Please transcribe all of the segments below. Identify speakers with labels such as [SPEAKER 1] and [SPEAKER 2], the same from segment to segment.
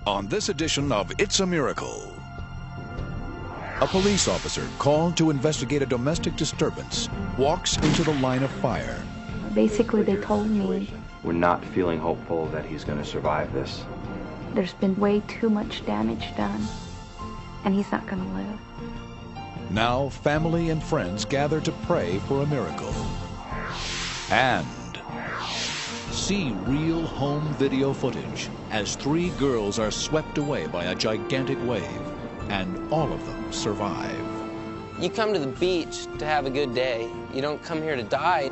[SPEAKER 1] On this edition of It's a Miracle, a police officer called to investigate a domestic disturbance walks into the line of fire.
[SPEAKER 2] Basically, they told me,
[SPEAKER 3] we're not feeling hopeful that he's going to survive this.
[SPEAKER 2] There's been way too much damage done, and he's not going to live.
[SPEAKER 1] Now, family and friends gather to pray for a miracle. And see real home video footage as 3 girls are swept away by a gigantic wave, and all of them survive.
[SPEAKER 4] You come to the beach to have a good day. You don't come here to die.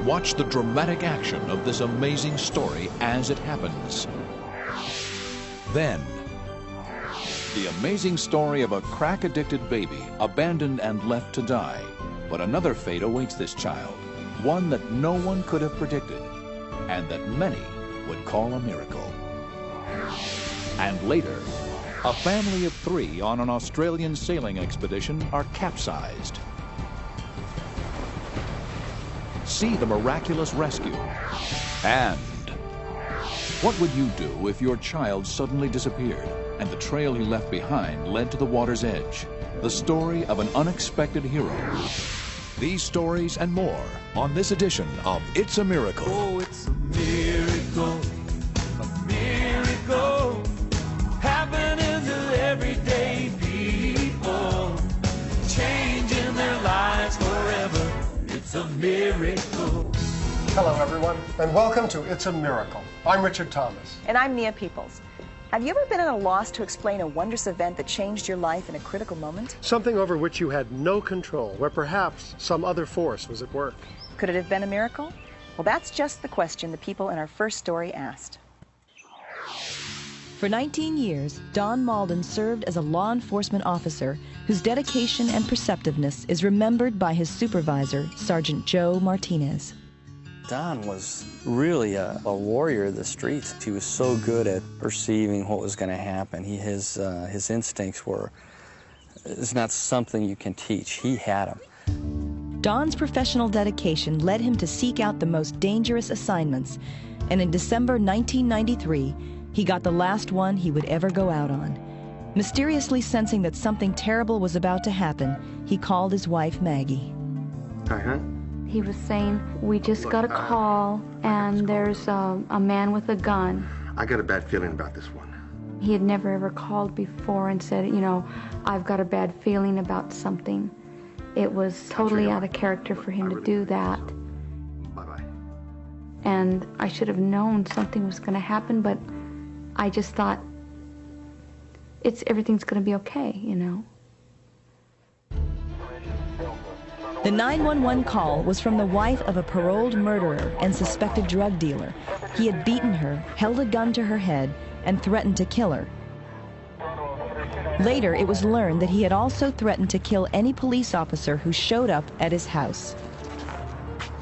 [SPEAKER 1] Watch the dramatic action of this amazing story as it happens. Then, the amazing story of a crack-addicted baby abandoned and left to die. But another fate awaits this child, one that no one could have predicted, and that many would call a miracle. And later, a family of 3 on an Australian sailing expedition are capsized. See the miraculous rescue. And what would you do if your child suddenly disappeared and the trail he left behind led to the water's edge? The story of an unexpected hero. These stories and more on this edition of It's a Miracle.
[SPEAKER 5] Oh, it's a miracle happening to everyday people, changing their lives forever. It's a miracle.
[SPEAKER 6] Hello, everyone, and welcome to It's a Miracle. I'm Richard Thomas.
[SPEAKER 7] And I'm Nia Peoples. Have you ever been at a loss to explain a wondrous event that changed your life in a critical moment?
[SPEAKER 6] Something over which you had no control, where perhaps some other force was at work.
[SPEAKER 7] Could it have been a miracle? Well, that's just the question the people in our first story asked.
[SPEAKER 8] For 19 years, Don Malden served as a law enforcement officer whose dedication and perceptiveness is remembered by his supervisor, Sergeant Joe Martinez.
[SPEAKER 9] Don was really a warrior of the streets. He was so good at perceiving what was going to happen. His instincts were, it's not something you can teach. He had them.
[SPEAKER 8] Don's professional dedication led him to seek out the most dangerous assignments, and in December 1993, he got the last one he would ever go out on. Mysteriously sensing that something terrible was about to happen, he called his wife, Maggie.
[SPEAKER 3] Hi, hon.
[SPEAKER 2] He was saying, we just got a call, and there's a man with a gun.
[SPEAKER 10] I got a bad feeling about this one.
[SPEAKER 2] He had never ever called before and said, you know, I've got a bad feeling about something. It was totally out of character for him to do that.
[SPEAKER 10] Bye-bye.
[SPEAKER 2] And I should have known something was going to happen, but I just thought, everything's going to be okay, you know.
[SPEAKER 8] The 911 call was from the wife of a paroled murderer and suspected drug dealer. He had beaten her, held a gun to her head, and threatened to kill her. Later, it was learned that he had also threatened to kill any police officer who showed up at his house.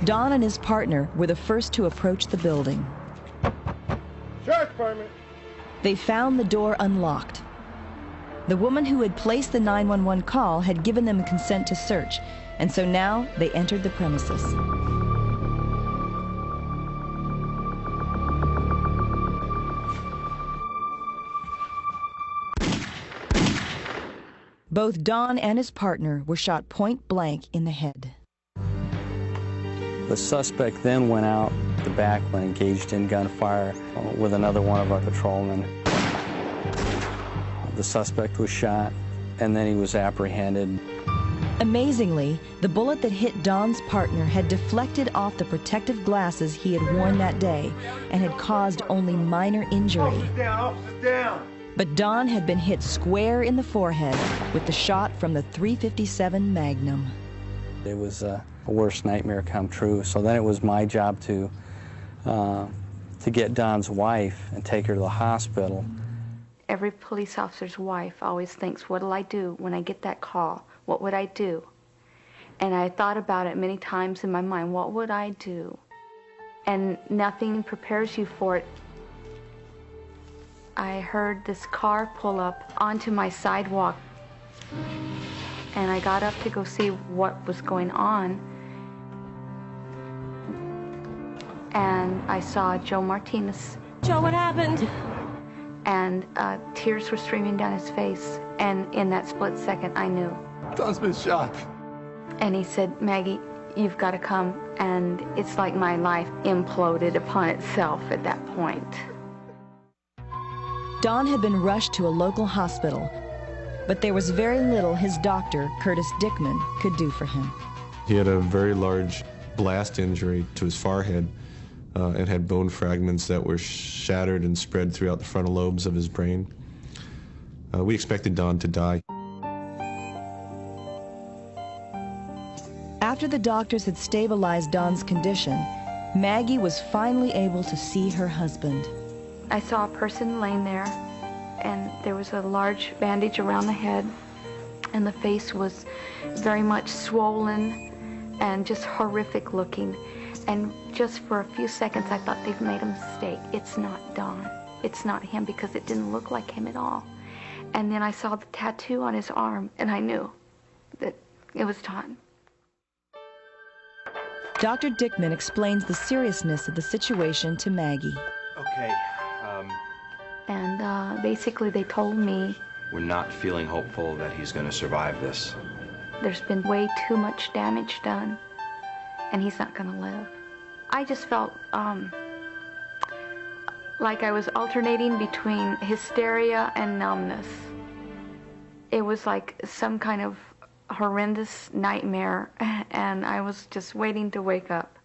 [SPEAKER 8] Don and his partner were the first to approach the building.
[SPEAKER 6] Sheriff's Department.
[SPEAKER 8] They found the door unlocked. The woman who had placed the 911 call had given them consent to search, and so now they entered the premises. Both Don and his partner were shot point blank in the head.
[SPEAKER 9] The suspect then went out the back when engaged in gunfire with another one of our patrolmen. The suspect was shot, and then he was apprehended.
[SPEAKER 8] Amazingly, the bullet that hit Don's partner had deflected off the protective glasses he had worn that day and had caused only minor injury.
[SPEAKER 5] Officers down, officers down.
[SPEAKER 8] But Don had been hit square in the forehead with the shot from the .357 Magnum.
[SPEAKER 9] It was a worst nightmare come true, so then it was my job to get Don's wife and take her to the hospital.
[SPEAKER 2] Every police officer's wife always thinks, what'll I do when I get that call? What would I do? And I thought about it many times in my mind, what would I do? And nothing prepares you for it. I heard this car pull up onto my sidewalk, and I got up to go see what was going on. And I saw Joe Martinez.
[SPEAKER 11] Joe, what happened?
[SPEAKER 2] and tears were streaming down his face. And in that split second, I knew.
[SPEAKER 11] Don's been shot.
[SPEAKER 2] And he said, Maggie, you've got to come. And it's like my life imploded upon itself at that point.
[SPEAKER 8] Don had been rushed to a local hospital, but there was very little his doctor, Curtis Dickman, could do for him.
[SPEAKER 12] He had a very large blast injury to his forehead and had bone fragments that were shattered and spread throughout the frontal lobes of his brain. We expected Don to die.
[SPEAKER 8] After the doctors had stabilized Don's condition, Maggie was finally able to see her husband.
[SPEAKER 2] I saw a person laying there, and there was a large bandage around the head, and the face was very much swollen and just horrific looking. And just for a few seconds, I thought they've made a mistake. It's not Don. It's not him, because it didn't look like him at all. And then I saw the tattoo on his arm, and I knew that it was Don.
[SPEAKER 8] Dr. Dickman explains the seriousness of the situation to Maggie.
[SPEAKER 3] Okay,
[SPEAKER 2] And basically they told me
[SPEAKER 3] we're not feeling hopeful that he's going to survive this.
[SPEAKER 2] there's been way too much damage done, and he's not going to live. I just felt like I was alternating between hysteria and numbness. It was like some kind of horrendous nightmare, and I was just waiting to wake up.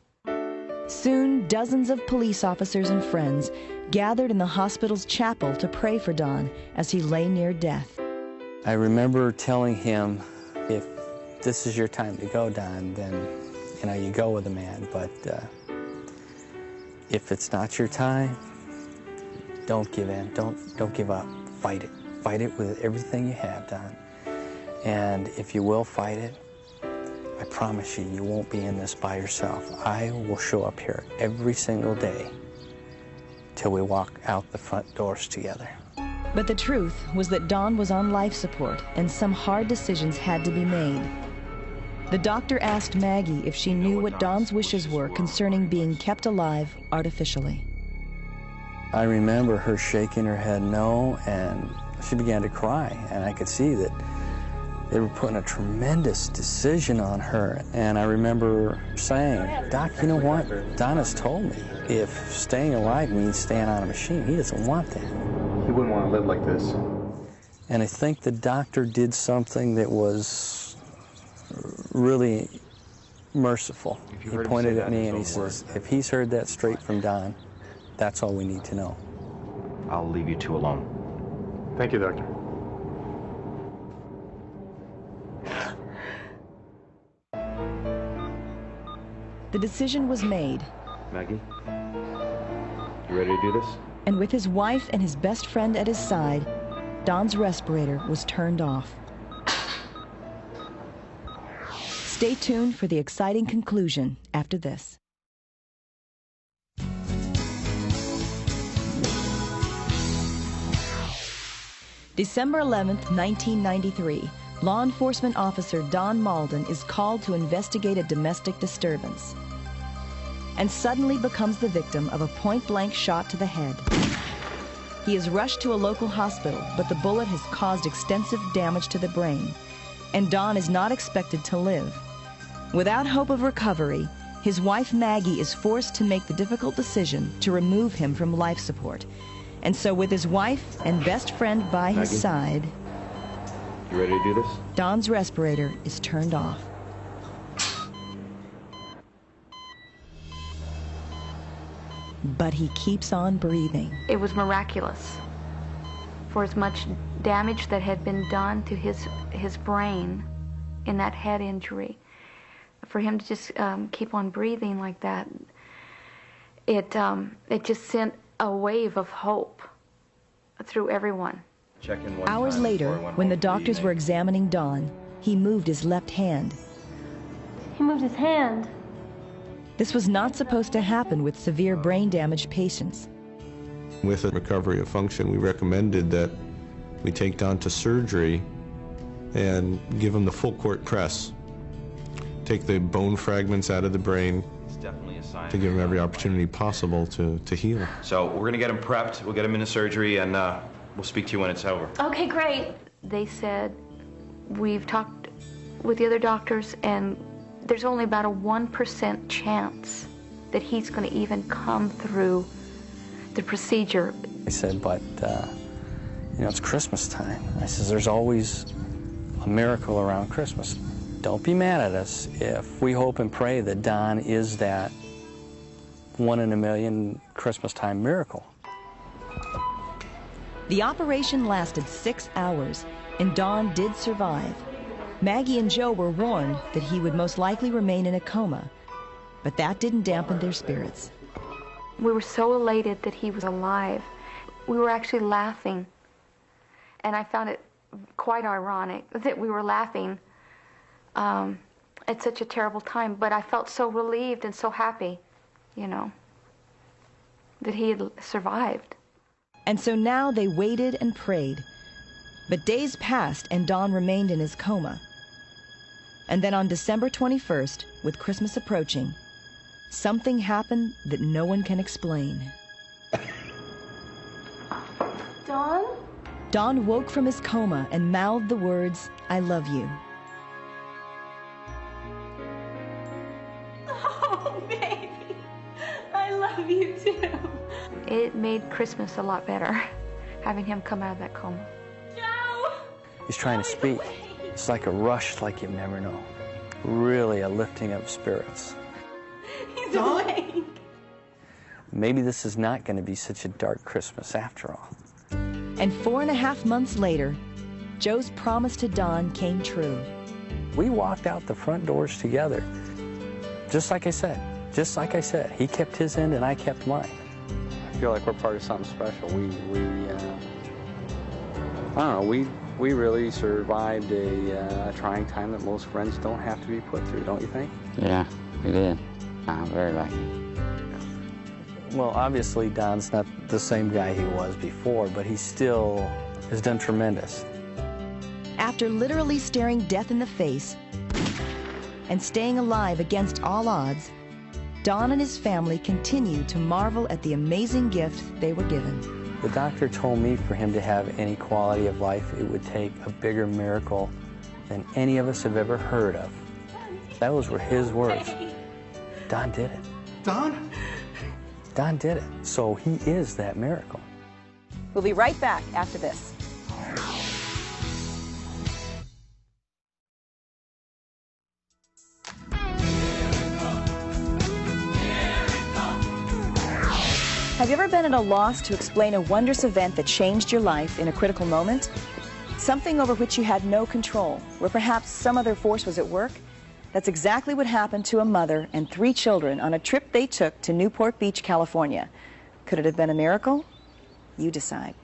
[SPEAKER 8] Soon, dozens of police officers and friends gathered in the hospital's chapel to pray for Don as he lay near death.
[SPEAKER 9] I remember telling him, if this is your time to go, Don, then, you know, you go with the man. But if it's not your time, don't give in. Don't give up. Fight it. Fight it with everything you have, Don. And if you will fight it, I promise you, you won't be in this by yourself. I will show up here every single day till we walk out the front doors together.
[SPEAKER 8] But the truth was that Don was on life support, and some hard decisions had to be made. The doctor asked Maggie if she knew what Don's wishes were concerning being kept alive artificially.
[SPEAKER 9] I remember her shaking her head no, and she began to cry, and I could see that they were putting a tremendous decision on her. And I remember saying, Doc, you know what? Don has told me if staying alive means staying on a machine, he doesn't want that.
[SPEAKER 10] He wouldn't want to live like this.
[SPEAKER 9] And I think the doctor did something that was really merciful. He pointed at me and he says, if he's heard that straight from Don, that's all we need to know.
[SPEAKER 3] I'll leave you two alone.
[SPEAKER 6] Thank you, Doctor.
[SPEAKER 8] The decision was made.
[SPEAKER 3] Maggie, you ready to do this?
[SPEAKER 8] And with his wife and his best friend at his side, Don's respirator was turned off. Stay tuned for the exciting conclusion after this. December 11th, 1993, law enforcement officer Don Malden is called to investigate a domestic disturbance and suddenly becomes the victim of a point-blank shot to the head. He is rushed to a local hospital, but the bullet has caused extensive damage to the brain, and Don is not expected to live. Without hope of recovery, his wife Maggie is forced to make the difficult decision to remove him from life support. And so with his wife and best friend by his side,
[SPEAKER 3] you ready to do this?
[SPEAKER 8] Don's respirator is turned off. But he keeps on breathing.
[SPEAKER 2] It was miraculous. For as much damage that had been done to his brain in that head injury, for him to just keep on breathing like that, it just sent a wave of hope through everyone.
[SPEAKER 8] Hours later, when the doctors were examining Don, he moved his left hand.
[SPEAKER 13] He moved his hand.
[SPEAKER 8] This was not supposed to happen with severe brain damage patients.
[SPEAKER 12] With a recovery of function, we recommended that we take Don to surgery and give him the full court press. Take the bone fragments out of the brain to give him every opportunity possible to heal.
[SPEAKER 3] So we're going to get him prepped. We'll get him into surgery, and We'll speak to you when it's over.
[SPEAKER 13] Okay, great.
[SPEAKER 2] They said, we've talked with the other doctors, and there's only about a 1% chance that he's going to even come through the procedure.
[SPEAKER 9] I said, but, you know, it's Christmas time. I says, there's always a miracle around Christmas. Don't be mad at us if we hope and pray that Don is that 1 in a million Christmas time miracle.
[SPEAKER 8] The operation lasted 6 hours, and Don did survive. Maggie and Joe were warned that he would most likely remain in a coma, but that didn't dampen their spirits.
[SPEAKER 2] We were so elated that he was alive. We were actually laughing, and I found it quite ironic that we were laughing at such a terrible time, but I felt so relieved and so happy, you know, that he had survived.
[SPEAKER 8] And so now they waited and prayed. But days passed and Don remained in his coma. And then on December 21st, with Christmas approaching, something happened that no one can explain.
[SPEAKER 13] Don?
[SPEAKER 8] Don woke from his coma and mouthed the words, "I love you."
[SPEAKER 13] Oh, baby. I love you too.
[SPEAKER 2] It made Christmas a lot better, having him come out of that coma.
[SPEAKER 13] Joe!
[SPEAKER 9] He's trying to speak. It's like a rush like you never know. Really a lifting of spirits.
[SPEAKER 13] He's awake.
[SPEAKER 9] Maybe this is not going to be such a dark Christmas after all.
[SPEAKER 8] And 4.5 months later, Joe's promise to Don came true.
[SPEAKER 9] We walked out the front doors together. Just like I said. Just like I said. He kept his end and I kept mine. I feel like we're part of something special. I don't know, we really survived a trying time that most friends don't have to be put through, don't you think?
[SPEAKER 11] Yeah, we did. I'm very lucky.
[SPEAKER 9] Well, obviously Don's not the same guy he was before, but he still has done tremendous.
[SPEAKER 8] After literally staring death in the face and staying alive against all odds, Don and his family continue to marvel at the amazing gift they were given.
[SPEAKER 9] The doctor told me for him to have any quality of life, it would take a bigger miracle than any of us have ever heard of. Those were his words. Don did it.
[SPEAKER 10] Don?
[SPEAKER 9] Don did it. So he is that miracle.
[SPEAKER 7] We'll be right back after this. Have you ever been at a loss to explain a wondrous event that changed your life in a critical moment? Something over which you had no control, where perhaps some other force was at work? That's exactly what happened to a mother and 3 children on a trip they took to Newport Beach, California. Could it have been a miracle? You decide.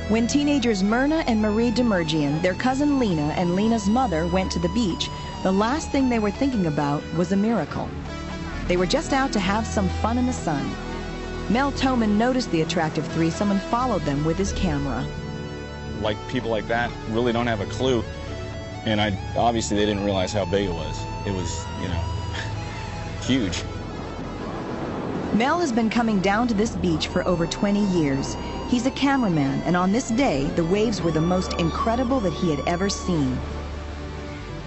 [SPEAKER 8] When teenagers Myrna and Marie Demergian, their cousin Lena, and Lena's mother went to the beach, the last thing they were thinking about was a miracle. They were just out to have some fun in the sun. Mel Toman noticed the attractive threesome and followed them with his camera.
[SPEAKER 14] Like, people like that really don't have a clue, and obviously they didn't realize how big it was. It was, you know, huge.
[SPEAKER 8] Mel has been coming down to this beach for over 20 years. He's a cameraman, and on this day, the waves were the most incredible that he had ever seen.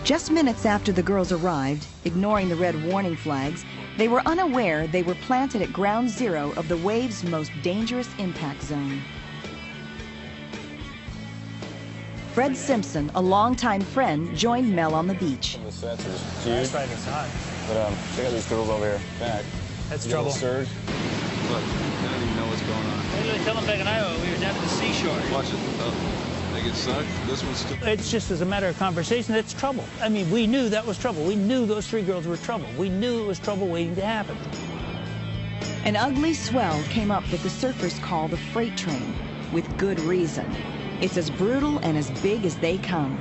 [SPEAKER 8] Just minutes after the girls arrived, ignoring the red warning flags, they were unaware they were planted at ground zero of the wave's most dangerous impact zone. Fred Simpson, a longtime friend, joined Mel on the beach.
[SPEAKER 14] The sets is huge. But check out these girls over here. Back.
[SPEAKER 15] That's trouble.
[SPEAKER 14] Surge.
[SPEAKER 15] Look, I don't even know what's going on. They tell them back in Iowa we were down at the seashore.
[SPEAKER 16] Watch it. They get sucked. This one's still.
[SPEAKER 15] It's just as a matter of conversation, that's trouble. I mean, we knew that was trouble. We knew those 3 girls were trouble. We knew it was trouble waiting to happen.
[SPEAKER 8] An ugly swell came up that the surfers call the freight train, with good reason. It's as brutal and as big as they come.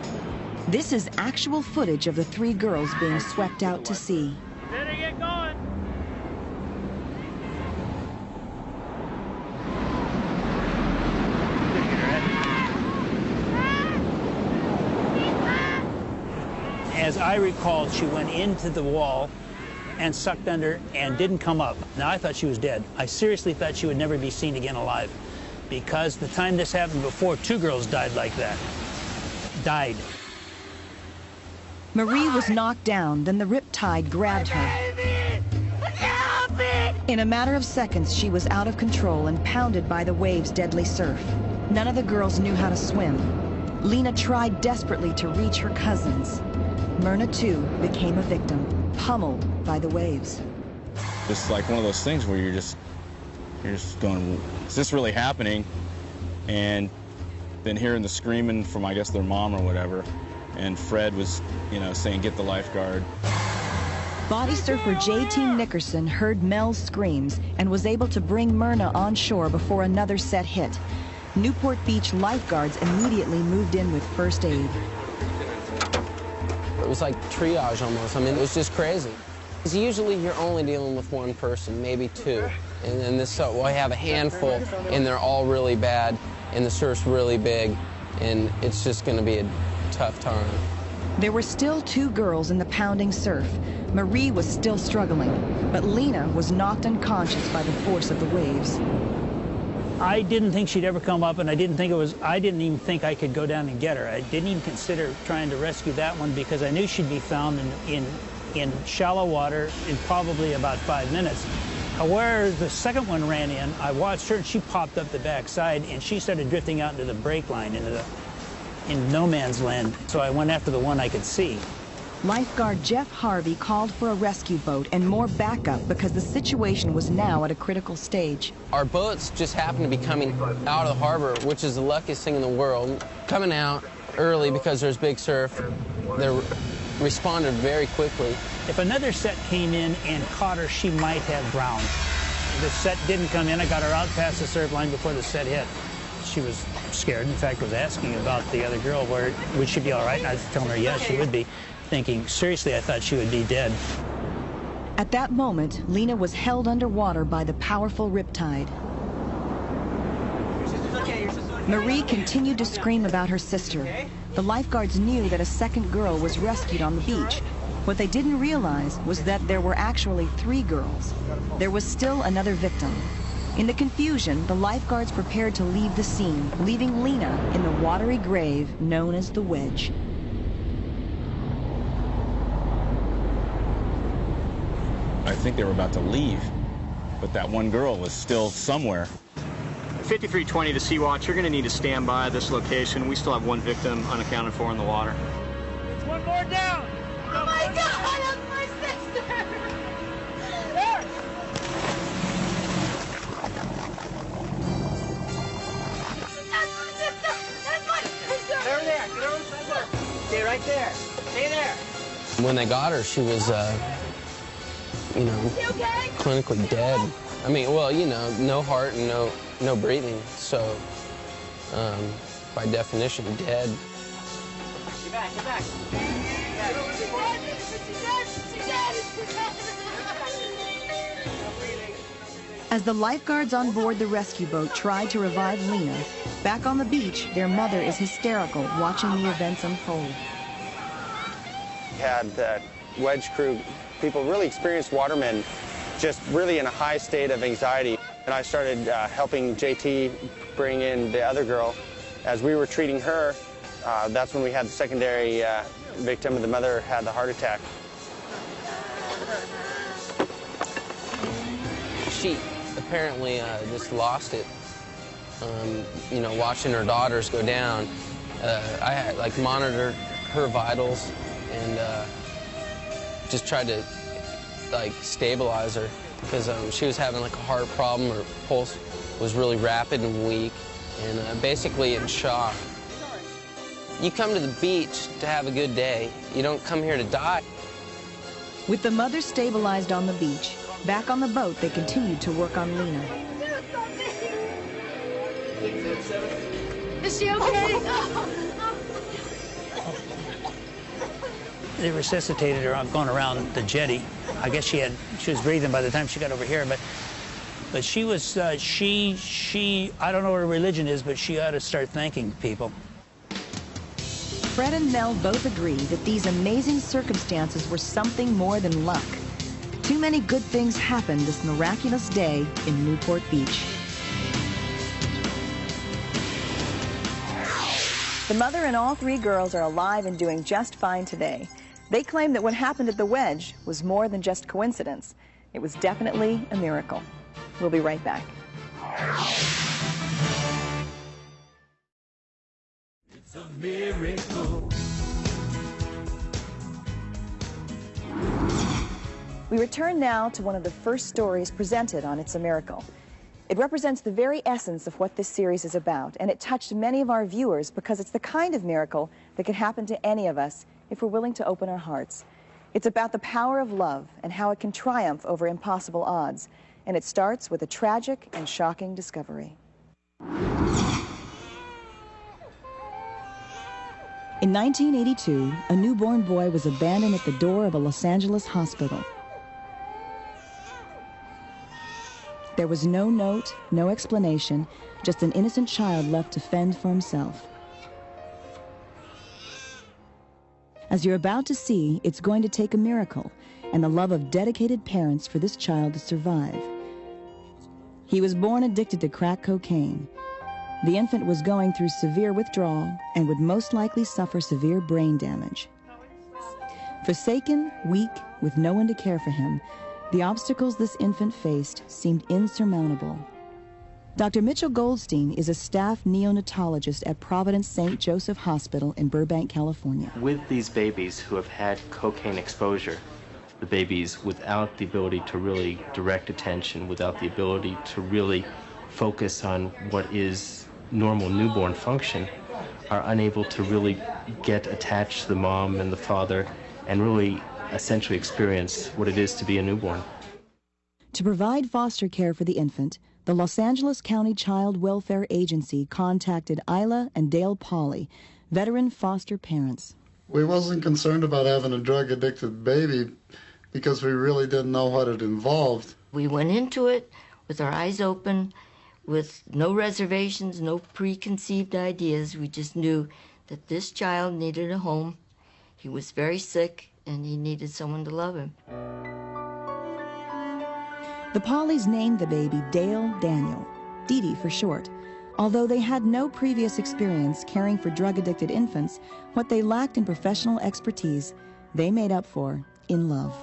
[SPEAKER 8] This is actual footage of the 3 girls being swept out to sea.
[SPEAKER 15] Better get going. As I recalled, she went into the wall and sucked under and didn't come up. Now, I thought she was dead. I seriously thought she would never be seen again alive, because the time this happened before, 2 girls died like that. Died.
[SPEAKER 8] Marie was knocked down, then the riptide grabbed her. In a matter of seconds, she was out of control and pounded by the waves' deadly surf. None of the girls knew how to swim. Lena tried desperately to reach her cousins. Myrna, too, became a victim, pummeled by the waves.
[SPEAKER 14] It's like one of those things where you're just going, is this really happening? And then hearing the screaming from, I guess, their mom or whatever, and Fred was, saying, get the lifeguard.
[SPEAKER 8] Body surfer J.T. Nickerson heard Mel's screams and was able to bring Myrna on shore before another set hit. Newport Beach lifeguards immediately moved in with first aid.
[SPEAKER 4] It was like triage almost. I mean, it was just crazy. Because usually you're only dealing with one person, maybe 2. And then we'll have a handful, and they're all really bad, and the surf's really big, and it's just going to be a tough time.
[SPEAKER 8] There were still 2 girls in the pounding surf. Marie was still struggling, but Lena was knocked unconscious by the force of the waves.
[SPEAKER 15] I didn't think she'd ever come up, and I didn't even think I could go down and get her. I didn't even consider trying to rescue that one because I knew she'd be found in shallow water in probably about 5 minutes. Where the second one ran in, I watched her, and she popped up the backside, and she started drifting out into the break line, in no man's land. So I went after the one I could see.
[SPEAKER 8] Lifeguard Jeff Harvey called for a rescue boat and more backup because the situation was now at a critical stage.
[SPEAKER 4] Our boats just happened to be coming out of the harbor, which is the luckiest thing in the world. Coming out early because there's big surf. They responded very quickly.
[SPEAKER 15] If another set came in and caught her, she might have drowned. The set didn't come in. I got her out past the surf line before the set hit. She was scared. In fact, was asking about the other girl, would she be all right? And I was telling her, yes, she would be. Thinking, seriously, I thought she would be dead.
[SPEAKER 8] At that moment, Lena was held underwater by the powerful riptide. Marie continued to scream about her sister. The lifeguards knew that a second girl was rescued on the beach. What they didn't realize was that there were actually 3 girls. There was still another victim. In the confusion, the lifeguards prepared to leave the scene, leaving Lena in the watery grave known as the Wedge.
[SPEAKER 14] I think they were about to leave, but that one girl was still somewhere.
[SPEAKER 17] 5320 to Sea-Watch, you're going to need to stand by at this location. We still have 1 victim unaccounted for in the water.
[SPEAKER 5] It's 1 more down!
[SPEAKER 13] Oh my God, that's my sister! That's my sister! That's my sister!
[SPEAKER 5] Get over there! Get over there! Stay right there! Stay there!
[SPEAKER 4] When they got her, she was, clinically dead. I mean, well, no heart and no breathing. So, by definition, dead.
[SPEAKER 5] Get back, get back.
[SPEAKER 8] As the lifeguards on board the rescue boat tried to revive Lena, back on the beach, their mother is hysterical watching the events unfold.
[SPEAKER 18] We had the Wedge crew, people really experienced watermen, just really in a high state of anxiety. And I started helping JT bring in the other girl. As we were treating her, that's when we had the secondary victim, and the mother had the heart attack.
[SPEAKER 4] She apparently just lost it. Watching her daughters go down. I had monitored her vitals and just tried to stabilize her because she was having a heart problem. Her pulse was really rapid and weak and basically in shock. You come to the beach to have a good day. You don't come here to die.
[SPEAKER 8] With the mother stabilized on the beach, back on the boat, they continued to work on Lena.
[SPEAKER 13] Is she okay?
[SPEAKER 15] They resuscitated her going around the jetty. I guess she was breathing by the time she got over here, but she was, I don't know what her religion is, but she ought to start thanking people.
[SPEAKER 8] Fred and Mel both agree that these amazing circumstances were something more than luck. Too many good things happened this miraculous day in Newport Beach.
[SPEAKER 7] The mother and all 3 girls are alive and doing just fine today. They claim that what happened at the Wedge was more than just coincidence. It was definitely a miracle. We'll be right back.
[SPEAKER 19] It's a miracle.
[SPEAKER 7] We return now to one of the first stories presented on It's a Miracle. It represents the very essence of what this series is about, and it touched many of our viewers because it's the kind of miracle that can happen to any of us if we're willing to open our hearts. It's about the power of love and how it can triumph over impossible odds, and it starts with a tragic and shocking discovery.
[SPEAKER 8] In 1982, a newborn boy was abandoned at the door of a Los Angeles hospital. There was no note, no explanation, just an innocent child left to fend for himself. As you're about to see, it's going to take a miracle and the love of dedicated parents for this child to survive. He was born addicted to crack cocaine. The infant was going through severe withdrawal and would most likely suffer severe brain damage. Forsaken, weak, with no one to care for him, the obstacles this infant faced seemed insurmountable. Dr. Mitchell Goldstein is a staff neonatologist at Providence St. Joseph Hospital in Burbank, California.
[SPEAKER 20] With these babies who have had cocaine exposure, the babies without the ability to really direct attention, without the ability to really focus on what is normal newborn function, are unable to really get attached to the mom and the father and really essentially experience what it is to be a newborn.
[SPEAKER 8] To provide foster care for the infant, the Los Angeles County Child Welfare Agency contacted Isla and Dale Pauley, veteran foster parents.
[SPEAKER 21] We wasn't concerned about having a drug-addicted baby because we really didn't know what it involved.
[SPEAKER 22] We went into it with our eyes open, with no reservations, no preconceived ideas. We just knew that this child needed a home. He was very sick, and he needed someone to love him.
[SPEAKER 8] The Pauleys named the baby Dale Daniel, Dee Dee for short. Although they had no previous experience caring for drug-addicted infants, what they lacked in professional expertise, they made up for in love.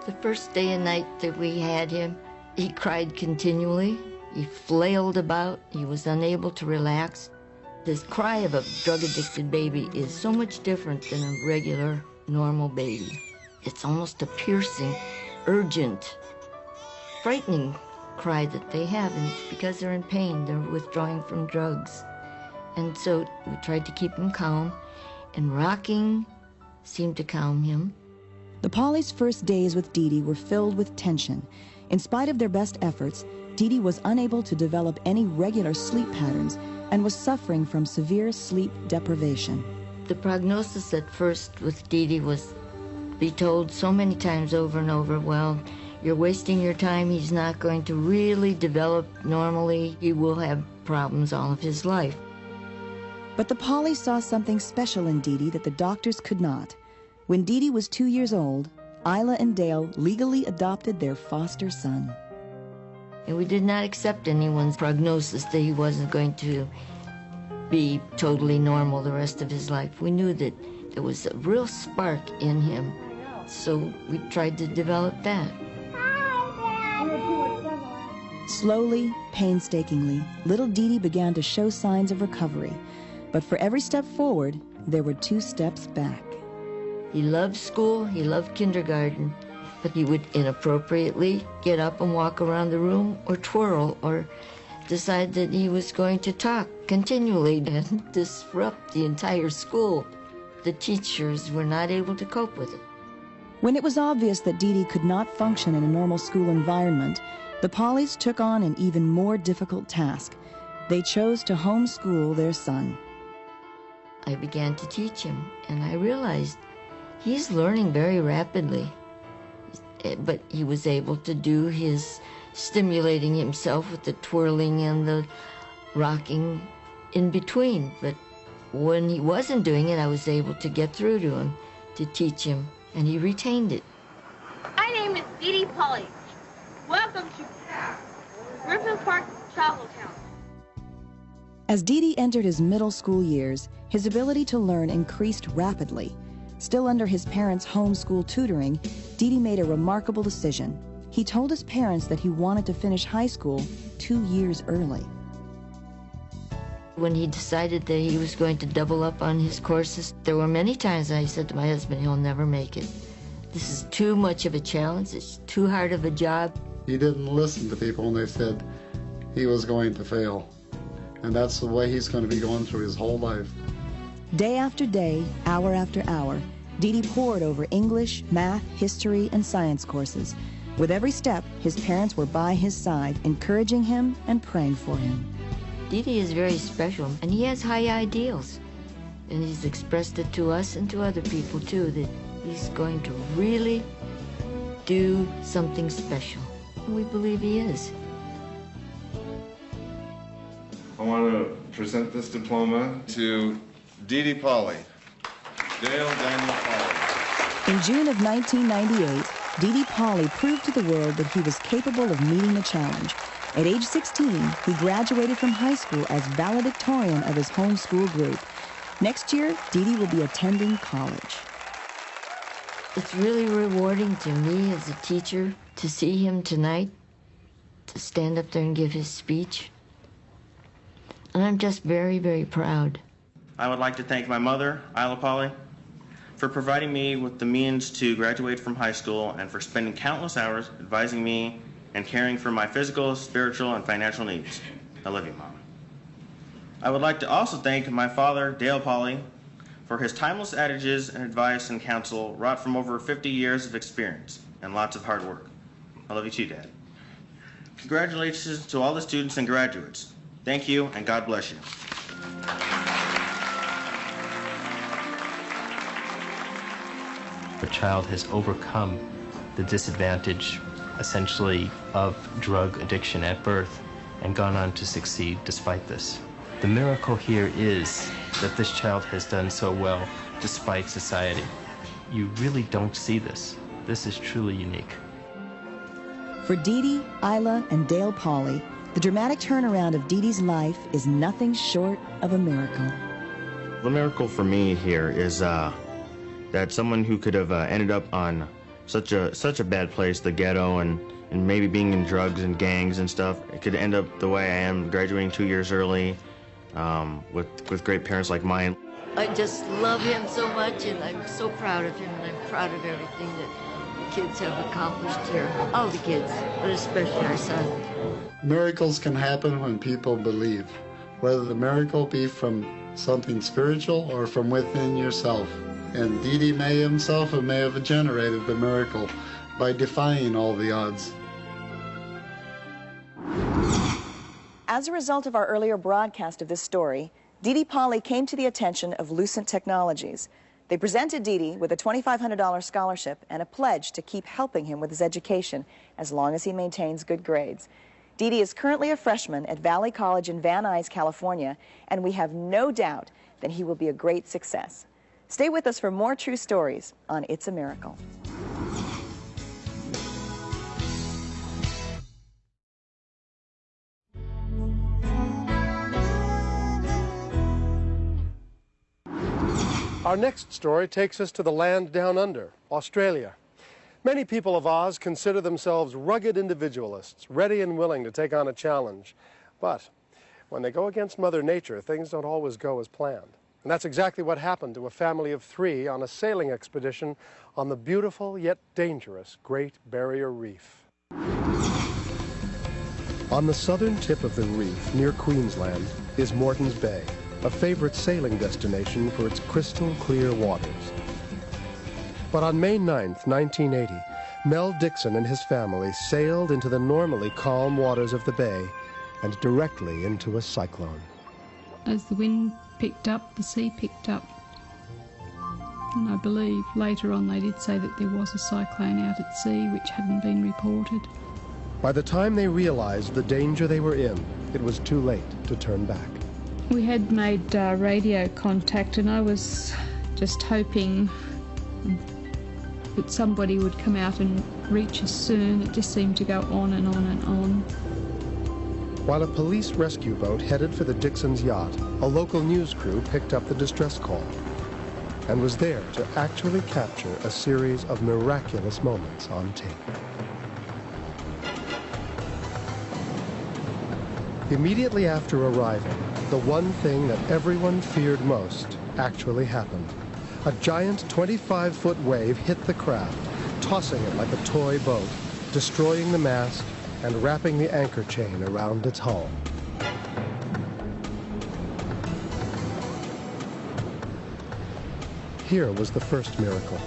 [SPEAKER 22] The first day and night that we had him, he cried continually. He flailed about. He was unable to relax. This cry of a drug-addicted baby is so much different than a regular, normal baby. It's almost a piercing, urgent, frightening cry that they have, and it's because they're in pain. They're withdrawing from drugs. And so we tried to keep him calm, and rocking seemed to calm him.
[SPEAKER 8] The Pauleys' first days with Dee Dee were filled with tension. In spite of their best efforts, Dee Dee was unable to develop any regular sleep patterns and was suffering from severe sleep deprivation.
[SPEAKER 22] The prognosis at first with Dee Dee was be told so many times over and over, well, you're wasting your time, he's not going to really develop normally, he will have problems all of his life.
[SPEAKER 8] But the Pauleys saw something special in Dee Dee that the doctors could not. When Dee Dee was 2 years old, Isla and Dale legally adopted their foster son.
[SPEAKER 22] And we did not accept anyone's prognosis that he wasn't going to be totally normal the rest of his life. We knew that there was a real spark in him, so we tried to develop that.
[SPEAKER 8] Slowly, painstakingly, little Dee Dee began to show signs of recovery. But for every step forward, there were 2 steps back.
[SPEAKER 22] He loved school, he loved kindergarten, but he would inappropriately get up and walk around the room or twirl or decide that he was going to talk continually and disrupt the entire school. The teachers were not able to cope with it.
[SPEAKER 8] When it was obvious that Dee Dee could not function in a normal school environment, the Pauleys took on an even more difficult task. They chose to homeschool their son.
[SPEAKER 22] I began to teach him, and I realized he's learning very rapidly. But he was able to do his stimulating himself with the twirling and the rocking in between. But when he wasn't doing it, I was able to get through to him, to teach him, and he retained it.
[SPEAKER 23] My name
[SPEAKER 1] name is Dee Dee Polly. Welcome to Griffith Park Travel Town.
[SPEAKER 8] As Dee Dee entered his middle school years, his ability to learn increased rapidly. Still under his parents' homeschool tutoring, Dee Dee made a remarkable decision. He told his parents that he wanted to finish high school 2 years early.
[SPEAKER 22] When he decided that he was going to double up on his courses, there were many times I said to my husband, he'll never make it. This is too much of a challenge. It's too hard of a job.
[SPEAKER 21] He didn't listen to people when they said he was going to fail. And that's the way he's going to be going through his whole life.
[SPEAKER 8] Day after day, hour after hour, Dee Dee pored over English, math, history, and science courses. With every step, his parents were by his side, encouraging him and praying for him.
[SPEAKER 22] Dee Dee is very special, and he has high ideals. And he's expressed it to us and to other people, too, that he's going to really do something special. We believe he is.
[SPEAKER 16] I want to present this diploma to Dee Dee Polly, Dale Daniel Polly.
[SPEAKER 8] In June of 1998, Dee Dee Polly proved to the world that he was capable of meeting the challenge. At age 16, he graduated from high school as valedictorian of his homeschool group. Next year, Dee Dee will be attending college.
[SPEAKER 22] It's really rewarding to me as a teacher to see him tonight, to stand up there and give his speech. And I'm just very, very proud.
[SPEAKER 6] I would like to thank my mother, Isla Polly, for providing me with the means to graduate from high school and for spending countless hours advising me and caring for my physical, spiritual, and financial needs. I love you, Mom. I would like to also thank my father, Dale Polly, for his timeless adages and advice and counsel wrought from over 50 years of experience and lots of hard work. I love you too, Dad. Congratulations to all the students and graduates. Thank you, and God bless you.
[SPEAKER 20] A child has overcome the disadvantage, essentially, of drug addiction at birth and gone on to succeed despite this. The miracle here is that this child has done so well despite society. You really don't see this. This is truly unique.
[SPEAKER 8] For Dee Dee, Isla, and Dale Polly, the dramatic turnaround of Dee Dee's life is nothing short of a miracle.
[SPEAKER 6] The miracle for me here is that someone who could have ended up on such a bad place, the ghetto, and maybe being in drugs and gangs and stuff, it could end up the way I am, graduating 2 years early, with great parents like mine.
[SPEAKER 22] I just love him so much, and I'm so proud of him, and I'm proud of everything that the kids have accomplished here. All the kids, but especially our son.
[SPEAKER 21] Miracles can happen when people believe, whether the miracle be from something spiritual or from within yourself. And Dee Dee may himself may have generated the miracle by defying all the odds.
[SPEAKER 7] As a result of our earlier broadcast of this story, Dee Dee Polly came to the attention of Lucent Technologies. They presented Dee Dee with a $2,500 scholarship and a pledge to keep helping him with his education as long as he maintains good grades. Dee Dee is currently a freshman at Valley College in Van Nuys, California, and we have no doubt that he will be a great success. Stay with us for more true stories on It's a Miracle.
[SPEAKER 23] Our next story takes us to the land down under, Australia. Many people of Oz consider themselves rugged individualists, ready and willing to take on a challenge. But when they go against Mother Nature, things don't always go as planned. And that's exactly what happened to a family of 3 on a sailing expedition on the beautiful yet dangerous Great Barrier Reef. On the southern tip of the reef near Queensland is Mortons Bay, a favorite sailing destination for its crystal clear waters. But on May 9th, 1980, Mel Dixon and his family sailed into the normally calm waters of the bay and directly into a cyclone.
[SPEAKER 24] As the wind picked up, the sea picked up. And I believe later on they did say that there was a cyclone out at sea which hadn't been reported.
[SPEAKER 23] By the time they realized the danger they were in, it was too late to turn back.
[SPEAKER 24] We had made radio contact, and I was just hoping that somebody would come out and reach us soon. It just seemed to go on and on and on.
[SPEAKER 23] While a police rescue boat headed for the Dixon's yacht, a local news crew picked up the distress call and was there to actually capture a series of miraculous moments on tape. Immediately after arriving, the one thing that everyone feared most actually happened. A giant 25-foot wave hit the craft, tossing it like a toy boat, destroying the mast and wrapping the anchor chain around its hull. Here was the first miracle.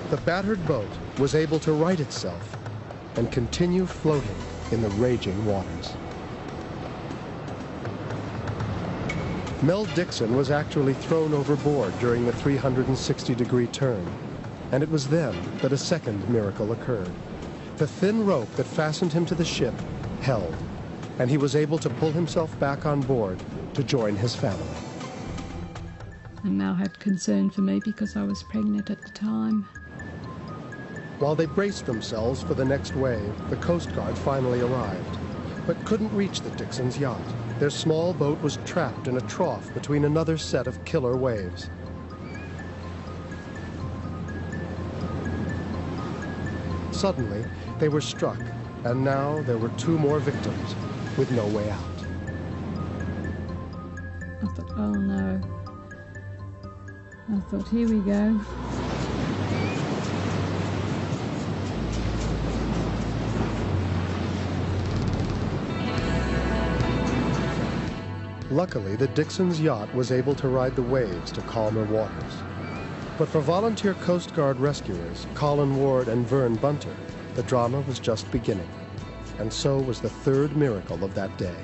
[SPEAKER 23] The battered boat was able to right itself and continue floating in the raging waters. Mel Dixon was actually thrown overboard during the 360-degree turn, and it was then that a second miracle occurred. The thin rope that fastened him to the ship held, and he was able to pull himself back on board to join his family.
[SPEAKER 24] And Mel had concern for me because I was pregnant at the time.
[SPEAKER 23] While they braced themselves for the next wave, the Coast Guard finally arrived, but couldn't reach the Dixon's yacht. Their small boat was trapped in a trough between another set of killer waves. Suddenly, they were struck, and now there were 2 more victims with no way out.
[SPEAKER 24] I thought, oh no. I thought, here we go.
[SPEAKER 23] Luckily, the Dixon's yacht was able to ride the waves to calmer waters. But for volunteer Coast Guard rescuers, Colin Ward and Vern Bunter, the drama was just beginning. And so was the third miracle of that day.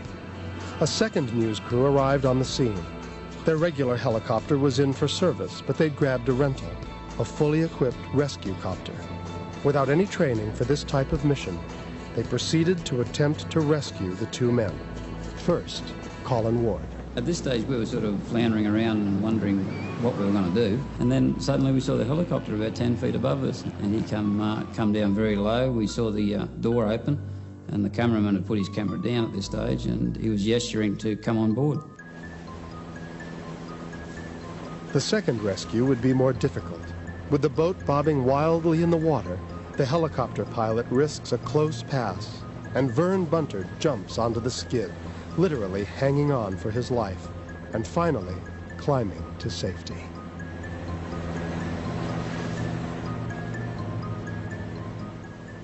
[SPEAKER 23] A second news crew arrived on the scene. Their regular helicopter was in for service, but they'd grabbed a rental, a fully equipped rescue copter. Without any training for this type of mission, they proceeded to attempt to rescue the 2 men. First, Colin Ward.
[SPEAKER 2] At this stage, we were sort of floundering around and wondering what we were going to do. And then suddenly we saw the helicopter about 10 feet above us, and he come down very low. We saw the door open, and the cameraman had put his camera down at this stage, and he was gesturing to come on board.
[SPEAKER 23] The second rescue would be more difficult. With the boat bobbing wildly in the water, the helicopter pilot risks a close pass, and Vern Bunter jumps onto the skid, literally hanging on for his life, and finally climbing to safety.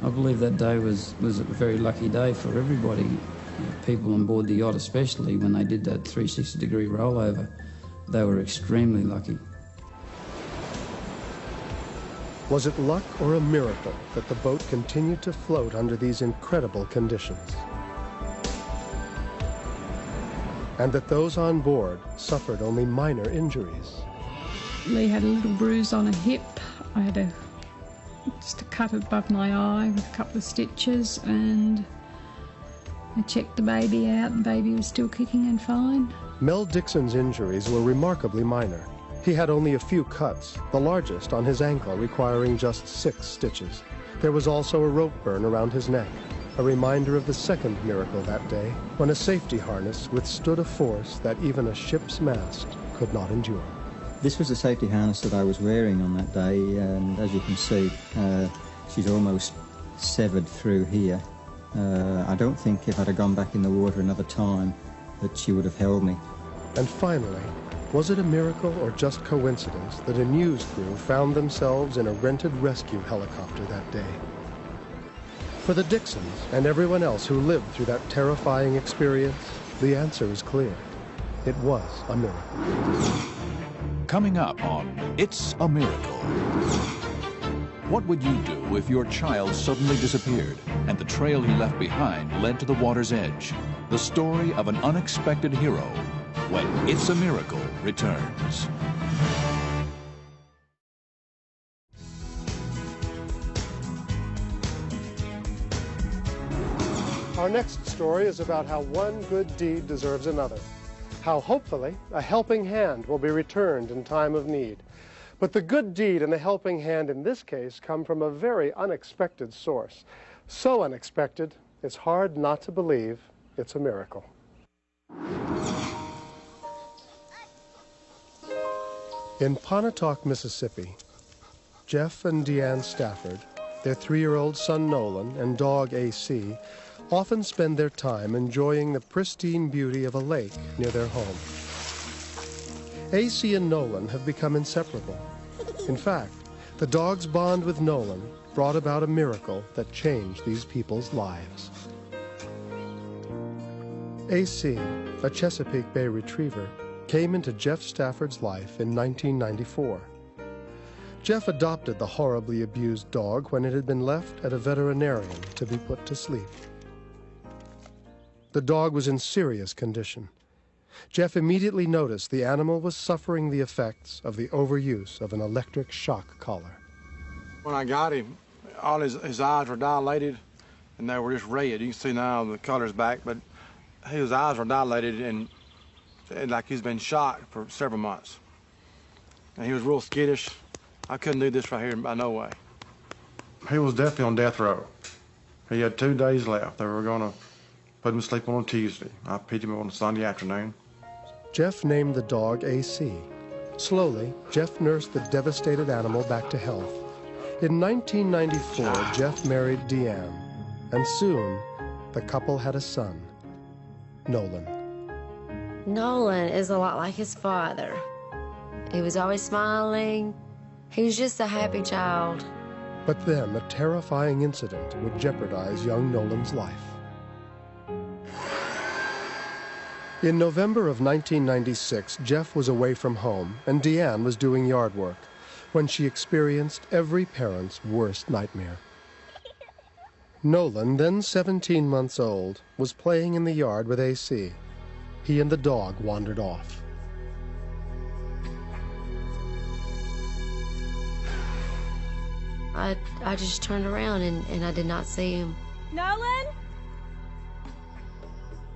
[SPEAKER 2] I believe that day was a very lucky day for everybody, people on board the yacht especially. When they did that 360-degree rollover, they were extremely lucky.
[SPEAKER 23] Was it luck or a miracle that the boat continued to float under these incredible conditions? And that those on board suffered only minor injuries?
[SPEAKER 24] Lee had a little bruise on a hip. I had just a cut above my eye with a couple of stitches, and I checked the baby out, and the baby was still kicking and fine.
[SPEAKER 23] Mel Dixon's injuries were remarkably minor. He had only a few cuts, the largest on his ankle requiring just 6 stitches. There was also a rope burn around his neck, a reminder of the second miracle that day, when a safety harness withstood a force that even a ship's mast could not endure.
[SPEAKER 3] This was the safety harness that I was wearing on that day, and as you can see, she's almost severed through here. I don't think if I'd have gone back in the water another time that she would have held me.
[SPEAKER 23] And finally, was it a miracle or just coincidence that a news crew found themselves in a rented rescue helicopter that day? For the Dixons and everyone else who lived through that terrifying experience, the answer is clear. It was a miracle.
[SPEAKER 11] Coming up on It's a Miracle. What would you do if your child suddenly disappeared and the trail he left behind led to the water's edge? The story of an unexpected hero when It's a Miracle returns.
[SPEAKER 23] Our next story is about how one good deed deserves another. How hopefully a helping hand will be returned in time of need. But the good deed and the helping hand in this case come from a very unexpected source. So unexpected, it's hard not to believe it's a miracle. In Pontotoc, Mississippi, Jeff and Deanne Stafford, their 3-year-old son Nolan, and dog AC often spend their time enjoying the pristine beauty of a lake near their home. AC and Nolan have become inseparable. In fact, the dog's bond with Nolan brought about a miracle that changed these people's lives. AC, a Chesapeake Bay retriever, came into Jeff Stafford's life in 1994. Jeff adopted the horribly abused dog when it had been left at a veterinarian to be put to sleep. The dog was in serious condition. Jeff immediately noticed the animal was suffering the effects of the overuse of an electric shock collar.
[SPEAKER 9] When I got him, all his eyes were dilated and they were just red. You can see now the color's back, but his eyes were dilated and like he's been shot for several months. And he was real skittish. I couldn't do this right here by no way.
[SPEAKER 16] He was definitely on death row. He had 2 days left. They were going to put him to sleep on a Tuesday. I picked him up on a Sunday afternoon.
[SPEAKER 23] Jeff named the dog AC. Slowly, Jeff nursed the devastated animal back to health. In 1994, Jeff married Deanne, and soon the couple had a son, Nolan.
[SPEAKER 10] Nolan is a lot like his father. He was always smiling. He was just a happy child.
[SPEAKER 23] But then a terrifying incident would jeopardize young Nolan's life. In November of 1996, Jeff was away from home and Deanne was doing yard work when she experienced every parent's worst nightmare. Nolan, then 17 months old, was playing in the yard with AC. He and the dog wandered off.
[SPEAKER 10] I just turned around and I did not see him.
[SPEAKER 13] Nolan?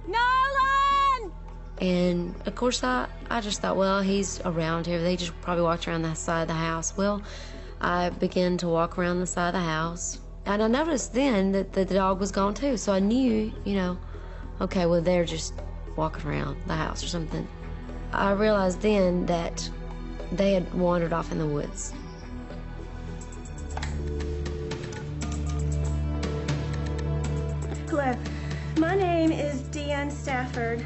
[SPEAKER 13] Nolan!
[SPEAKER 10] And of course I just thought, well, he's around here. They just probably walked around the side of the house. Well, I began to walk around the side of the house. And I noticed then that the dog was gone too. So I knew, you know, okay, well, they're just walking around the house or something. I realized then that they had wandered off in the woods.
[SPEAKER 12] Hello, my name is Deanne Stafford.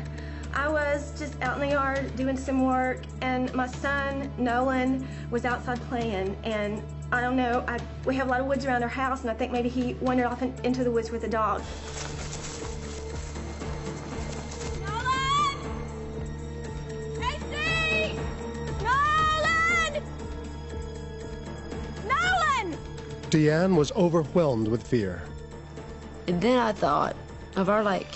[SPEAKER 12] I was just out in the yard doing some work, and my son, Nolan, was outside playing, and I don't know, we have a lot of woods around our house, and I think maybe he wandered off into the woods with a dog.
[SPEAKER 13] Nolan! AC! Nolan! Nolan!
[SPEAKER 23] Deanne was overwhelmed with fear.
[SPEAKER 10] And then I thought of our lake.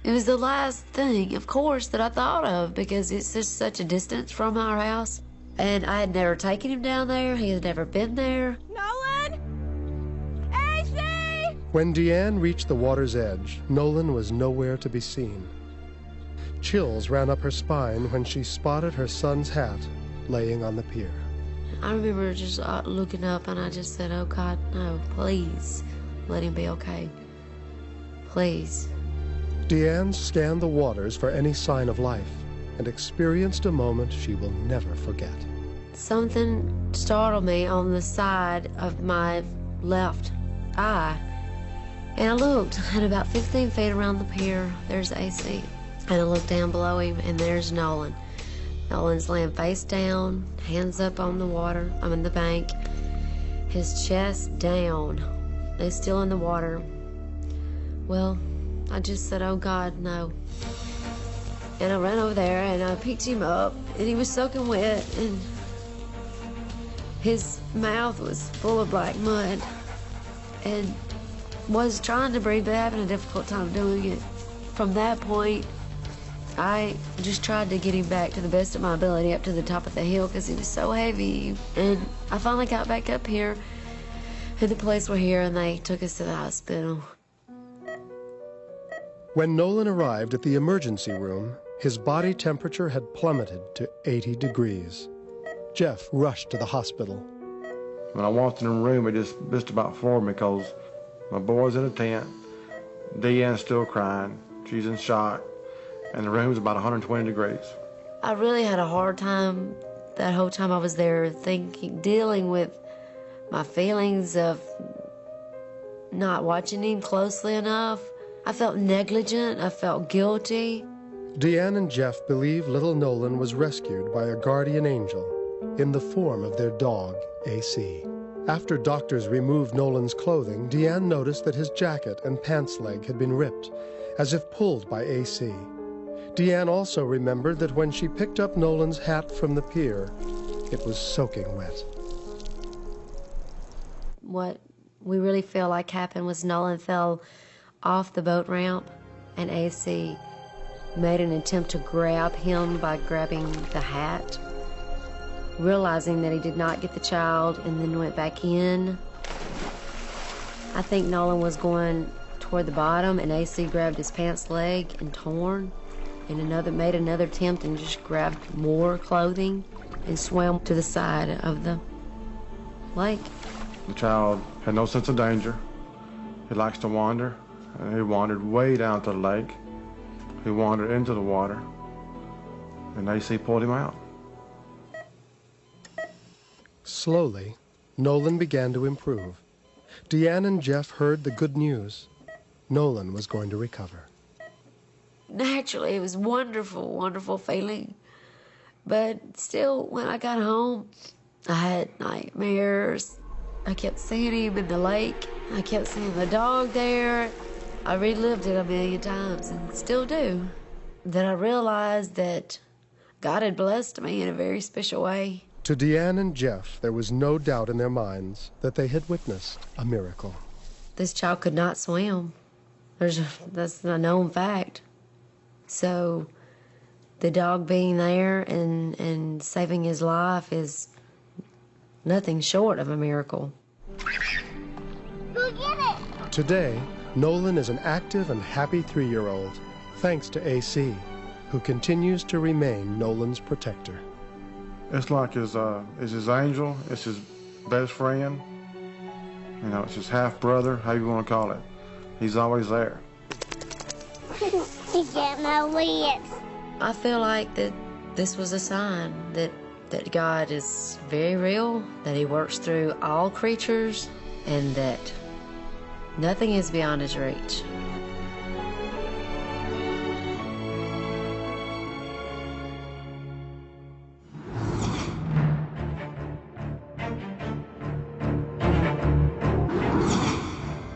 [SPEAKER 10] It was the last thing, of course, that I thought of because it's just such a distance from our house. And I had never taken him down there. He had never been there.
[SPEAKER 13] Nolan! AC!
[SPEAKER 23] When Deanne reached the water's edge, Nolan was nowhere to be seen. Chills ran up her spine when she spotted her son's hat laying on the pier.
[SPEAKER 10] I remember just looking up and I just said, oh God, no, please. Let him be okay. Please.
[SPEAKER 23] Deanne scanned the waters for any sign of life and experienced a moment she will never forget.
[SPEAKER 10] Something startled me on the side of my left eye. And I looked, and about 15 feet around the pier, there's AC. And I looked down below him, and there's Nolan. Nolan's laying face down, hands up on the water, I'm in the bank, his chest down. He's still in the water. Well, I just said, oh God, no. And I ran over there and I picked him up and he was soaking wet and his mouth was full of black mud and was trying to breathe but having a difficult time doing it. From that point, I just tried to get him back to the best of my ability up to the top of the hill because he was so heavy. And I finally got back up here. And the police were here and they took us to the hospital.
[SPEAKER 23] When Nolan arrived at the emergency room, his body temperature had plummeted to 80 degrees. Jeff rushed to the hospital.
[SPEAKER 16] When I walked in the room, it just about floored me because my boy's in a tent, Deanne's still crying, she's in shock, and the room's about 120 degrees.
[SPEAKER 10] I really had a hard time that whole time I was there dealing with my feelings of not watching him closely enough. I felt negligent, I felt guilty.
[SPEAKER 23] Deanne and Jeff believe little Nolan was rescued by a guardian angel in the form of their dog, AC. After doctors removed Nolan's clothing, Deanne noticed that his jacket and pants leg had been ripped, as if pulled by AC. Deanne also remembered that when she picked up Nolan's hat from the pier, it was soaking wet.
[SPEAKER 10] What we really feel like happened was Nolan fell off the boat ramp, and AC made an attempt to grab him by grabbing the hat, realizing that he did not get the child, and then went back in. I think Nolan was going toward the bottom, and AC grabbed his pants leg and torn, and made another attempt and just grabbed more clothing and swam to the side of the lake.
[SPEAKER 16] The child had no sense of danger. He likes to wander, and he wandered way down to the lake. He wandered into the water, and AC pulled him out.
[SPEAKER 23] Slowly, Nolan began to improve. Deanne and Jeff heard the good news. Nolan was going to recover.
[SPEAKER 10] Naturally, it was a wonderful, wonderful feeling. But still, when I got home, I had nightmares. I kept seeing him in the lake. I kept seeing the dog there. I relived it a million times and still do. Then I realized that God had blessed me in a very special way.
[SPEAKER 23] To Deanne and Jeff, there was no doubt in their minds that they had witnessed a miracle.
[SPEAKER 10] This child could not swim. That's a known fact. So the dog being there and saving his life is nothing short of a miracle.
[SPEAKER 5] Go get it!
[SPEAKER 23] Today, Nolan is an active and happy 3-year-old, thanks to AC, who continues to remain Nolan's protector.
[SPEAKER 16] It's like his angel, it's his best friend, you know, it's his half-brother, how you want to call it. He's always there.
[SPEAKER 5] He got my lips.
[SPEAKER 10] I feel like that this was a sign that God is very real, that he works through all creatures, and that nothing is beyond his reach.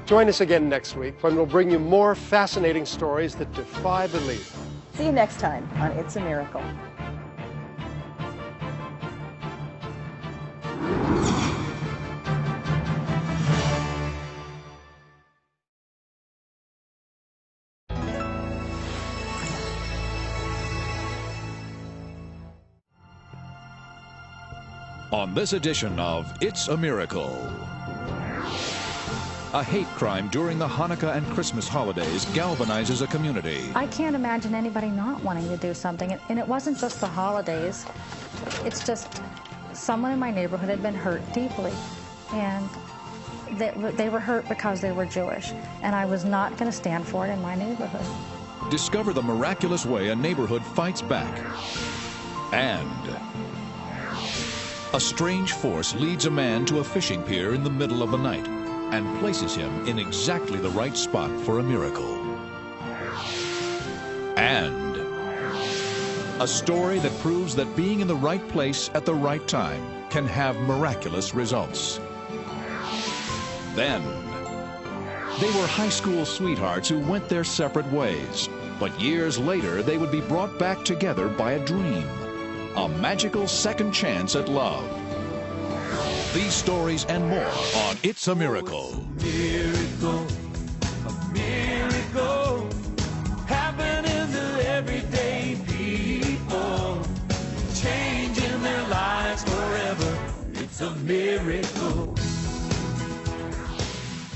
[SPEAKER 23] Join us again next week when we'll bring you more fascinating stories that defy belief.
[SPEAKER 7] See you next time on It's a Miracle.
[SPEAKER 11] On this edition of It's a Miracle, a hate crime during the Hanukkah and Christmas holidays galvanizes a community.
[SPEAKER 14] I can't imagine anybody not wanting to do something. And it wasn't just the holidays. It's just someone in my neighborhood had been hurt deeply. And they were hurt because they were Jewish. And I was not going to stand for it in my neighborhood.
[SPEAKER 11] Discover the miraculous way a neighborhood fights back. And a strange force leads a man to a fishing pier in the middle of the night and places him in exactly the right spot for a miracle. And a story that proves that being in the right place at the right time can have miraculous results. Then, they were high school sweethearts who went their separate ways, but years later they would be brought back together by a dream, a magical second chance at love. These stories and more on It's a Miracle.
[SPEAKER 19] Miracle, a miracle, happening to everyday people, changing their lives forever. It's a miracle.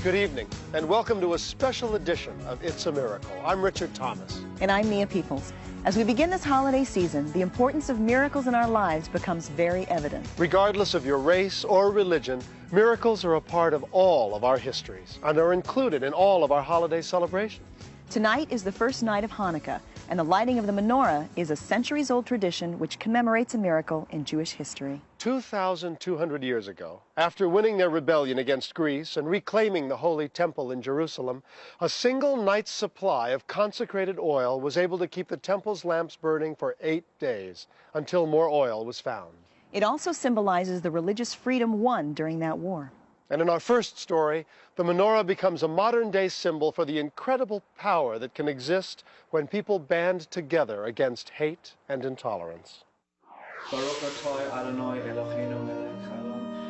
[SPEAKER 23] Good evening, and welcome to a special edition of It's a Miracle. I'm Richard Thomas.
[SPEAKER 7] And I'm Mia Peoples. As we begin this holiday season, the importance of miracles in our lives becomes very evident.
[SPEAKER 23] Regardless of your race or religion, miracles are a part of all of our histories and are included in all of our holiday celebrations.
[SPEAKER 7] Tonight is the first night of Hanukkah, and the lighting of the menorah is a centuries-old tradition which commemorates a miracle in Jewish history.
[SPEAKER 23] 2,200 years ago, after winning their rebellion against Greece and reclaiming the Holy Temple in Jerusalem, a single night's supply of consecrated oil was able to keep the temple's lamps burning for 8 days, until more oil was found.
[SPEAKER 7] It also symbolizes the religious freedom won during that war.
[SPEAKER 23] And in our first story, the menorah becomes a modern-day symbol for the incredible power that can exist when people band together against hate and intolerance.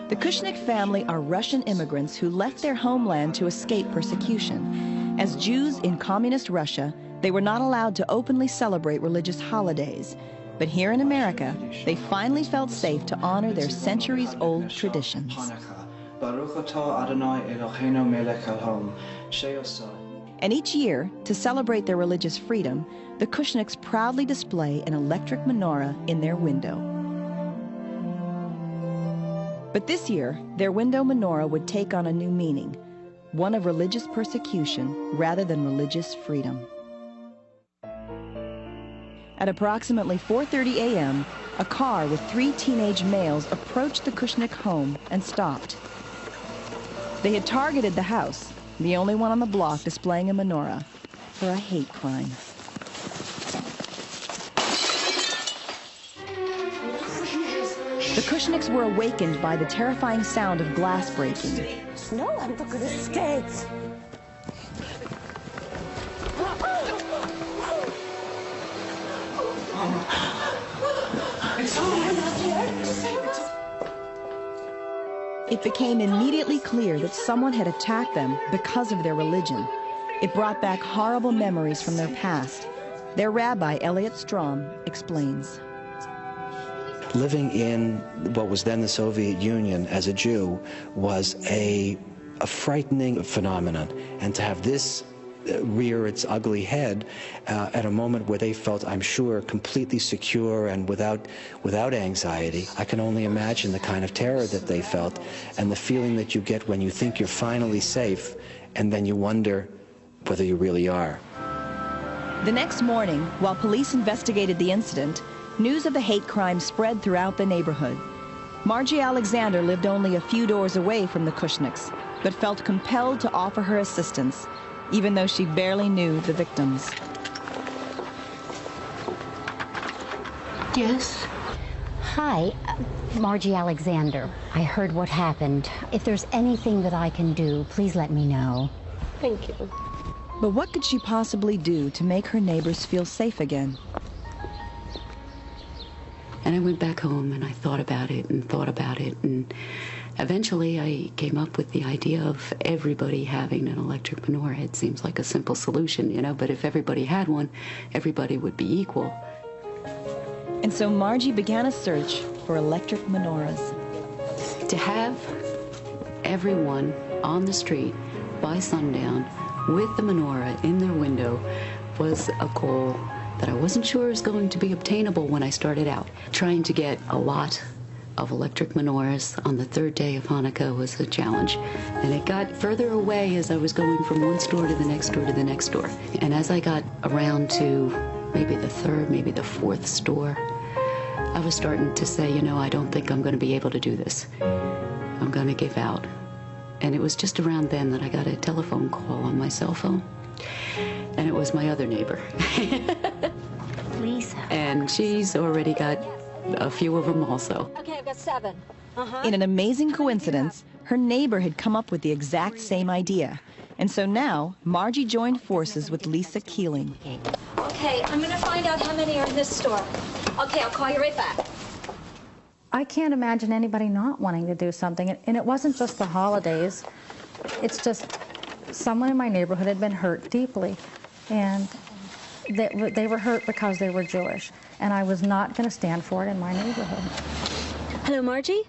[SPEAKER 7] The Kushnick family are Russian immigrants who left their homeland to escape persecution. As Jews in communist Russia, they were not allowed to openly celebrate religious holidays. But here in America, they finally felt safe to honor their centuries-old traditions. And each year, to celebrate their religious freedom, the Kushnicks proudly display an electric menorah in their window. But this year, their window menorah would take on a new meaning, one of religious persecution rather than religious freedom. At approximately 4:30 a.m., a car with 3 teenage males approached the Kushnick home and stopped. They had targeted the house, the only one on the block displaying a menorah, for a hate crime. The Kushnicks were awakened by the terrifying sound of glass breaking.
[SPEAKER 5] No one could escape.
[SPEAKER 7] It became immediately clear that someone had attacked them because of their religion. It brought back horrible memories from their past. Their rabbi, Elliot Strom, explains.
[SPEAKER 4] Living in what was then the Soviet Union as a Jew was a frightening phenomenon. And to have this rear its ugly head at a moment where they felt, I'm sure, completely secure and without anxiety. I can only imagine the kind of terror that they felt and the feeling that you get when you think you're finally safe and then you wonder whether you really are.
[SPEAKER 7] The next morning, while police investigated the incident, news of the hate crime spread throughout the neighborhood. Margie Alexander lived only a few doors away from the Kushnicks, but felt compelled to offer her assistance, even though she barely knew the victims.
[SPEAKER 15] Yes? Hi, Margie Alexander. I heard what happened. If there's anything that I can do, please let me know. Thank you.
[SPEAKER 7] But what could she possibly do to make her neighbors feel safe again?
[SPEAKER 17] And I went back home and I thought about it, and eventually I came up with the idea of everybody having an electric menorah. It seems like a simple solution, you know, but if everybody had one, everybody would be equal.
[SPEAKER 7] And so Margie began a search for electric menorahs.
[SPEAKER 17] To have everyone on the street by sundown with the menorah in their window was a goal that I wasn't sure was going to be obtainable when I started out. Trying to get a lot of electric menorahs on the third day of Hanukkah was a challenge. And it got further away as I was going from one store to the next store to the next store. And as I got around to maybe the third, maybe the fourth store, I was starting to say, you know, I don't think I'm going to be able to do this. I'm going to give out. And it was just around then that I got a telephone call on my cell phone. And it was my other neighbor.
[SPEAKER 15] Lisa.
[SPEAKER 17] And she's already got a few of them also.
[SPEAKER 15] Okay, I've got 7.
[SPEAKER 7] In an amazing coincidence, her neighbor had come up with the exact same idea. And so now, Margie joined forces with Lisa Keeling.
[SPEAKER 15] Okay, I'm going to find out how many are in this store. Okay, I'll call you right back.
[SPEAKER 14] I can't imagine anybody not wanting to do something. And it wasn't just the holidays. It's just someone in my neighborhood had been hurt deeply. And they were hurt because they were Jewish. And I was not going to stand for it in my neighborhood.
[SPEAKER 18] Hello, Margie?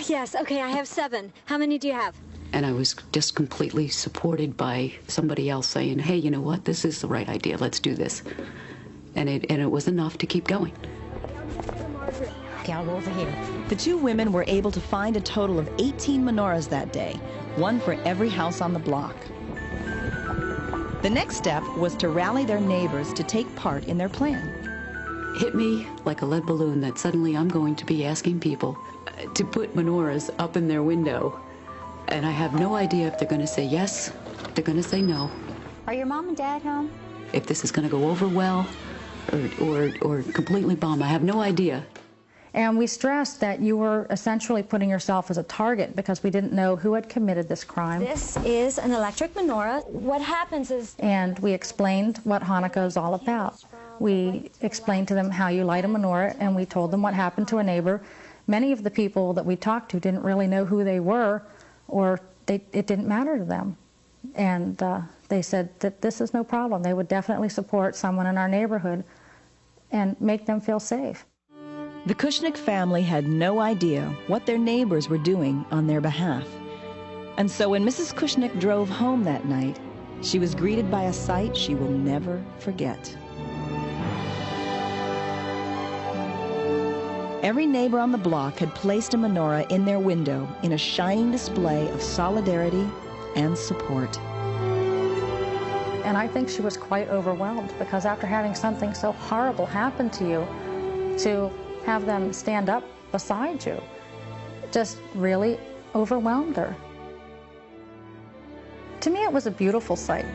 [SPEAKER 18] Yes, okay, I have 7. How many do you have?
[SPEAKER 17] And I was just completely supported by somebody else saying, hey, you know what, this is the right idea, let's do this. And it was enough to keep going.
[SPEAKER 15] Okay, I'll go over here.
[SPEAKER 7] The two women were able to find a total of 18 menorahs that day, one for every house on the block. The next step was to rally their neighbors to take part in their plan.
[SPEAKER 17] Hit me like a lead balloon that suddenly I'm going to be asking people to put menorahs up in their window. And I have no idea if they're going to say yes, if they're going to say no.
[SPEAKER 15] Are your mom and dad home?
[SPEAKER 17] If this is going to go over well or completely bomb, I have no idea.
[SPEAKER 14] And we stressed that you were essentially putting yourself as a target because we didn't know who had committed this crime.
[SPEAKER 18] This is an electric menorah. What happens is...
[SPEAKER 14] And we explained what Hanukkah is all about. We explained to them how you light a menorah, and we told them what happened to a neighbor. Many of the people that we talked to didn't really know who they were, or it didn't matter to them. And they said that this is no problem. They would definitely support someone in our neighborhood and make them feel safe.
[SPEAKER 7] The Kushnick family had no idea what their neighbors were doing on their behalf. And so when Mrs. Kushnick drove home that night, she was greeted by a sight she will never forget. Every neighbor on the block had placed a menorah in their window in a shining display of solidarity and support.
[SPEAKER 14] And I think she was quite overwhelmed because after having something so horrible happen to you, to have them stand up beside you just really overwhelmed her. To me, it was a beautiful sight.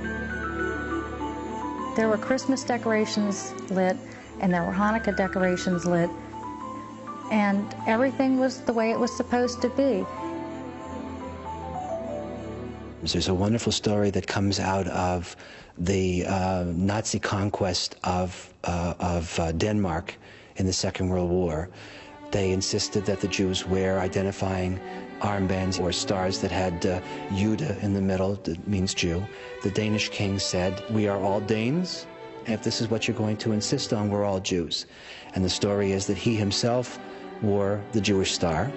[SPEAKER 14] There were Christmas decorations lit, and there were Hanukkah decorations lit, and everything was the way it was supposed to be.
[SPEAKER 4] There's a wonderful story that comes out of the Nazi conquest of Denmark in the Second World War. They insisted that the Jews wear identifying armbands or stars that had Jude in the middle, that means Jew. The Danish king said, "We are all Danes, and if this is what you're going to insist on, we're all Jews." And the story is that he himself wore the Jewish star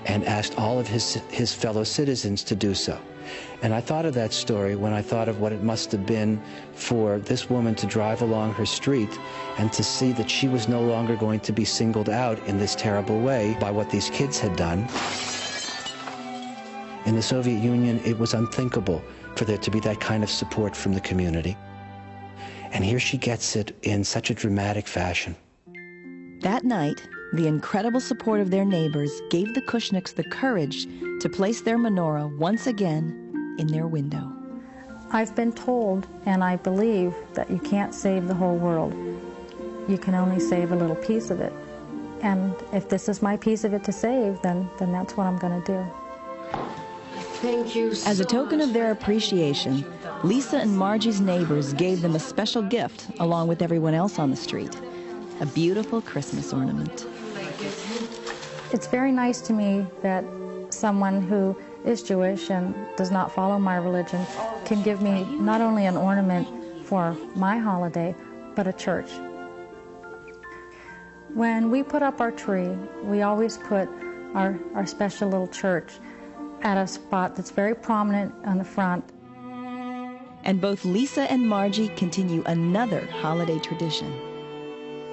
[SPEAKER 4] and asked all of his fellow citizens to do so. And I thought of that story when I thought of what it must have been for this woman to drive along her street and to see that she was no longer going to be singled out in this terrible way by what these kids had done. In the Soviet Union, it was unthinkable for there to be that kind of support from the community. And here she gets it in such a dramatic fashion.
[SPEAKER 7] That night, the incredible support of their neighbors gave the Kushnicks the courage to place their menorah once again in their window.
[SPEAKER 14] I've been told, and I believe, that you can't save the whole world. You can only save a little piece of it. And if this is my piece of it to save, then that's what I'm going to do.
[SPEAKER 17] Thank you so
[SPEAKER 7] As a token
[SPEAKER 17] much.
[SPEAKER 7] of their appreciation, Lisa and Margie's neighbors gave them a special gift along with everyone else on the street, a beautiful Christmas ornament.
[SPEAKER 14] It's very nice to me that someone who is Jewish and does not follow my religion can give me not only an ornament for my holiday, but a church. When we put up our tree, we always put our special little church at a spot that's very prominent on the front.
[SPEAKER 7] And both Lisa and Margie continue another holiday tradition.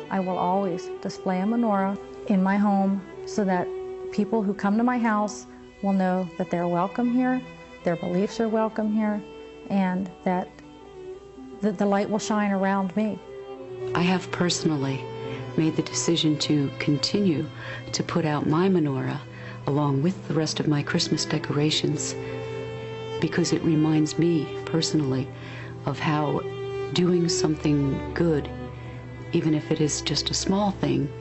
[SPEAKER 14] I will always display a menorah in my home so that people who come to my house will know that they're welcome here, their beliefs are welcome here, and that the light will shine around me.
[SPEAKER 17] I have personally made the decision to continue to put out my menorah along with the rest of my Christmas decorations because it reminds me personally of how doing something good, even if it is just a small thing,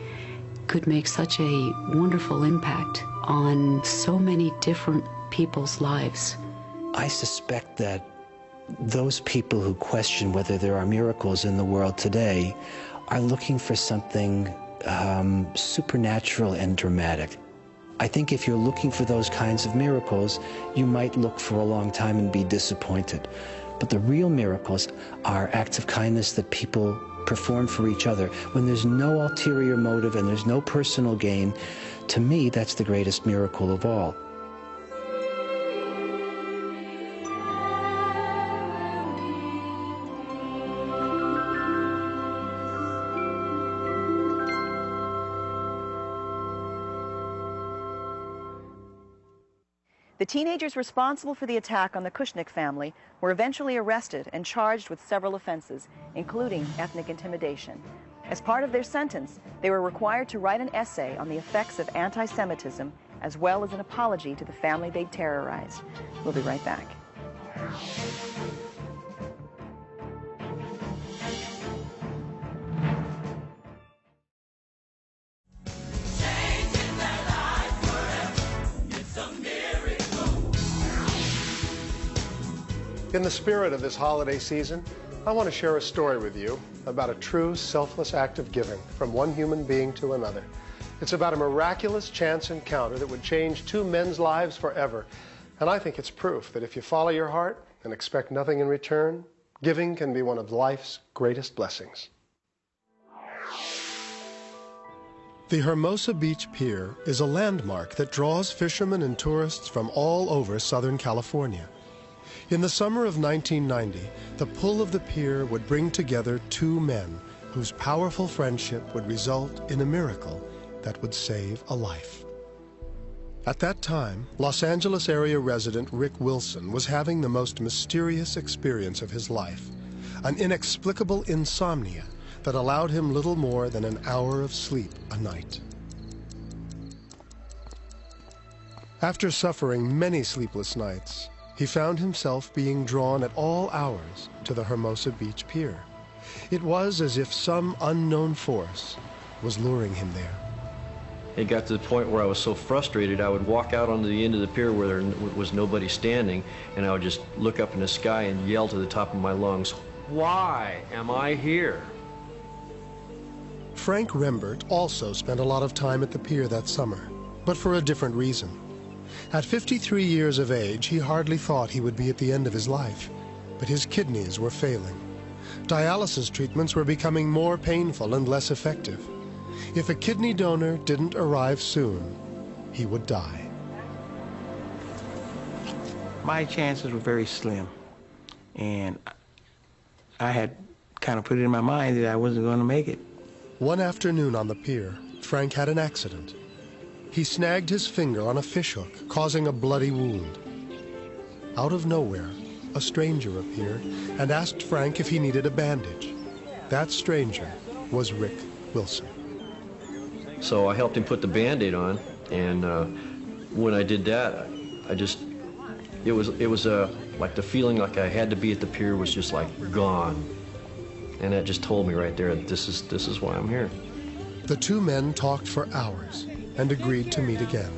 [SPEAKER 17] could make such a wonderful impact on so many different people's lives.
[SPEAKER 4] I suspect that those people who question whether there are miracles in the world today are looking for something supernatural and dramatic. I think if you're looking for those kinds of miracles, you might look for a long time and be disappointed. But the real miracles are acts of kindness that people perform for each other when there's no ulterior motive and there's no personal gain. To me, that's the greatest miracle of all.
[SPEAKER 7] The teenagers responsible for the attack on the Kushnick family were eventually arrested and charged with several offenses, including ethnic intimidation. As part of their sentence, they were required to write an essay on the effects of anti-Semitism, as well as an apology to the family they'd terrorized. We'll be right back.
[SPEAKER 23] In the spirit of this holiday season, I want to share a story with you about a true selfless act of giving from one human being to another. It's about a miraculous chance encounter that would change two men's lives forever. And I think it's proof that if you follow your heart and expect nothing in return, giving can be one of life's greatest blessings. The Hermosa Beach Pier is a landmark that draws fishermen and tourists from all over Southern California. In the summer of 1990, the pull of the pier would bring together two men whose powerful friendship would result in a miracle that would save a life. At that time, Los Angeles area resident Rick Wilson was having the most mysterious experience of his life, an inexplicable insomnia that allowed him little more than an hour of sleep a night. After suffering many sleepless nights, he found himself being drawn at all hours to the Hermosa Beach Pier. It was as if some unknown force was luring him there.
[SPEAKER 1] It got to the point where I was so frustrated, I would walk out onto the end of the pier where there was nobody standing, and I would just look up in the sky and yell to the top of my lungs, "Why am I here?"
[SPEAKER 23] Frank Rembert also spent a lot of time at the pier that summer, but for a different reason. At 53 years of age, he hardly thought he would be at the end of his life, but his kidneys were failing. Dialysis treatments were becoming more painful and less effective. If a kidney donor didn't arrive soon, he would die.
[SPEAKER 6] My chances were very slim, and I had kind of put it in my mind that I wasn't going to make it.
[SPEAKER 23] One afternoon on the pier, Frank had an accident. He snagged his finger on a fishhook, causing a bloody wound. Out of nowhere, a stranger appeared and asked Frank if he needed a bandage. That stranger was Rick Wilson.
[SPEAKER 1] So I helped him put the Band-Aid on, and when I did that, it was like the feeling like I had to be at the pier was just like gone. And that just told me right there that this is why I'm here.
[SPEAKER 23] The two men talked for hours and agreed to meet again.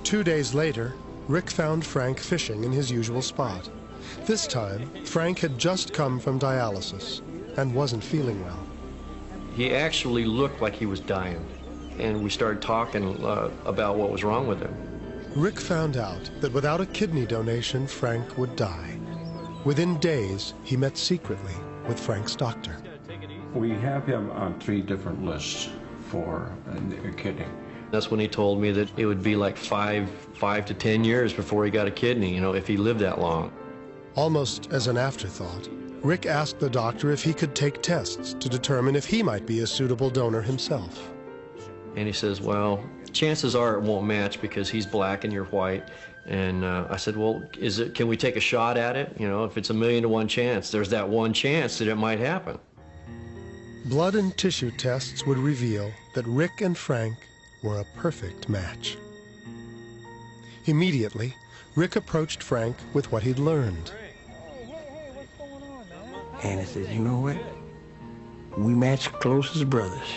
[SPEAKER 23] 2 days later, Rick found Frank fishing in his usual spot. This time, Frank had just come from dialysis and wasn't feeling well.
[SPEAKER 1] He actually looked like he was dying, and we started talking about what was wrong with him.
[SPEAKER 23] Rick found out that without a kidney donation, Frank would die. Within days, he met secretly with Frank's doctor.
[SPEAKER 8] We have him on 3 different lists for a kidney.
[SPEAKER 1] That's when he told me that it would be like 5 to 10 years before he got a kidney, you know, if he lived that long.
[SPEAKER 23] Almost as an afterthought, Rick asked the doctor if he could take tests to determine if he might be a suitable donor himself.
[SPEAKER 1] And he says, well, chances are it won't match because he's black and you're white. And I said, well, can we take a shot at it? You know, if it's 1,000,000 to 1 chance, there's that 1 chance that it might happen.
[SPEAKER 23] Blood and tissue tests would reveal that Rick and Frank were a perfect match. Immediately, Rick approached Frank with what he'd learned.
[SPEAKER 6] And he said, you know what? We match close as brothers.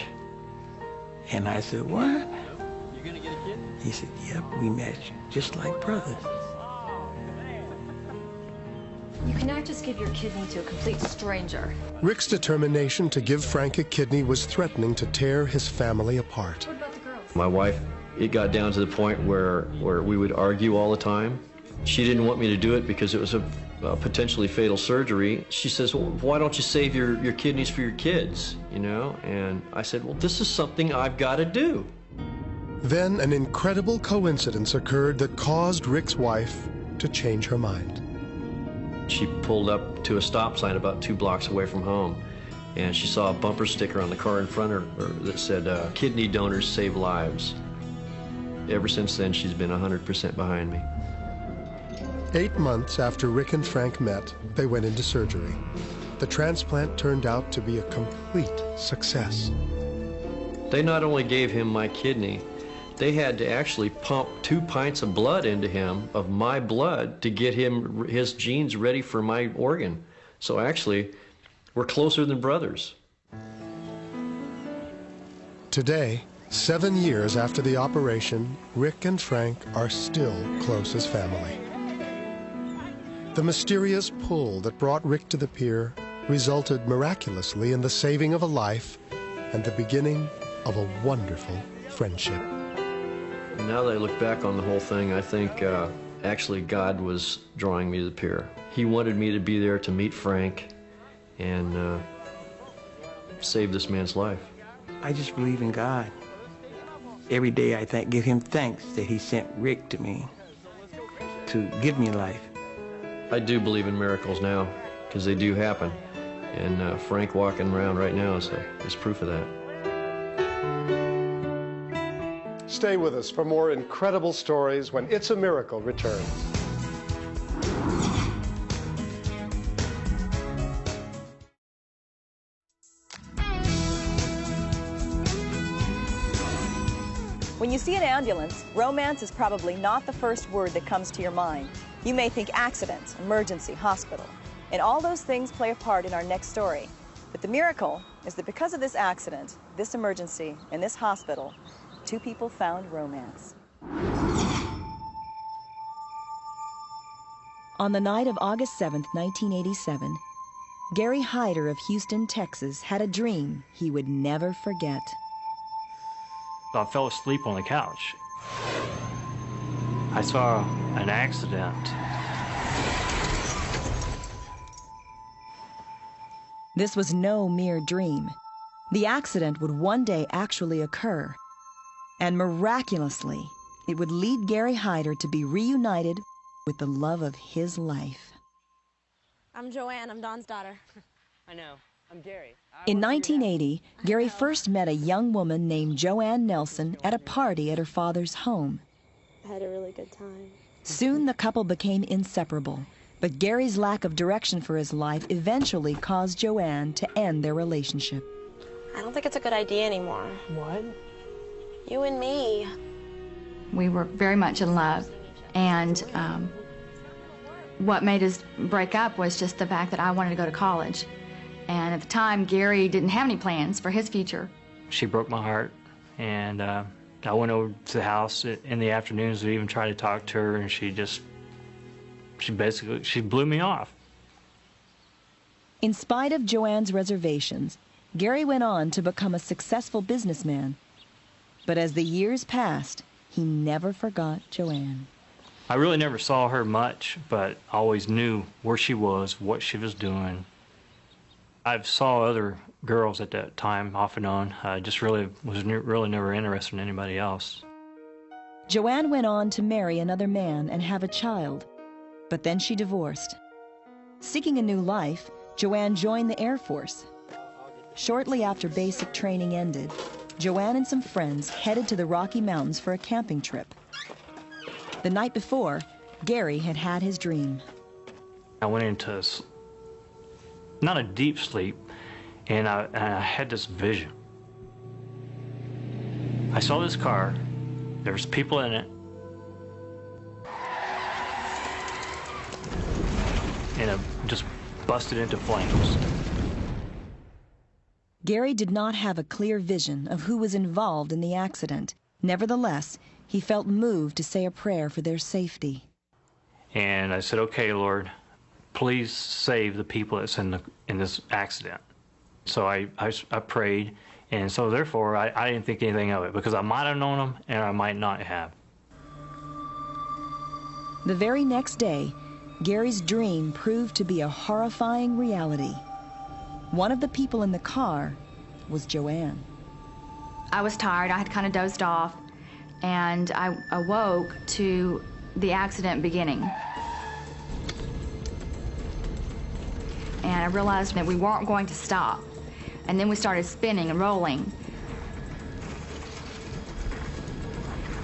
[SPEAKER 6] And I said, what?
[SPEAKER 20] You gonna get a kid?
[SPEAKER 6] He said, yep, we match just like brothers.
[SPEAKER 25] You cannot just give your kidney to a complete stranger.
[SPEAKER 23] Rick's determination to give Frank a kidney was threatening to tear his family apart.
[SPEAKER 25] What about the girls?
[SPEAKER 1] My wife, it got down to the point where we would argue all the time. She didn't want me to do it because it was a potentially fatal surgery. She says, well, why don't you save your kidneys for your kids, you know? And I said, well, this is something I've got to do.
[SPEAKER 23] Then an incredible coincidence occurred that caused Rick's wife to change her mind.
[SPEAKER 1] She pulled up to a stop sign about 2 blocks away from home, and she saw a bumper sticker on the car in front of her that said, kidney donors save lives. ever since then, she's been 100% behind me.
[SPEAKER 23] 8 months after Rick and Frank met, they went into surgery. The transplant turned out to be a complete success.
[SPEAKER 1] They not only gave him my kidney, they had to actually pump 2 pints of blood into him, of my blood, to get him his genes ready for my organ. So actually, we're closer than brothers.
[SPEAKER 23] Today, 7 years after the operation, Rick and Frank are still close as family. The mysterious pull that brought Rick to the pier resulted miraculously in the saving of a life and the beginning of a wonderful friendship.
[SPEAKER 1] Now that I look back on the whole thing, I think actually God was drawing me to the pier. He wanted me to be there to meet Frank and save this man's life.
[SPEAKER 6] I just believe in God. Every day I give him thanks that he sent Rick to me to give me life.
[SPEAKER 1] I do believe in miracles now, because they do happen. And Frank walking around right now is proof of that.
[SPEAKER 23] Stay with us for more incredible stories when It's a Miracle returns.
[SPEAKER 7] When you see an ambulance, romance is probably not the first word that comes to your mind. You may think accident, emergency, hospital. And all those things play a part in our next story. But the miracle is that because of this accident, this emergency, and this hospital, 2 people found romance. On the night of August 7th, 1987, Gary Hyder of Houston, Texas, had a dream he would never forget.
[SPEAKER 2] I fell asleep on the couch. I saw an accident.
[SPEAKER 7] This was no mere dream. The accident would one day actually occur. And miraculously, it would lead Gary Hyder to be reunited with the love of his life.
[SPEAKER 3] I'm Joanne. I'm Don's daughter. I know. I'm Gary.
[SPEAKER 7] In 1980, Gary first met a young woman named Joanne Nelson at a party at her father's home.
[SPEAKER 3] I had a really good time.
[SPEAKER 7] Soon the couple became inseparable, but Gary's lack of direction for his life eventually caused Joanne to end their relationship.
[SPEAKER 3] I don't think it's a good idea anymore. What? You and me.
[SPEAKER 21] We were very much in love, and what made us break up was just the fact that I wanted to go to college. And at the time, Gary didn't have any plans for his future.
[SPEAKER 2] She broke my heart, and I went over to the house in the afternoons to even try to talk to her, and she blew me off.
[SPEAKER 7] In spite of Joanne's reservations, Gary went on to become a successful businessman. But as the years passed, he never forgot Joanne.
[SPEAKER 2] I really never saw her much, but I always knew where she was, what she was doing. I saw other girls at that time, off and on. I just really was really never interested in anybody else.
[SPEAKER 7] Joanne went on to marry another man and have a child, but then she divorced. Seeking a new life, Joanne joined the Air Force. Shortly after basic training ended, Joanne and some friends headed to the Rocky Mountains for a camping trip. The night before, Gary had had his dream.
[SPEAKER 2] I went into not a deep sleep, and I had this vision. I saw this car, there was people in it, and it just busted into flames.
[SPEAKER 7] Gary did not have a clear vision of who was involved in the accident. Nevertheless, he felt moved to say a prayer for their safety.
[SPEAKER 2] And I said, okay, Lord, please save the people that's in this accident. So I prayed, and so therefore I didn't think anything of it, because I might have known them and I might not have.
[SPEAKER 7] The very next day, Gary's dream proved to be a horrifying reality. One of the people in the car was Joanne.
[SPEAKER 21] I was tired. I had kind of dozed off, and I awoke to the accident beginning. And I realized that we weren't going to stop. And then we started spinning and rolling.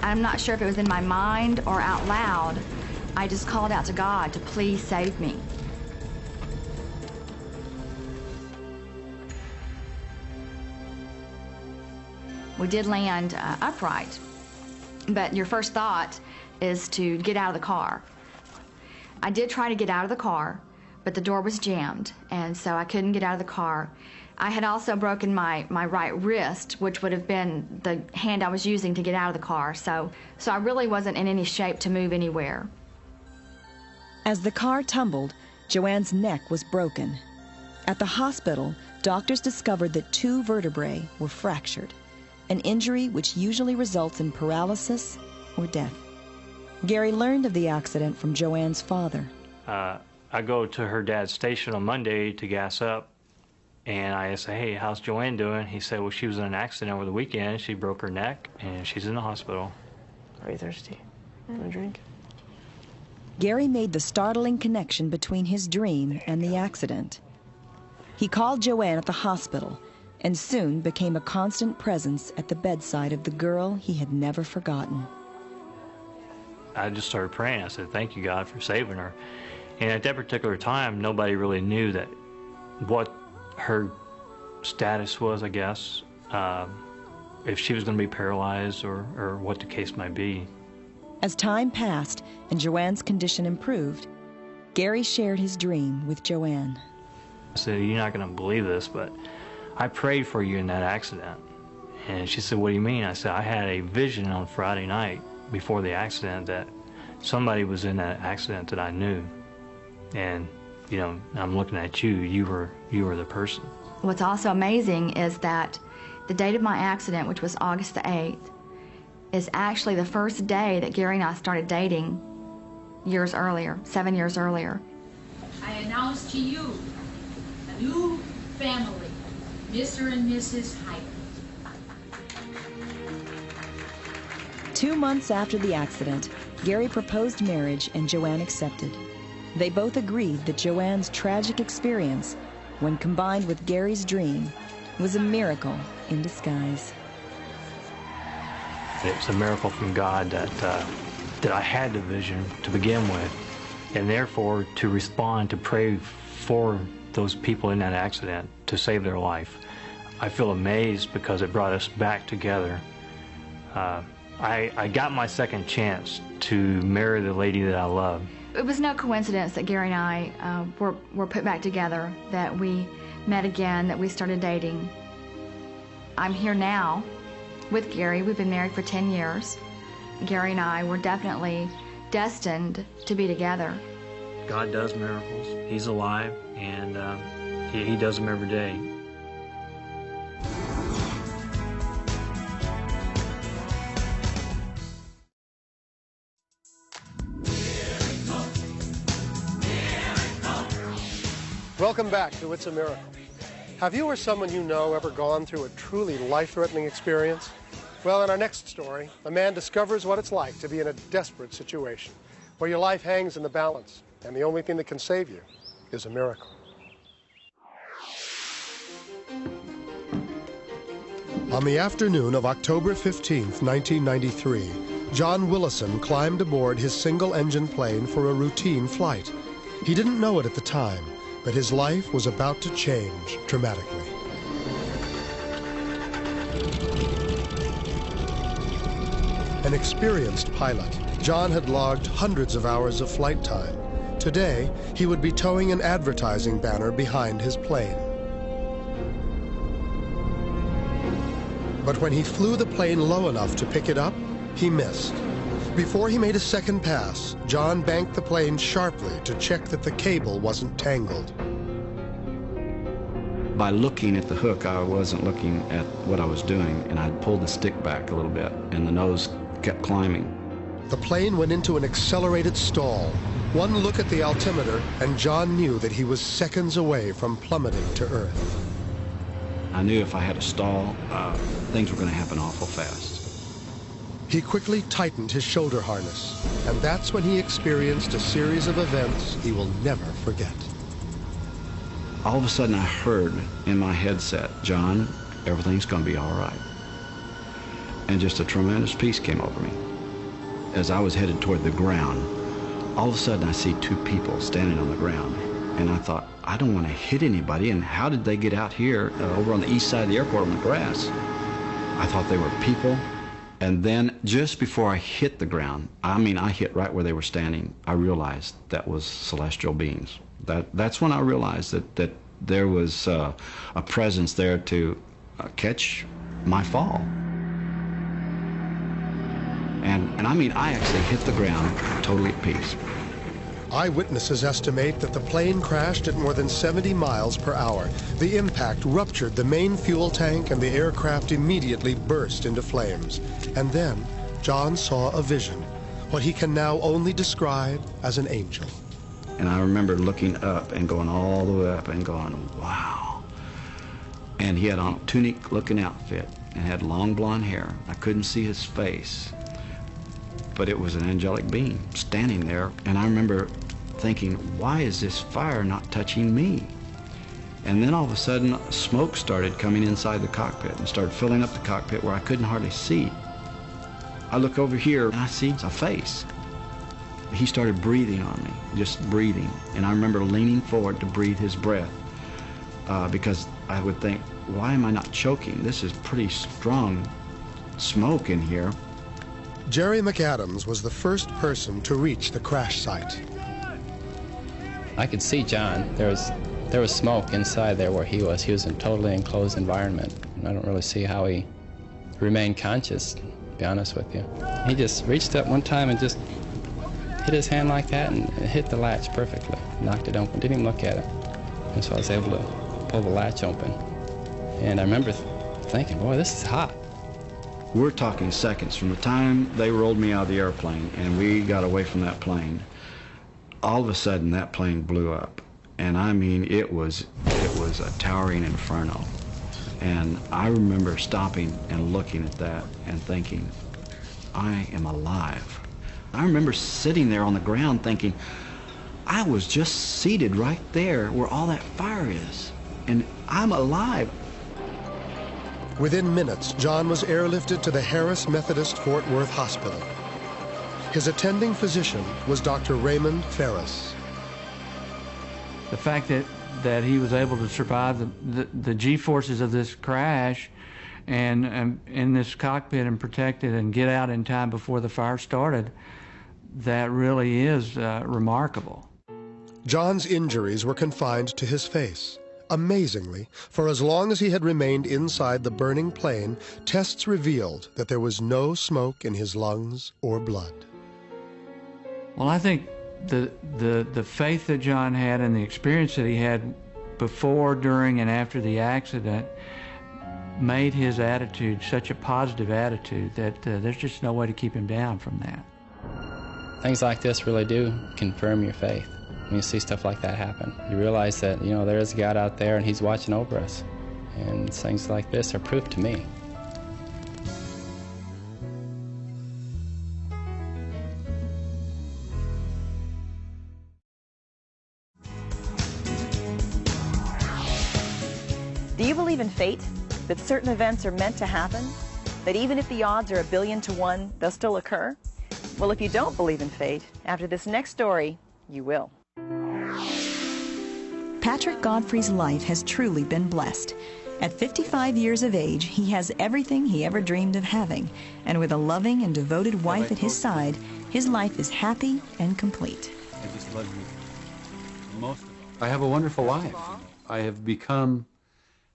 [SPEAKER 21] I'm not sure if it was in my mind or out loud, I just called out to God to please save me. We did land upright, but your first thought is to get out of the car. I did try to get out of the car, but the door was jammed, and so I couldn't get out of the car. I had also broken my right wrist, which would have been the hand I was using to get out of the car, so I really wasn't in any shape to move anywhere.
[SPEAKER 7] As the car tumbled, Joanne's neck was broken. At the hospital, doctors discovered that 2 vertebrae were fractured, an injury which usually results in paralysis or death. Gary learned of the accident from Joanne's father.
[SPEAKER 2] I go to her dad's station on Monday to gas up, and I say, hey, how's Joanne doing? He said, well, she was in an accident over the weekend. She broke her neck, and she's in the hospital.
[SPEAKER 9] Are you thirsty? Want a drink?
[SPEAKER 7] Gary made the startling connection between his dream and the accident. He called Joanne at the hospital and soon became a constant presence at the bedside of the girl he had never forgotten.
[SPEAKER 2] I just started praying. I said, thank you, God, for saving her. And at that particular time, nobody really knew that what her status was, I guess, if she was going to be paralyzed or what the case might be.
[SPEAKER 7] As time passed and Joanne's condition improved, Gary shared his dream with Joanne.
[SPEAKER 2] I said, you're not going to believe this, but I prayed for you in that accident. And she said, what do you mean? I said, I had a vision on Friday night before the accident that somebody was in that accident that I knew. And, you know, I'm looking at you. You were the person.
[SPEAKER 21] What's also amazing is that the date of my accident, which was August the 8th, is actually the first day that Gary and I started dating years earlier, 7 years earlier.
[SPEAKER 12] I announce to you a new family, Mr. and Mrs. Hyder.
[SPEAKER 7] 2 months after the accident, Gary proposed marriage and Joanne accepted. They both agreed that Joanne's tragic experience, when combined with Gary's dream, was a miracle in disguise.
[SPEAKER 2] It's a miracle from God that I had the vision to begin with, and therefore to respond, to pray for those people in that accident to save their life. I feel amazed because it brought us back together. I got my second chance to marry the lady that I love.
[SPEAKER 21] It was no coincidence that Gary and I were put back together, that we met again, that we started dating. I'm here now with Gary. We've been married for 10 years. Gary and I were definitely destined to be together.
[SPEAKER 2] God does miracles. He's alive, and he does them every day.
[SPEAKER 23] Welcome back to It's a Miracle. Have you or someone you know ever gone through a truly life-threatening experience? Well, in our next story, a man discovers what it's like to be in a desperate situation, where your life hangs in the balance, and the only thing that can save you is a miracle. On the afternoon of October 15th, 1993, John Willison climbed aboard his single-engine plane for a routine flight. He didn't know it at the time, but his life was about to change dramatically. An experienced pilot, John had logged hundreds of hours of flight time. Today, he would be towing an advertising banner behind his plane. But when he flew the plane low enough to pick it up, he missed. Before he made a second pass, John banked the plane sharply to check that the cable wasn't tangled.
[SPEAKER 13] By looking at the hook, I wasn't looking at what I was doing, and I'd pulled the stick back a little bit, and the nose kept climbing.
[SPEAKER 23] The plane went into an accelerated stall. One look at the altimeter, and John knew that he was seconds away from plummeting to Earth.
[SPEAKER 13] I knew if I had a stall, things were going to happen awful fast.
[SPEAKER 23] He quickly tightened his shoulder harness, and that's when he experienced a series of events he will never forget.
[SPEAKER 13] All of a sudden I heard in my headset, John, everything's going to be all right. And just a tremendous peace came over me. as I was headed toward the ground, all of a sudden I see two people standing on the ground. And I thought, I don't want to hit anybody, and how did they get out here over on the east side of the airport on the grass? I thought they were people. And then just before I hit the ground, I hit right where they were standing, I realized that was celestial beings. That's when I realized that there was a presence there to catch my fall. And I actually hit the ground totally at peace.
[SPEAKER 23] Eyewitnesses estimate that the plane crashed at more than 70 miles per hour. The impact ruptured the main fuel tank and the aircraft immediately burst into flames. And then John saw a vision, what he can now only describe as an angel.
[SPEAKER 13] And I remember looking up and going all the way up and going, wow. And he had on a tunic-looking outfit and had long blonde hair. I couldn't see his face, but it was an angelic being standing there. And I remember thinking, why is this fire not touching me? And then all of a sudden, smoke started coming inside the cockpit and started filling up the cockpit where I couldn't hardly see. I look over here and I see a face. He started breathing on me, just breathing. And I remember leaning forward to breathe his breath because I would think, why am I not choking? This is pretty strong smoke in here.
[SPEAKER 23] Jerry McAdams was the first person to reach the crash site.
[SPEAKER 10] I could see John. There was smoke inside there where he was. He was in a totally enclosed environment. And I don't really see how he remained conscious, to be honest with you. He just reached up one time and just hit his hand like that and hit the latch perfectly. Knocked it open, didn't even look at it. And so I was able to pull the latch open. And I remember thinking, boy, this is hot.
[SPEAKER 13] We're talking seconds from the time they rolled me out of the airplane and we got away from that plane. All of a sudden, that plane blew up. And it was a towering inferno. And I remember stopping and looking at that and thinking, I am alive. I remember sitting there on the ground thinking, I was just seated right there where all that fire is, and I'm alive.
[SPEAKER 23] Within minutes, John was airlifted to the Harris Methodist Fort Worth Hospital. His attending physician was Dr. Raymond Ferris.
[SPEAKER 11] The fact that he was able to survive the G-forces of this crash and in this cockpit and protected and get out in time before the fire started, that really is remarkable.
[SPEAKER 23] John's injuries were confined to his face. Amazingly, for as long as he had remained inside the burning plane, tests revealed that there was no smoke in his lungs or blood.
[SPEAKER 11] Well, I think the faith that John had and the experience that he had before, during, and after the accident made his attitude such a positive attitude that there's just no way to keep him down from that.
[SPEAKER 10] Things like this really do confirm your faith. When you see stuff like that happen, you realize that, there is a God out there and He's watching over us. And things like this are proof to me.
[SPEAKER 7] Do you believe in fate? That certain events are meant to happen? That even if the odds are 1,000,000,000 to 1, they'll still occur? Well, if you don't believe in fate, after this next story, you will. Patrick Godfrey's life has truly been blessed. At 55 years of age, he has everything he ever dreamed of having, and with a loving and devoted wife at his side, his life is happy and complete.
[SPEAKER 16] I just love you most of all. I have a wonderful life. I have become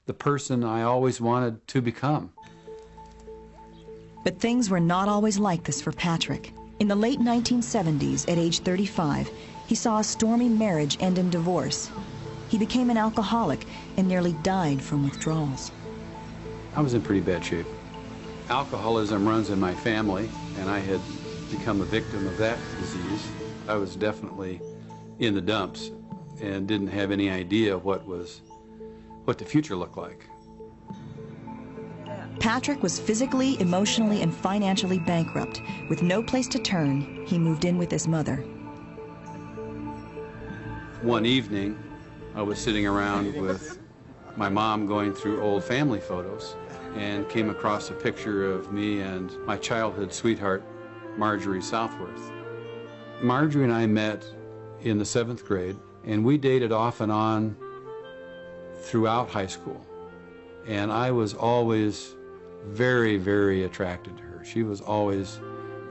[SPEAKER 16] the person I always wanted to become.
[SPEAKER 7] But things were not always like this for Patrick. In the late 1970s, at age 35, he saw a stormy marriage end in divorce. He became an alcoholic and nearly died from withdrawals.
[SPEAKER 16] I was in pretty bad shape. Alcoholism runs in my family, and I had become a victim of that disease. I was definitely in the dumps and didn't have any idea what the future looked like.
[SPEAKER 7] Patrick was physically, emotionally, and financially bankrupt. With no place to turn, he moved in with his mother.
[SPEAKER 16] One evening, I was sitting around with my mom going through old family photos and came across a picture of me and my childhood sweetheart Marjorie Southworth. Marjorie and I met in the 7th grade, and we dated off and on throughout high school. And I was always very, very attracted to her. She was always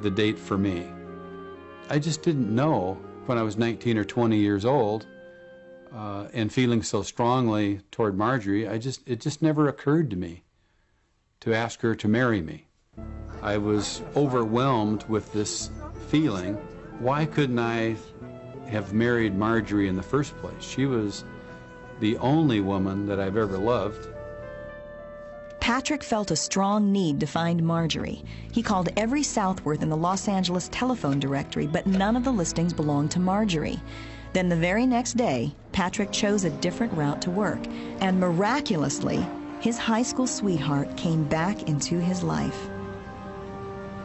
[SPEAKER 16] the date for me. I just didn't know when I was 19 or 20 years old and feeling so strongly toward Marjorie, it just never occurred to me to ask her to marry me. I was overwhelmed with this feeling. Why couldn't I have married Marjorie in the first place? She was the only woman that I've ever loved.
[SPEAKER 7] Patrick felt a strong need to find Marjorie. He called every Southworth in the Los Angeles telephone directory, but none of the listings belonged to Marjorie. Then the very next day, Patrick chose a different route to work, and miraculously, his high school sweetheart came back into his life.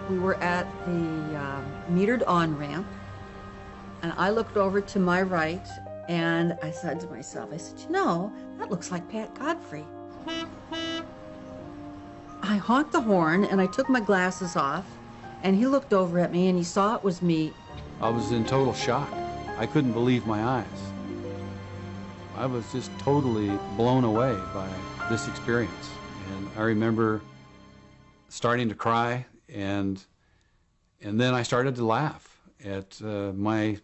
[SPEAKER 5] We were at the metered on-ramp, and I looked over to my right, and I said to myself, I said, you know, that looks like Pat Godfrey. I honked the horn, and I took my glasses off, and he looked over at me, and he saw it was me.
[SPEAKER 16] I was in total shock. I couldn't believe my eyes. I was just totally blown away by this experience. And I remember starting to cry, and then I started to laugh at my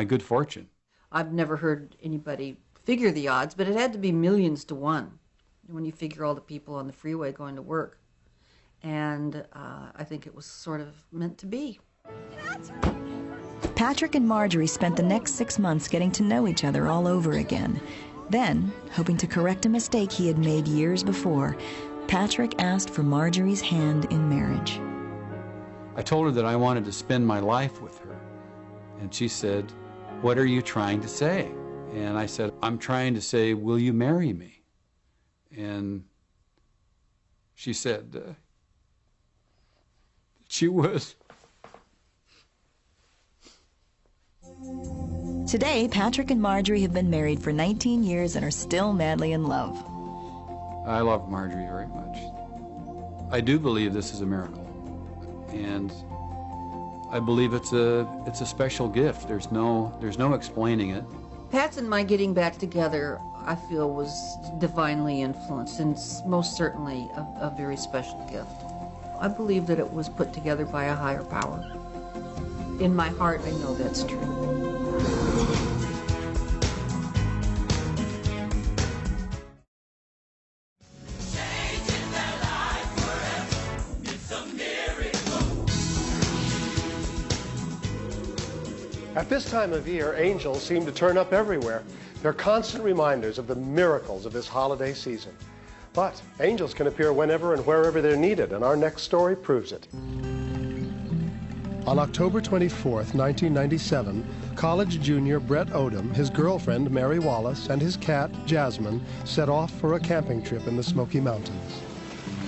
[SPEAKER 16] good fortune.
[SPEAKER 5] I've never heard anybody figure the odds, but it had to be millions to one when you figure all the people on the freeway going to work. And I think it was sort of meant to be.
[SPEAKER 7] Patrick and Marjorie spent the next 6 months getting to know each other all over again. Then, hoping to correct a mistake he had made years before, Patrick asked for Marjorie's hand in marriage.
[SPEAKER 16] I told her that I wanted to spend my life with her. And she said, "What are you trying to say?" And I said, "I'm trying to say, will you marry me?" And she said she would.
[SPEAKER 7] Today, Patrick and Marjorie have been married for 19 years and are still madly in love.
[SPEAKER 16] I love Marjorie very much. I do believe this is a miracle. And I believe it's a special gift. There's no explaining it.
[SPEAKER 5] Pat's and my getting back together, I feel, was divinely influenced, and most certainly a very special gift. I believe that it was put together by a higher power. In my heart, I know that's true.
[SPEAKER 23] At this time of year, angels seem to turn up everywhere. They're constant reminders of the miracles of this holiday season. But angels can appear whenever and wherever they're needed, and our next story proves it. On October 24th, 1997, college junior Brett Odom, his girlfriend Mary Wallace, and his cat Jasmine set off for a camping trip in the Smoky Mountains.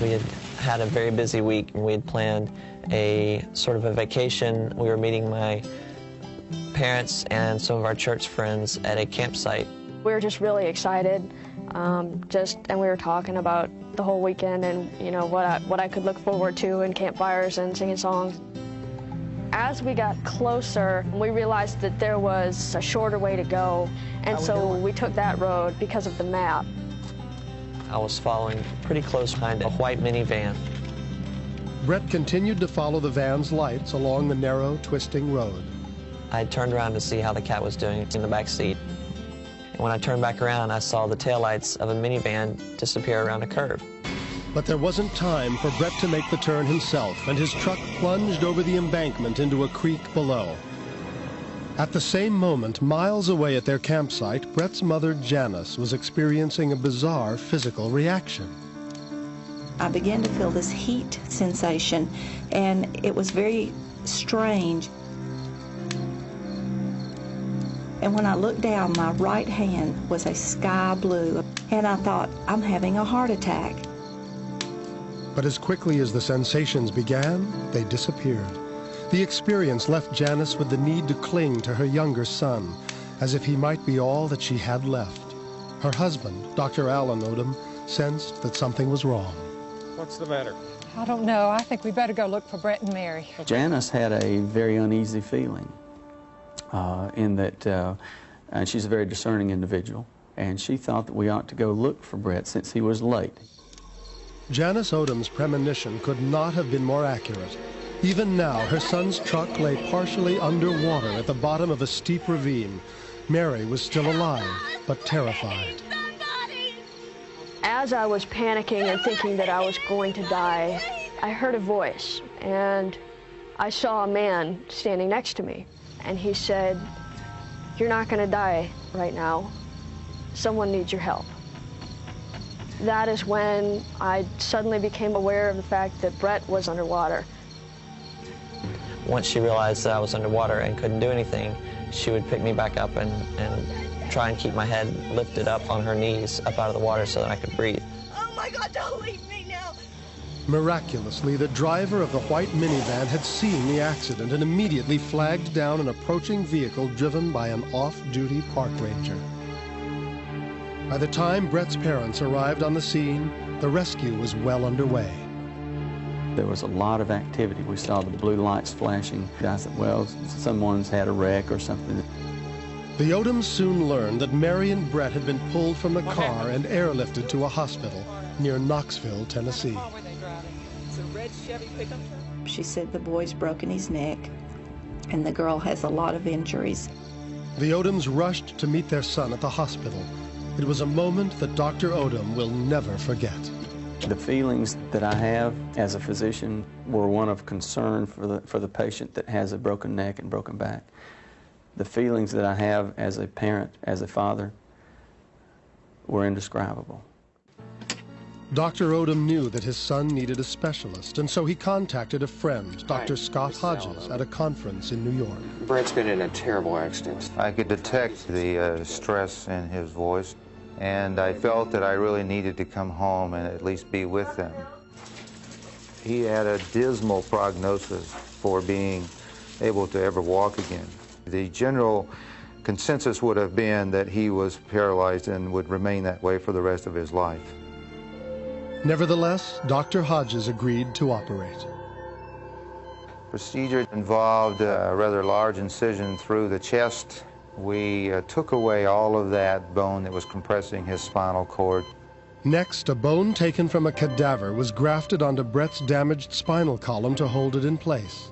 [SPEAKER 15] We had a very busy week, and we had planned a sort of a vacation. We were meeting my parents and some of our church friends at a campsite.
[SPEAKER 19] We were just really excited, and we were talking about the whole weekend and, you know, what I could look forward to in campfires and singing songs. As we got closer, we realized that there was a shorter way to go, and so we took that road because of the map.
[SPEAKER 15] I was following pretty close behind a white minivan.
[SPEAKER 23] Brett continued to follow the van's lights along the narrow, twisting road.
[SPEAKER 15] I turned around to see how the cat was doing in the back seat. And when I turned back around, I saw the taillights of a minivan disappear around a curve.
[SPEAKER 23] But there wasn't time for Brett to make the turn himself, and his truck plunged over the embankment into a creek below. At the same moment, miles away at their campsite, Brett's mother, Janice, was experiencing a bizarre physical reaction.
[SPEAKER 22] I began to feel this heat sensation, and it was very strange. And when I looked down, my right hand was a sky blue, and I thought, I'm having a heart attack.
[SPEAKER 23] But as quickly as the sensations began, they disappeared. The experience left Janice with the need to cling to her younger son, as if he might be all that she had left. Her husband, Dr. Alan Odom, sensed that something was wrong.
[SPEAKER 8] What's the matter?
[SPEAKER 4] I don't know. I think we better go look for Brett and Mary.
[SPEAKER 14] Janice had a very uneasy feeling in that, and she's a very discerning individual, and she thought that we ought to go look for Brett since he was late.
[SPEAKER 23] Janice Odom's premonition could not have been more accurate. Even now, her son's truck lay partially underwater at the bottom of a steep ravine. Mary was still alive, but terrified.
[SPEAKER 19] As I was panicking and thinking that I was going to die, I heard a voice, and I saw a man standing next to me. And he said, "You're not going to die right now. Someone needs your help." That is when I suddenly became aware of the fact that Brett was underwater.
[SPEAKER 15] Once she realized that I was underwater and couldn't do anything, she would pick me back up and try and keep my head lifted up on her knees up out of the water so that I could breathe.
[SPEAKER 17] Oh my God, don't leave me now.
[SPEAKER 23] Miraculously, the driver of the white minivan had seen the accident and immediately flagged down an approaching vehicle driven by an off-duty park ranger. By the time Brett's parents arrived on the scene, the rescue was well underway.
[SPEAKER 14] There was a lot of activity. We saw the blue lights flashing. I said, well, someone's had a wreck or something.
[SPEAKER 23] The Odoms soon learned that Mary and Brett had been pulled from the car and airlifted to a hospital near Knoxville, Tennessee.
[SPEAKER 22] It's a red Chevy pickup truck. She said the boy's broken his neck, and the girl has a lot of injuries.
[SPEAKER 23] The Odoms rushed to meet their son at the hospital. It was a moment that Dr. Odom will never forget.
[SPEAKER 14] The feelings that I have as a physician were one of concern for the patient that has a broken neck and broken back. The feelings that I have as a parent, as a father, were indescribable.
[SPEAKER 23] Dr. Odom knew that his son needed a specialist, and so he contacted a friend, Dr. Scott Hodges, at a conference in New York.
[SPEAKER 18] Brett's been in a terrible accident.
[SPEAKER 24] I could detect the stress in his voice, and I felt that I really needed to come home and at least be with them. He had a dismal prognosis for being able to ever walk again. The general consensus would have been that he was paralyzed and would remain that way for the rest of his life.
[SPEAKER 23] Nevertheless, Dr. Hodges agreed to operate.
[SPEAKER 24] Procedure involved a rather large incision through the chest. We took away all of that bone that was compressing his spinal cord.
[SPEAKER 23] Next, a bone taken from a cadaver was grafted onto Brett's damaged spinal column to hold it in place.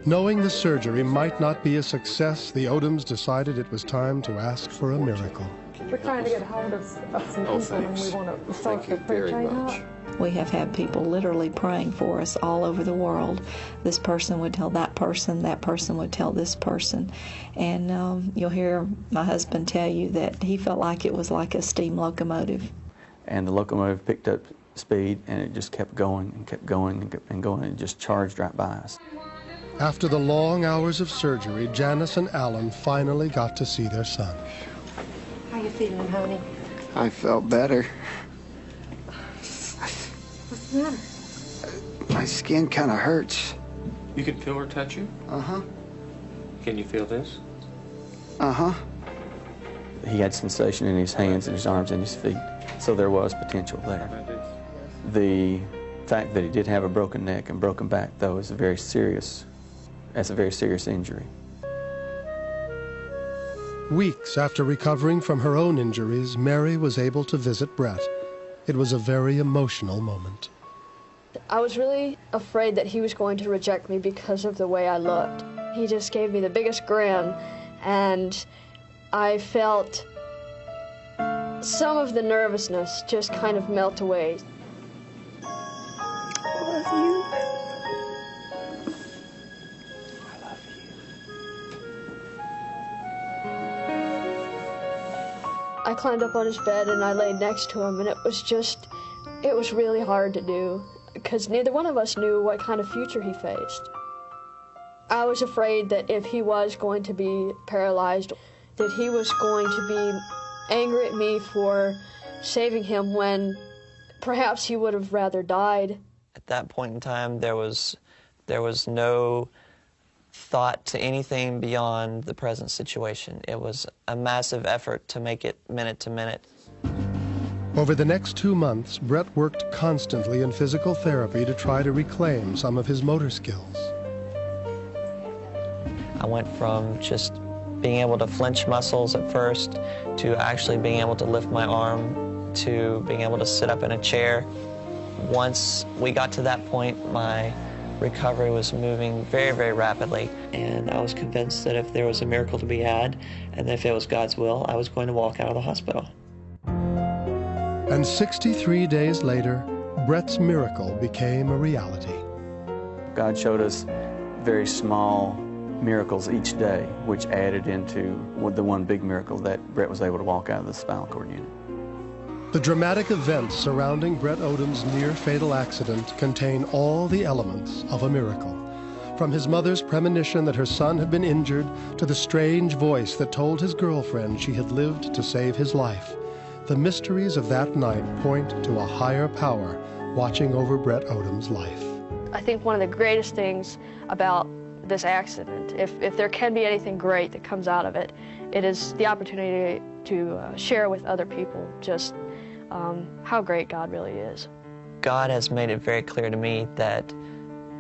[SPEAKER 23] Knowing the surgery might not be a success, the Odoms decided it was time to ask for a miracle.
[SPEAKER 4] We're trying to get hold of some people, and we want to start the prayer chain up.
[SPEAKER 22] We have had people literally praying for us all over the world. This person would tell that person would tell this person. And you'll hear my husband tell you that he felt like it was like a steam locomotive.
[SPEAKER 14] And the locomotive picked up speed, and it just kept going and kept going and going, and it just charged right by us.
[SPEAKER 23] After the long hours of surgery, Janice and Alan finally got to see their son.
[SPEAKER 4] How you feeling, honey?
[SPEAKER 18] I felt better.
[SPEAKER 4] What's the matter?
[SPEAKER 18] My skin kind of hurts.
[SPEAKER 9] You can feel her touch you?
[SPEAKER 18] Uh-huh.
[SPEAKER 9] Can you feel this?
[SPEAKER 18] Uh-huh.
[SPEAKER 14] He had sensation in his hands and his arms and his feet, so there was potential there. The fact that he did have a broken neck and broken back, though, is a very serious injury.
[SPEAKER 23] Weeks after recovering from her own injuries, Mary was able to visit Brett. It was a very emotional moment.
[SPEAKER 19] I was really afraid that he was going to reject me because of the way I looked. He just gave me the biggest grin, and I felt some of the nervousness just kind of melt away.
[SPEAKER 22] I love you.
[SPEAKER 19] I climbed up on his bed and I laid next to him, and it was really hard to do because neither one of us knew what kind of future he faced. I was afraid that if he was going to be paralyzed, that he was going to be angry at me for saving him when perhaps he would have rather died.
[SPEAKER 15] At that point in time, there was no thought to anything beyond the present situation. It was a massive effort to make it minute to minute.
[SPEAKER 23] Over the next 2 months, Brett worked constantly in physical therapy to try to reclaim some of his motor skills.
[SPEAKER 15] I went from just being able to flinch muscles at first to actually being able to lift my arm to being able to sit up in a chair. Once we got to that point, my recovery was moving very, very rapidly, and I was convinced that if there was a miracle to be had, and if it was God's will, I was going to walk out of the hospital.
[SPEAKER 23] And 63 days later, Brett's miracle became a reality.
[SPEAKER 14] God showed us very small miracles each day, which added into the one big miracle that Brett was able to walk out of the spinal cord unit.
[SPEAKER 23] The dramatic events surrounding Brett Odom's near-fatal accident contain all the elements of a miracle. From his mother's premonition that her son had been injured to the strange voice that told his girlfriend she had lived to save his life, the mysteries of that night point to a higher power watching over Brett Odom's life.
[SPEAKER 19] I think one of the greatest things about this accident, if there can be anything great that comes out of it, it is the opportunity to share with other people just how great God really is.
[SPEAKER 15] God has made it very clear to me that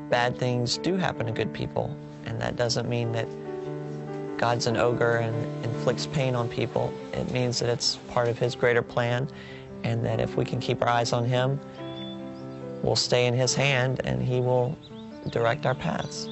[SPEAKER 15] bad things do happen to good people, and that doesn't mean that God's an ogre and inflicts pain on people. It means that it's part of His greater plan, and that if we can keep our eyes on Him, we'll stay in His hand and He will direct our paths.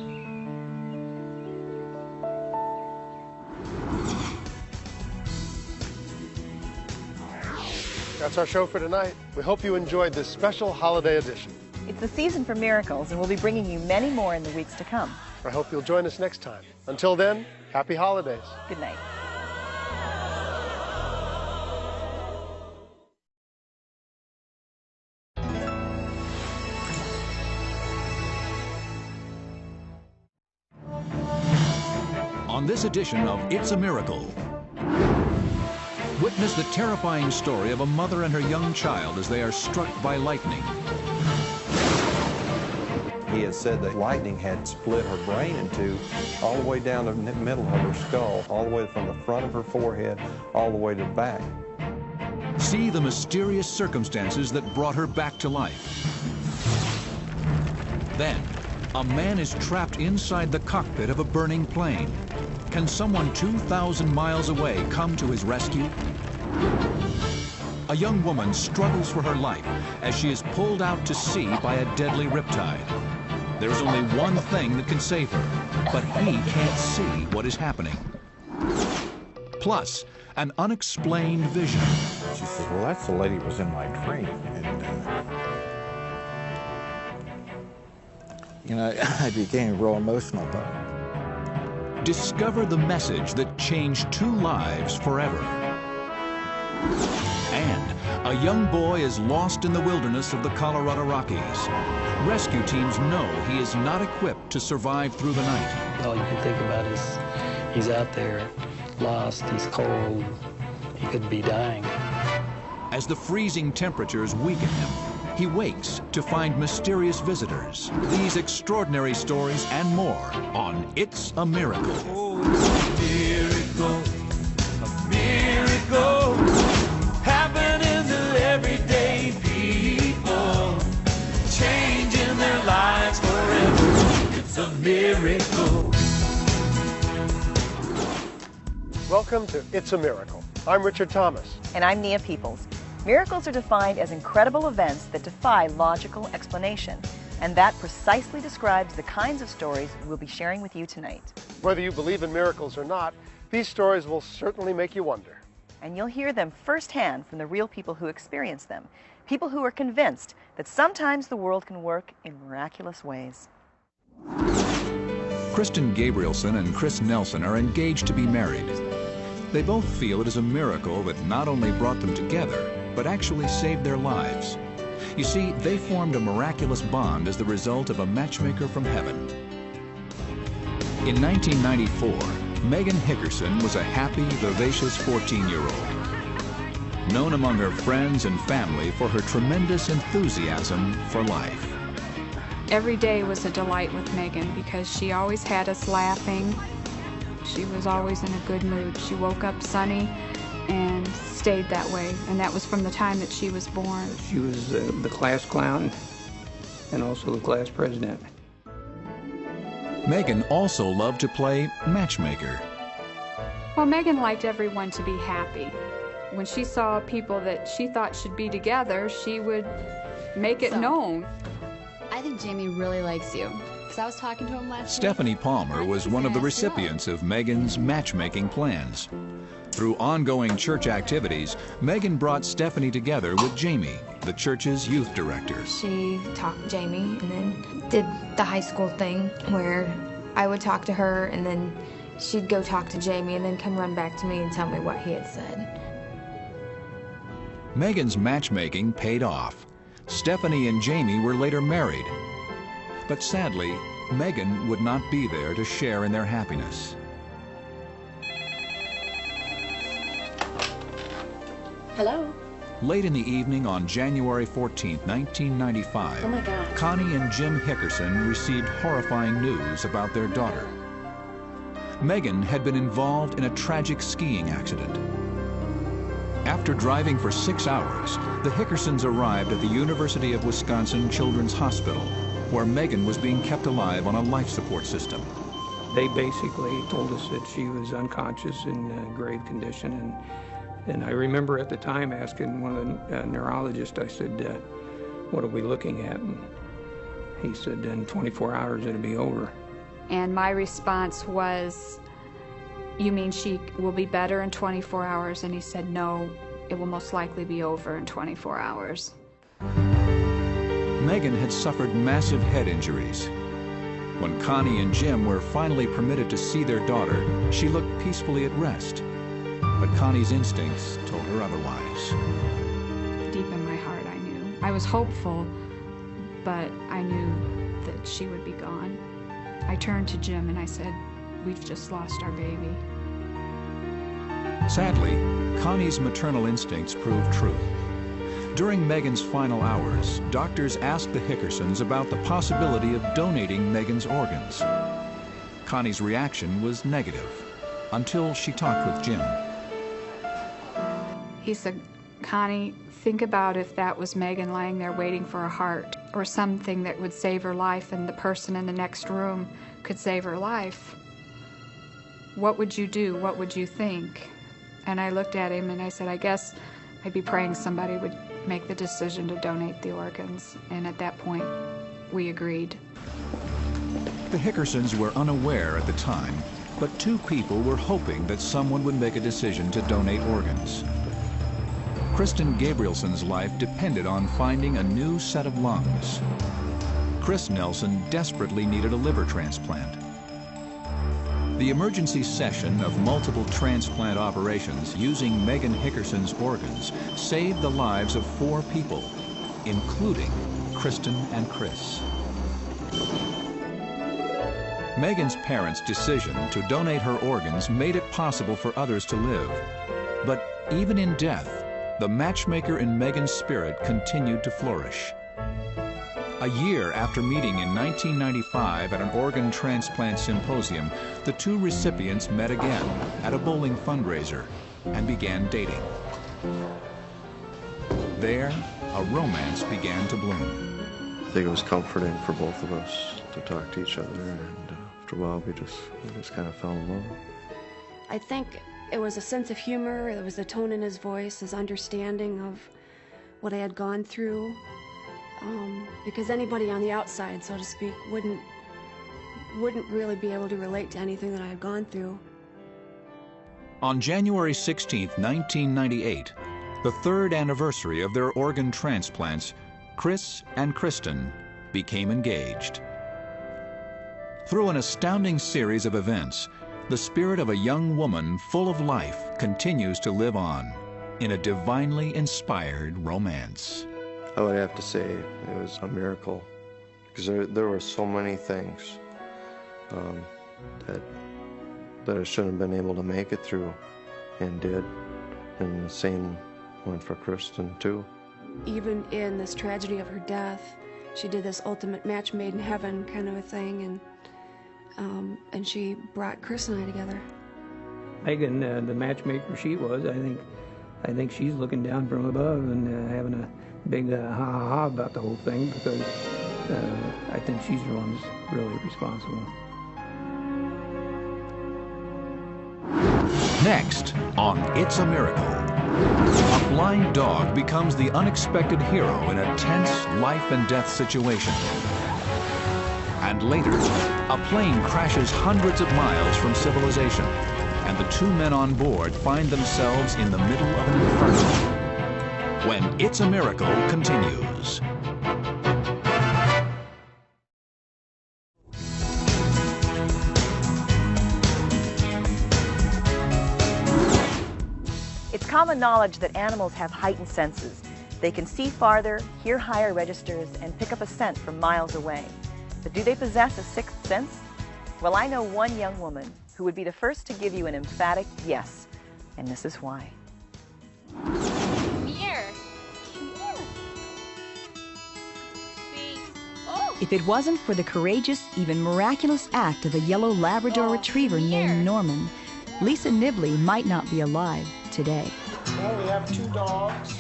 [SPEAKER 23] That's our show for tonight. We hope you enjoyed this special holiday edition.
[SPEAKER 7] It's the season for miracles, and we'll be bringing you many more in the weeks to come.
[SPEAKER 23] I hope you'll join us next time. Until then, happy holidays.
[SPEAKER 7] Good night.
[SPEAKER 1] On this edition of It's a Miracle, witness the terrifying story of a mother and her young child as they are struck by lightning.
[SPEAKER 3] He had said that lightning had split her brain in two, all the way down the middle of her skull, all the way from the front of her forehead, all the way to the back.
[SPEAKER 1] See the mysterious circumstances that brought her back to life. Then, a man is trapped inside the cockpit of a burning plane. Can someone 2,000 miles away come to his rescue? A young woman struggles for her life as she is pulled out to sea by a deadly riptide. There's only one thing that can save her, but he can't see what is happening. Plus, an unexplained vision.
[SPEAKER 3] She said, well, that's the lady that was in my dream. And, I became real emotional about it.
[SPEAKER 1] Discover the message that changed 2 lives forever. And a young boy is lost in the wilderness of the Colorado Rockies. Rescue teams know he is not equipped to survive through the night.
[SPEAKER 6] All you can think about is he's out there, lost, he's cold, he could be dying.
[SPEAKER 1] As the freezing temperatures weaken him, he wakes to find mysterious visitors. These extraordinary stories and more on It's a Miracle.
[SPEAKER 20] Oh, miracle, a miracle, happening to everyday people, changing their lives forever. It's a miracle.
[SPEAKER 23] Welcome to It's a Miracle. I'm Richard Thomas.
[SPEAKER 7] And I'm Nia Peoples. Miracles are defined as incredible events that defy logical explanation, and that precisely describes the kinds of stories we'll be sharing with you tonight.
[SPEAKER 23] Whether you believe in miracles or not, these stories will certainly make you wonder.
[SPEAKER 7] And you'll hear them firsthand from the real people who experience them, people who are convinced that sometimes the world can work in miraculous ways.
[SPEAKER 1] Kristen Gabrielson and Chris Nelson are engaged to be married. They both feel it is a miracle that not only brought them together, but actually saved their lives. You see, they formed a miraculous bond as the result of a matchmaker from heaven. In 1994, Megan Hickerson was a happy, vivacious 14-year-old, known among her friends and family for her tremendous enthusiasm for life.
[SPEAKER 25] Every day was a delight with Megan because she always had us laughing. She was always in a good mood. She woke up sunny and stayed that way, and that was from the time that she was born.
[SPEAKER 2] She was the class clown and also the class president.
[SPEAKER 1] Megan also loved to play matchmaker.
[SPEAKER 25] Well, Megan liked everyone to be happy. When she saw people that she thought should be together, she would make it known.
[SPEAKER 11] I think Jamie really likes you, because I was talking to him last
[SPEAKER 1] Stephanie Palmer was one of the recipients of Megan's matchmaking plans. Through ongoing church activities, Megan brought Stephanie together with Jamie, the church's youth director.
[SPEAKER 12] She talked to Jamie and then did the high school thing where I would talk to her and then she'd go talk to Jamie and then come run back to me and tell me what he had said.
[SPEAKER 1] Megan's matchmaking paid off. Stephanie and Jamie were later married. But sadly, Megan would not be there to share in their happiness.
[SPEAKER 11] Hello?
[SPEAKER 1] Late in the evening on January 14, 1995,
[SPEAKER 11] Oh my God.
[SPEAKER 1] Connie and Jim Hickerson received horrifying news about their daughter. Megan had been involved in a tragic skiing accident. After driving for 6 hours, the Hickersons arrived at the University of Wisconsin Children's Hospital, where Megan was being kept alive on a life support system.
[SPEAKER 2] They basically told us that she was unconscious in grave condition, and I remember at the time asking one of the neurologists, I said, what are we looking at? And he said, in 24 hours it'll be over.
[SPEAKER 25] And my response was, you mean she will be better in 24 hours? And he said, no, it will most likely be over in 24 hours.
[SPEAKER 1] Megan had suffered massive head injuries. When Connie and Jim were finally permitted to see their daughter, she looked peacefully at rest. But Connie's instincts told her otherwise.
[SPEAKER 25] Deep in my heart, I knew. I was hopeful, but I knew that she would be gone. I turned to Jim and I said, we've just lost our baby.
[SPEAKER 1] Sadly, Connie's maternal instincts proved true. During Megan's final hours, doctors asked the Hickersons about the possibility of donating Megan's organs. Connie's reaction was negative, until she talked with Jim.
[SPEAKER 25] He said, Connie, think about if that was Megan lying there waiting for a heart or something that would save her life and the person in the next room could save her life. What would you do? What would you think? And I looked at him and I said, I guess I'd be praying somebody would make the decision to donate the organs. And at that point, we agreed.
[SPEAKER 1] The Hickersons were unaware at the time, but two people were hoping that someone would make a decision to donate organs. Kristen Gabrielson's life depended on finding a new set of lungs. Chris Nelson desperately needed a liver transplant. The emergency session of multiple transplant operations using Megan Hickerson's organs saved the lives of 4 people, including Kristen and Chris. Megan's parents' decision to donate her organs made it possible for others to live. But even in death, the matchmaker in Megan's spirit continued to flourish. A year after meeting in 1995 at an organ transplant symposium, the two recipients met again at a bowling fundraiser and began dating. There, a romance began to bloom.
[SPEAKER 3] I think it was comforting for both of us to talk to each other, and after a while we just kind of fell in love.
[SPEAKER 13] I think it was a sense of humor, it was the tone in his voice, his understanding of what I had gone through. Because anybody on the outside, so to speak, wouldn't really be able to relate to anything that I had gone through.
[SPEAKER 1] On January 16, 1998, the 3rd anniversary of their organ transplants, Chris and Kristen became engaged. Through an astounding series of events, the spirit of a young woman full of life continues to live on in a divinely inspired romance.
[SPEAKER 3] I would have to say it was a miracle, because there were so many things that I shouldn't have been able to make it through, and did, and the same went for Kristen too.
[SPEAKER 13] Even in this tragedy of her death, she did this ultimate match made in heaven kind of a thing, and she brought Chris and I together.
[SPEAKER 2] Megan, the matchmaker she was, I think I think she's looking down from above and having a big ha-ha-ha about the whole thing, because I think she's the one who's really responsible.
[SPEAKER 1] Next on It's a Miracle, a blind dog becomes the unexpected hero in a tense life and death situation. And later, a plane crashes hundreds of miles from civilization, and the two men on board find themselves in the middle of an inferno. When It's a Miracle continues.
[SPEAKER 7] It's common knowledge that animals have heightened senses. They can see farther, hear higher registers, and pick up a scent from miles away. But do they possess a sixth sense? Well, I know one young woman who would be the first to give you an emphatic yes, and this is why.
[SPEAKER 12] Come here. Come here. Sweet. Oh.
[SPEAKER 5] If it wasn't for the courageous, even miraculous act of a yellow Labrador retriever named Norman, Lisa Nibley might not be alive today.
[SPEAKER 8] Well, we have 2 dogs.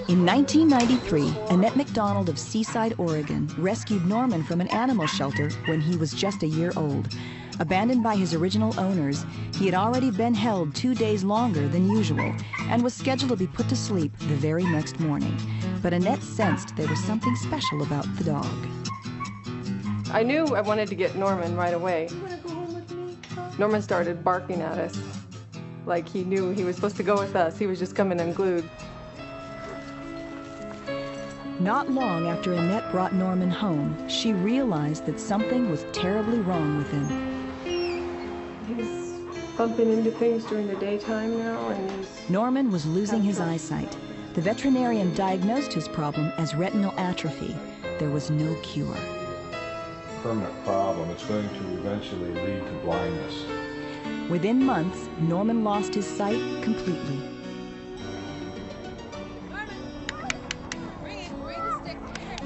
[SPEAKER 5] In 1993, Annette McDonald of Seaside, Oregon, rescued Norman from an animal shelter when he was just a year old. Abandoned by his original owners, he had already been held 2 days longer than usual and was scheduled to be put to sleep the very next morning. But Annette sensed there was something special about the dog.
[SPEAKER 4] I knew I wanted to get Norman right away. Norman started barking at us like he knew he was supposed to go with us. He was just coming unglued.
[SPEAKER 5] Not long after Annette brought Norman home, she realized that something was terribly wrong with him.
[SPEAKER 4] He's bumping into things during the daytime now, and he's...
[SPEAKER 5] Norman was losing his eyesight. The veterinarian diagnosed his problem as retinal atrophy. There was no cure.
[SPEAKER 10] Permanent problem. It's going to eventually lead to blindness.
[SPEAKER 5] Within months, Norman lost his sight completely.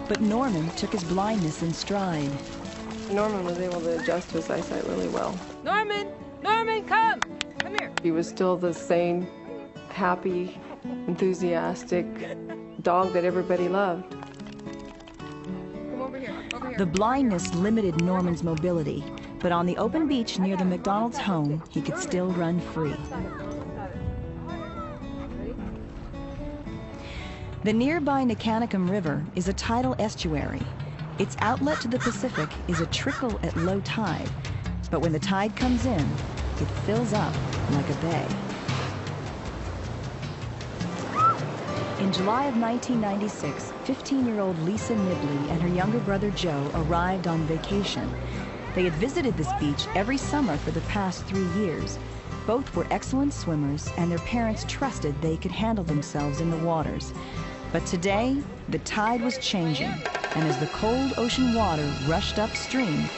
[SPEAKER 5] But Norman took his blindness in stride.
[SPEAKER 4] Norman was able to adjust to his eyesight really well.
[SPEAKER 16] Norman! Norman, come! Come here.
[SPEAKER 4] He was still the same happy, enthusiastic dog that everybody loved.
[SPEAKER 16] Come over here. Over here.
[SPEAKER 5] The blindness limited Norman's mobility, but on the open beach near the McDonald's home, he could still run free. The nearby Nicanicum River is a tidal estuary. Its outlet to the Pacific is a trickle at low tide, but when the tide comes in, it fills up like a bay. In July of 1996, 15-year-old Lisa Nibley and her younger brother Joe arrived on vacation. They had visited this beach every summer for the past 3 years. Both were excellent swimmers, and their parents trusted they could handle themselves in the waters. But today, the tide was changing, and as the cold ocean water rushed upstream,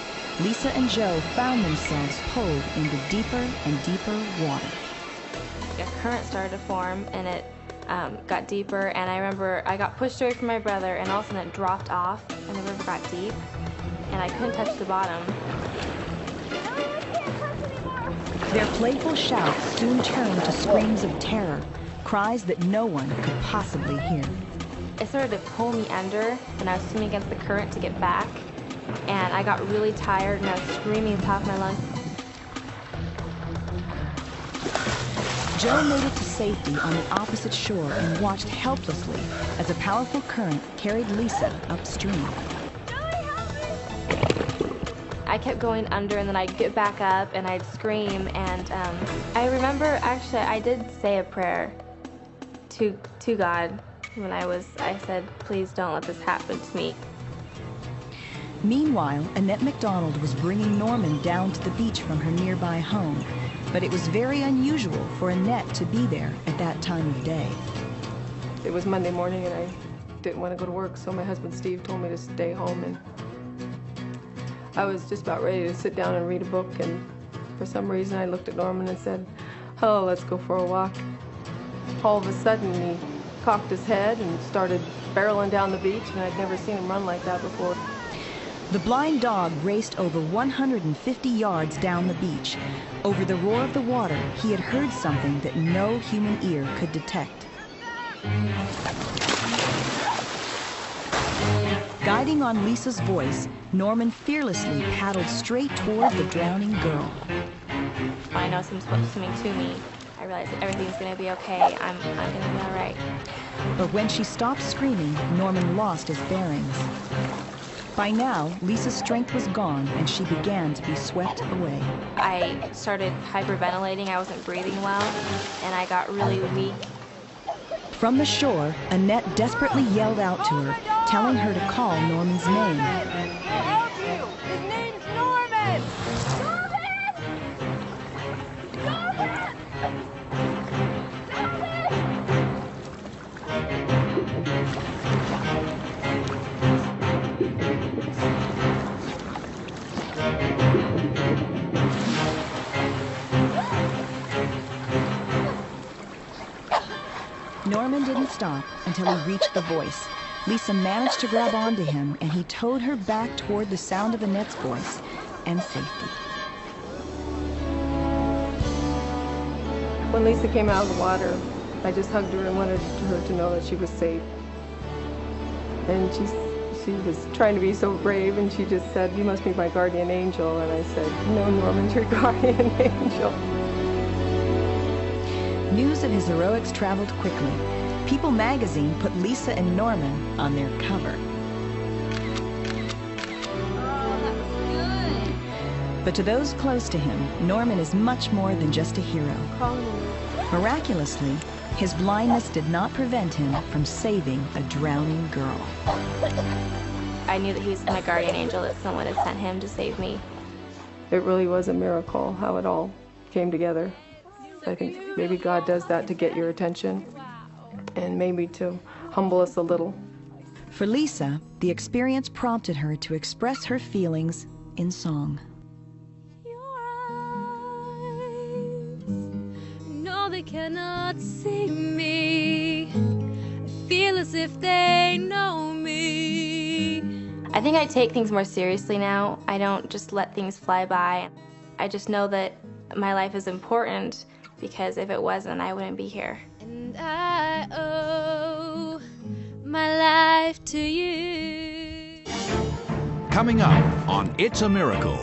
[SPEAKER 5] Lisa and Joe found themselves pulled into deeper and deeper water.
[SPEAKER 12] A current started to form, and it got deeper, and I remember I got pushed away from my brother, and all of a sudden it dropped off, and the river got deep, and I couldn't touch the bottom.
[SPEAKER 5] Their playful shouts soon turned to screams of terror, cries that no one could possibly hear.
[SPEAKER 12] It started to pull me under, and I was swimming against the current to get back, and I got really tired, and I was screaming at the top of my lungs.
[SPEAKER 5] Joe made it to safety on the opposite shore and watched helplessly as a powerful current carried Lisa upstream.
[SPEAKER 12] I kept going under, and then I'd get back up, and I'd scream, and I remember, actually, I did say a prayer to God when I said, please don't let this happen to me.
[SPEAKER 5] Meanwhile, Annette McDonald was bringing Norman down to the beach from her nearby home, but it was very unusual for Annette to be there at that time of day.
[SPEAKER 4] It was Monday morning, and I didn't want to go to work, so my husband Steve told me to stay home, and I was just about ready to sit down and read a book, and for some reason I looked at Norman and said, oh, let's go for a walk. All of a sudden he cocked his head and started barreling down the beach, and I'd never seen him run like that before.
[SPEAKER 5] The blind dog raced over 150 yards down the beach. Over the roar of the water, he had heard something that no human ear could detect. Guiding on Lisa's voice, Norman fearlessly paddled straight toward the drowning girl.
[SPEAKER 12] I know someone's swimming to me. I realize that everything's going to be okay. I'm going to be all right.
[SPEAKER 5] But when she stopped screaming, Norman lost his bearings. By now, Lisa's strength was gone, and she began to be swept away.
[SPEAKER 12] I started hyperventilating. I wasn't breathing well, and I got really weak.
[SPEAKER 5] From the shore, Annette desperately yelled out to her, telling her to call Norman's name.
[SPEAKER 16] I told you! His name's Norman!
[SPEAKER 5] Norman didn't stop until he reached the voice. Lisa managed to grab onto him, and he towed her back toward the sound of Annette's voice and safety.
[SPEAKER 4] When Lisa came out of the water, I just hugged her and wanted her to know that she was safe. And she was trying to be so brave, and she just said, "You must be my guardian angel." And I said, "No, Norman's your guardian angel."
[SPEAKER 5] News of his heroics traveled quickly. People magazine put Lisa and Norman on their cover. But to those close to him, Norman is much more than just a hero. Miraculously, his blindness did not prevent him from saving a drowning girl.
[SPEAKER 12] I knew that he was my guardian angel, that someone had sent him to save me.
[SPEAKER 4] It really was a miracle how it all came together. I think maybe God does that to get your attention and maybe to humble us a little.
[SPEAKER 5] For Lisa, the experience prompted her to express her feelings in song.
[SPEAKER 9] No, they cannot see me. I feel as if they know me.
[SPEAKER 12] I think I take things more seriously now. I don't just let things fly by. I just know that my life is important, because if it wasn't, I wouldn't be here.
[SPEAKER 9] And I owe my life to you.
[SPEAKER 1] Coming up on It's a Miracle,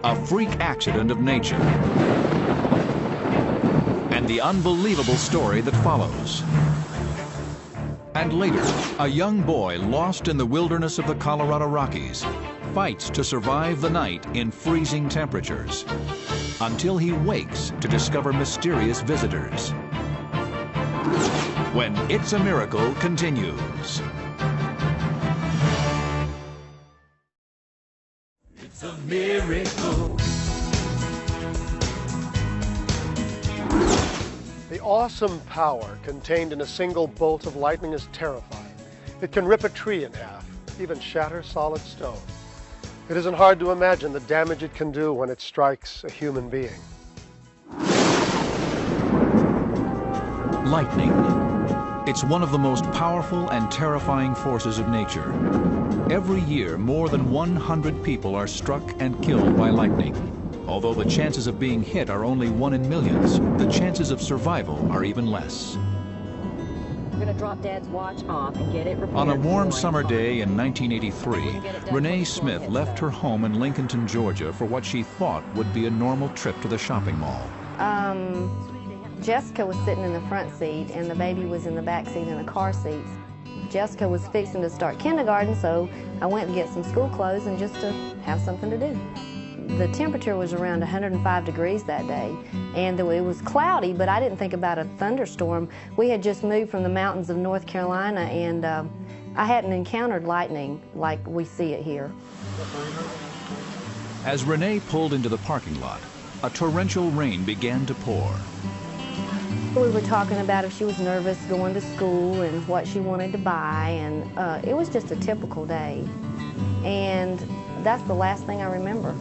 [SPEAKER 1] a freak accident of nature, and the unbelievable story that follows. And later, a young boy lost in the wilderness of the Colorado Rockies fights to survive the night in freezing temperatures, until he wakes to discover mysterious visitors. When It's a Miracle continues.
[SPEAKER 20] It's a miracle.
[SPEAKER 23] The awesome power contained in a single bolt of lightning is terrifying. It can rip a tree in half, even shatter solid stone. It isn't hard to imagine the damage it can do when it strikes a human being.
[SPEAKER 1] Lightning. It's one of the most powerful and terrifying forces of nature. Every year, more than 100 people are struck and killed by lightning. Although the chances of being hit are only 1 in millions, the chances of survival are even less.
[SPEAKER 17] We're going to drop Dad's watch off and get it repaired.
[SPEAKER 1] On a warm summer day in 1983, Renee Smith left her home in Lincolnton, Georgia for what she thought would be a normal trip to the shopping mall.
[SPEAKER 18] Jessica was sitting in the front seat and the baby was in the back seat in the car seats. Jessica was fixing to start kindergarten, so I went to get some school clothes and just to have something to do. The temperature was around 105 degrees that day, and it was cloudy, but I didn't think about a thunderstorm. We had just moved from the mountains of North Carolina, and I hadn't encountered lightning like we see it here.
[SPEAKER 1] As Renee pulled into the parking lot, a torrential rain began to pour.
[SPEAKER 18] We were talking about if she was nervous going to school and what she wanted to buy, and it was just a typical day. And that's the last thing I remember.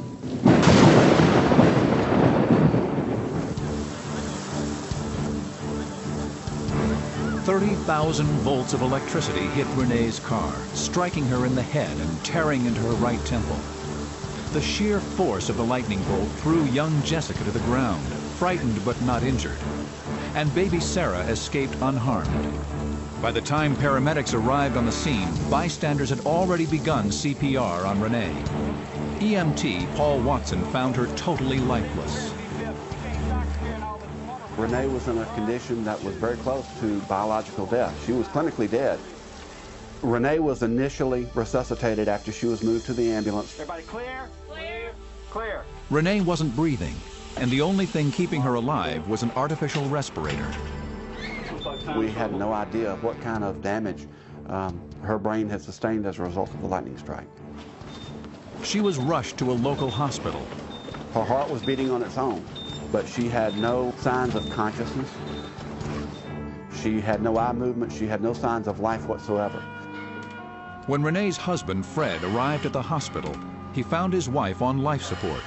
[SPEAKER 1] 30,000 volts of electricity hit Renee's car, striking her in the head and tearing into her right temple. The sheer force of the lightning bolt threw young Jessica to the ground, frightened but not injured. and baby Sarah escaped unharmed. By the time paramedics arrived on the scene, bystanders had already begun CPR on Renee. EMT Paul Watson found her totally lifeless.
[SPEAKER 14] Renee was in a condition that was very close to biological death. She was clinically dead. Renee was initially resuscitated after she was moved to the ambulance.
[SPEAKER 8] Everybody clear? Clear? Clear.
[SPEAKER 1] Renee wasn't breathing, and the only thing keeping her alive was an artificial respirator.
[SPEAKER 14] We had no idea of what kind of damage her brain had sustained as a result of the lightning strike.
[SPEAKER 1] She was rushed to a local hospital.
[SPEAKER 14] Her heart was beating on its own, but she had no signs of consciousness. She had no eye movement. She had no signs of life whatsoever.
[SPEAKER 1] When Renee's husband, Fred, arrived at the hospital, he found his wife on life support.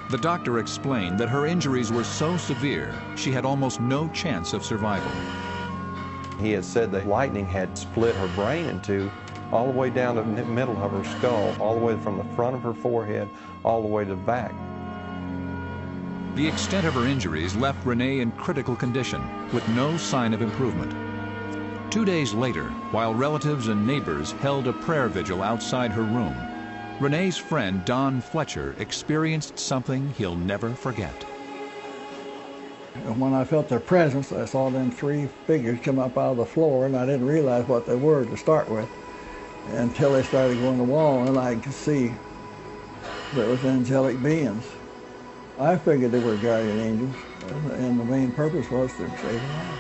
[SPEAKER 1] The doctor explained that her injuries were so severe, she had almost no chance of survival.
[SPEAKER 19] He had said the lightning had split her brain in two, all the way down to the middle of her skull, all the way from the front of her forehead, all the way to the back.
[SPEAKER 1] The extent of her injuries left Renee in critical condition, with no sign of improvement. 2 days later, while relatives and neighbors held a prayer vigil outside her room, Renee's friend Don Fletcher experienced something he'll never forget.
[SPEAKER 21] And when I felt their presence, I saw them three figures come up out of the floor, and I didn't realize what they were to start with until they started going to the wall, and I could see that it was angelic beings. I figured they were guardian angels, and the main purpose was to save a life.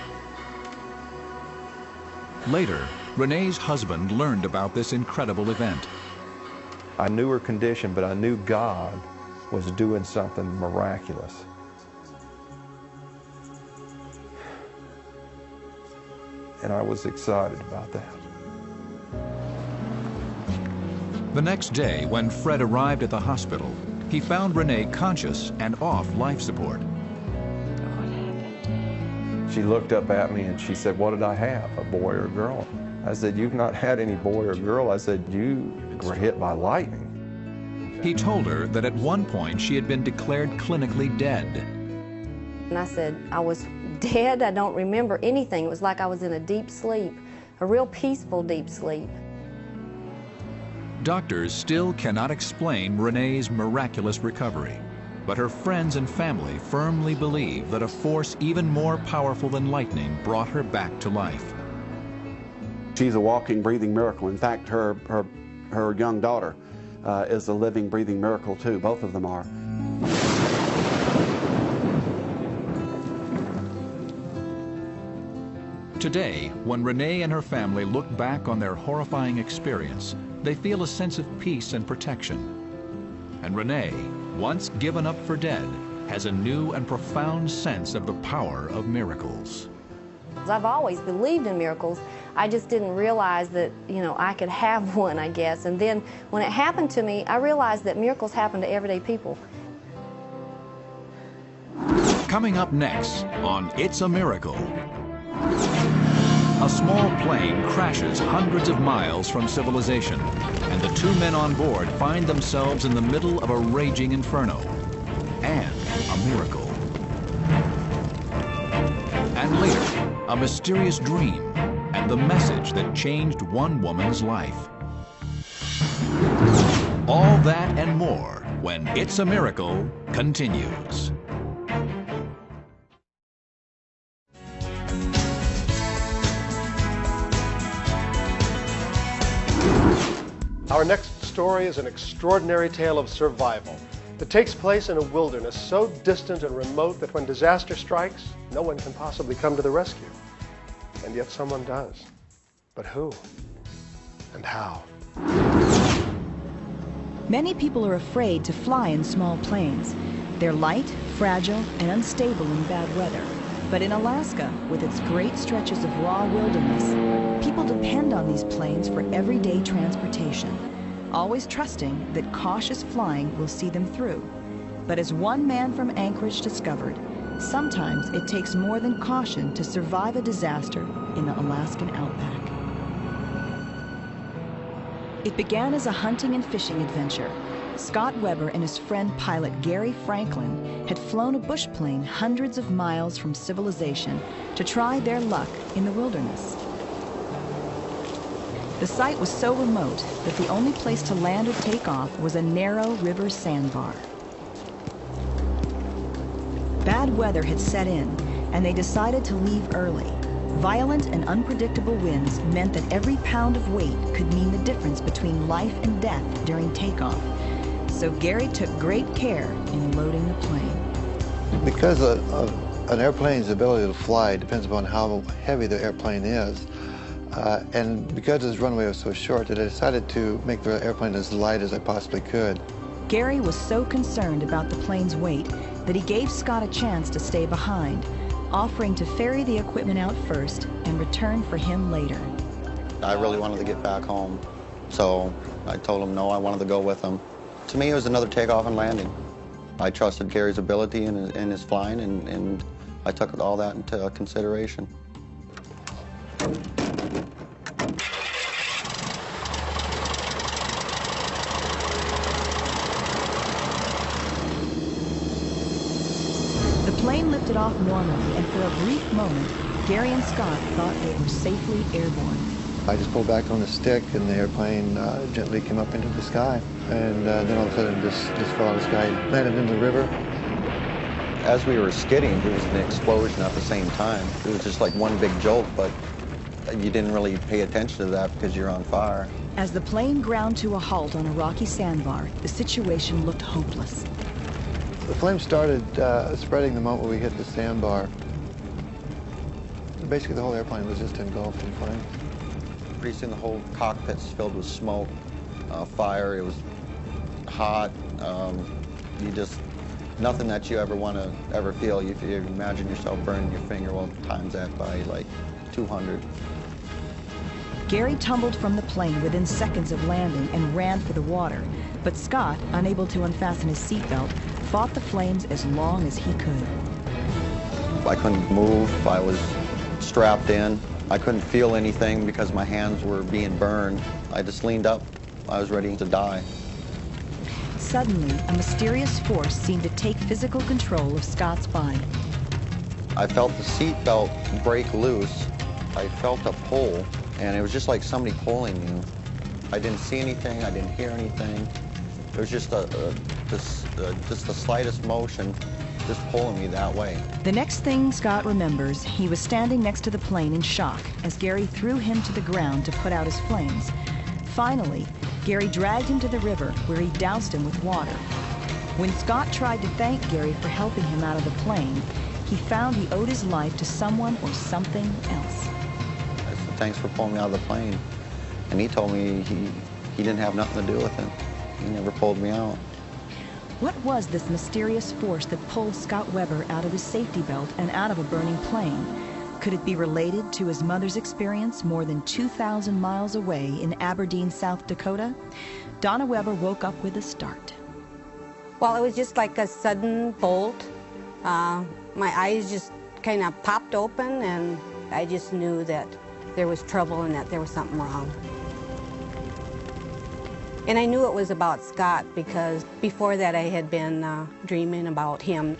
[SPEAKER 1] Later, Renee's husband learned about this incredible event.
[SPEAKER 19] I knew her condition, but I knew God was doing something miraculous. And I was excited about that.
[SPEAKER 1] The next day, when Fred arrived at the hospital, he found Renee conscious and off life support.
[SPEAKER 19] She looked up at me and she said, "What did I have, a boy or a girl?" I said, "You've not had any boy or girl." I said, "You were hit by lightning."
[SPEAKER 1] He told her that at one point she had been declared clinically dead.
[SPEAKER 18] And I said, I was dead. I don't remember anything. It was like I was in a deep sleep, a real peaceful deep sleep.
[SPEAKER 1] Doctors still cannot explain Renee's miraculous recovery, but her friends and family firmly believe that a force even more powerful than lightning brought her back to life.
[SPEAKER 14] She's a walking, breathing miracle. In fact, her young daughter is a living, breathing miracle too. Both of them are.
[SPEAKER 1] Today, when Renee and her family look back on their horrifying experience, they feel a sense of peace and protection. And Renee, once given up for dead, has a new and profound sense of the power of miracles.
[SPEAKER 18] I've always believed in miracles. I just didn't realize that, I could have one, I guess. And then when it happened to me, I realized that miracles happen to everyday people.
[SPEAKER 1] Coming up next on It's a Miracle. A small plane crashes hundreds of miles from civilization, and the two men on board find themselves in the middle of a raging inferno. And a miracle. And later, a mysterious dream, and the message that changed one woman's life. All that and more when It's a Miracle continues.
[SPEAKER 23] Our next story is an extraordinary tale of survival that takes place in a wilderness so distant and remote that when disaster strikes, no one can possibly come to the rescue. And yet someone does. But who? And how?
[SPEAKER 5] Many people are afraid to fly in small planes. They're light, fragile, and unstable in bad weather. But in Alaska, with its great stretches of raw wilderness, people depend on these planes for everyday transportation, always trusting that cautious flying will see them through. But as one man from Anchorage discovered, sometimes it takes more than caution to survive a disaster in the Alaskan outback. It began as a hunting and fishing adventure. Scott Weber and his friend pilot Gary Franklin had flown a bush plane hundreds of miles from civilization to try their luck in the wilderness. The site was so remote that the only place to land or take off was a narrow river sandbar. Bad weather had set in, and they decided to leave early. Violent and unpredictable winds meant that every pound of weight could mean the difference between life and death during takeoff. So Gary took great care in loading the plane.
[SPEAKER 6] Because of an airplane's ability to fly depends upon how heavy the airplane is. And because this runway was so short, I decided to make the airplane as light as I possibly could.
[SPEAKER 5] Gary was so concerned about the plane's weight that he gave Scott a chance to stay behind, offering to ferry the equipment out first and return for him later.
[SPEAKER 11] I really wanted to get back home, so I told him no, I wanted to go with him. To me, it was another takeoff and landing. I trusted Gary's ability in his flying, and I took all that into consideration.
[SPEAKER 5] The plane lifted off normally, and for a brief moment, Gary and Scott thought they were safely airborne.
[SPEAKER 6] I just pulled back on the stick, and the airplane gently came up into the sky. And then all of a sudden, just fell out of the sky, landed in the river.
[SPEAKER 11] As we were skidding, there was an explosion at the same time. It was just like one big jolt, but you didn't really pay attention to that because you're on fire.
[SPEAKER 5] As the plane ground to a halt on a rocky sandbar, the situation looked hopeless.
[SPEAKER 6] The flame started spreading the moment we hit the sandbar. Basically, the whole airplane was just engulfed in flames.
[SPEAKER 11] Pretty soon, the whole cockpit's filled with smoke, fire. It was hot. Nothing that you ever want to ever feel. If you imagine yourself burning your finger, well, times that by like 200.
[SPEAKER 5] Gary tumbled from the plane within seconds of landing and ran for the water. But Scott, unable to unfasten his seatbelt, fought the flames as long as he could.
[SPEAKER 11] I couldn't move. I was strapped in. I couldn't feel anything because my hands were being burned. I just leaned up. I was ready to die.
[SPEAKER 5] Suddenly, a mysterious force seemed to take physical control of Scott's body.
[SPEAKER 11] I felt the seatbelt break loose. I felt a pull, and it was just like somebody pulling you. I didn't see anything. I didn't hear anything. It was just just the slightest motion, just pulling me that way.
[SPEAKER 5] The next thing Scott remembers, he was standing next to the plane in shock as Gary threw him to the ground to put out his flames. Finally, Gary dragged him to the river where he doused him with water. When Scott tried to thank Gary for helping him out of the plane, he found he owed his life to someone or something else.
[SPEAKER 11] I said, thanks for pulling me out of the plane. And he told me he didn't have nothing to do with it. He never pulled me out.
[SPEAKER 5] What was this mysterious force that pulled Scott Weber out of his safety belt and out of a burning plane? Could it be related to his mother's experience more than 2,000 miles away in Aberdeen, South Dakota? Donna Weber woke up with a start.
[SPEAKER 15] Well, it was just like a sudden bolt. My eyes just kind of popped open, and I just knew that there was trouble and that there was something wrong. And I knew it was about Scott because before that I had been dreaming about him.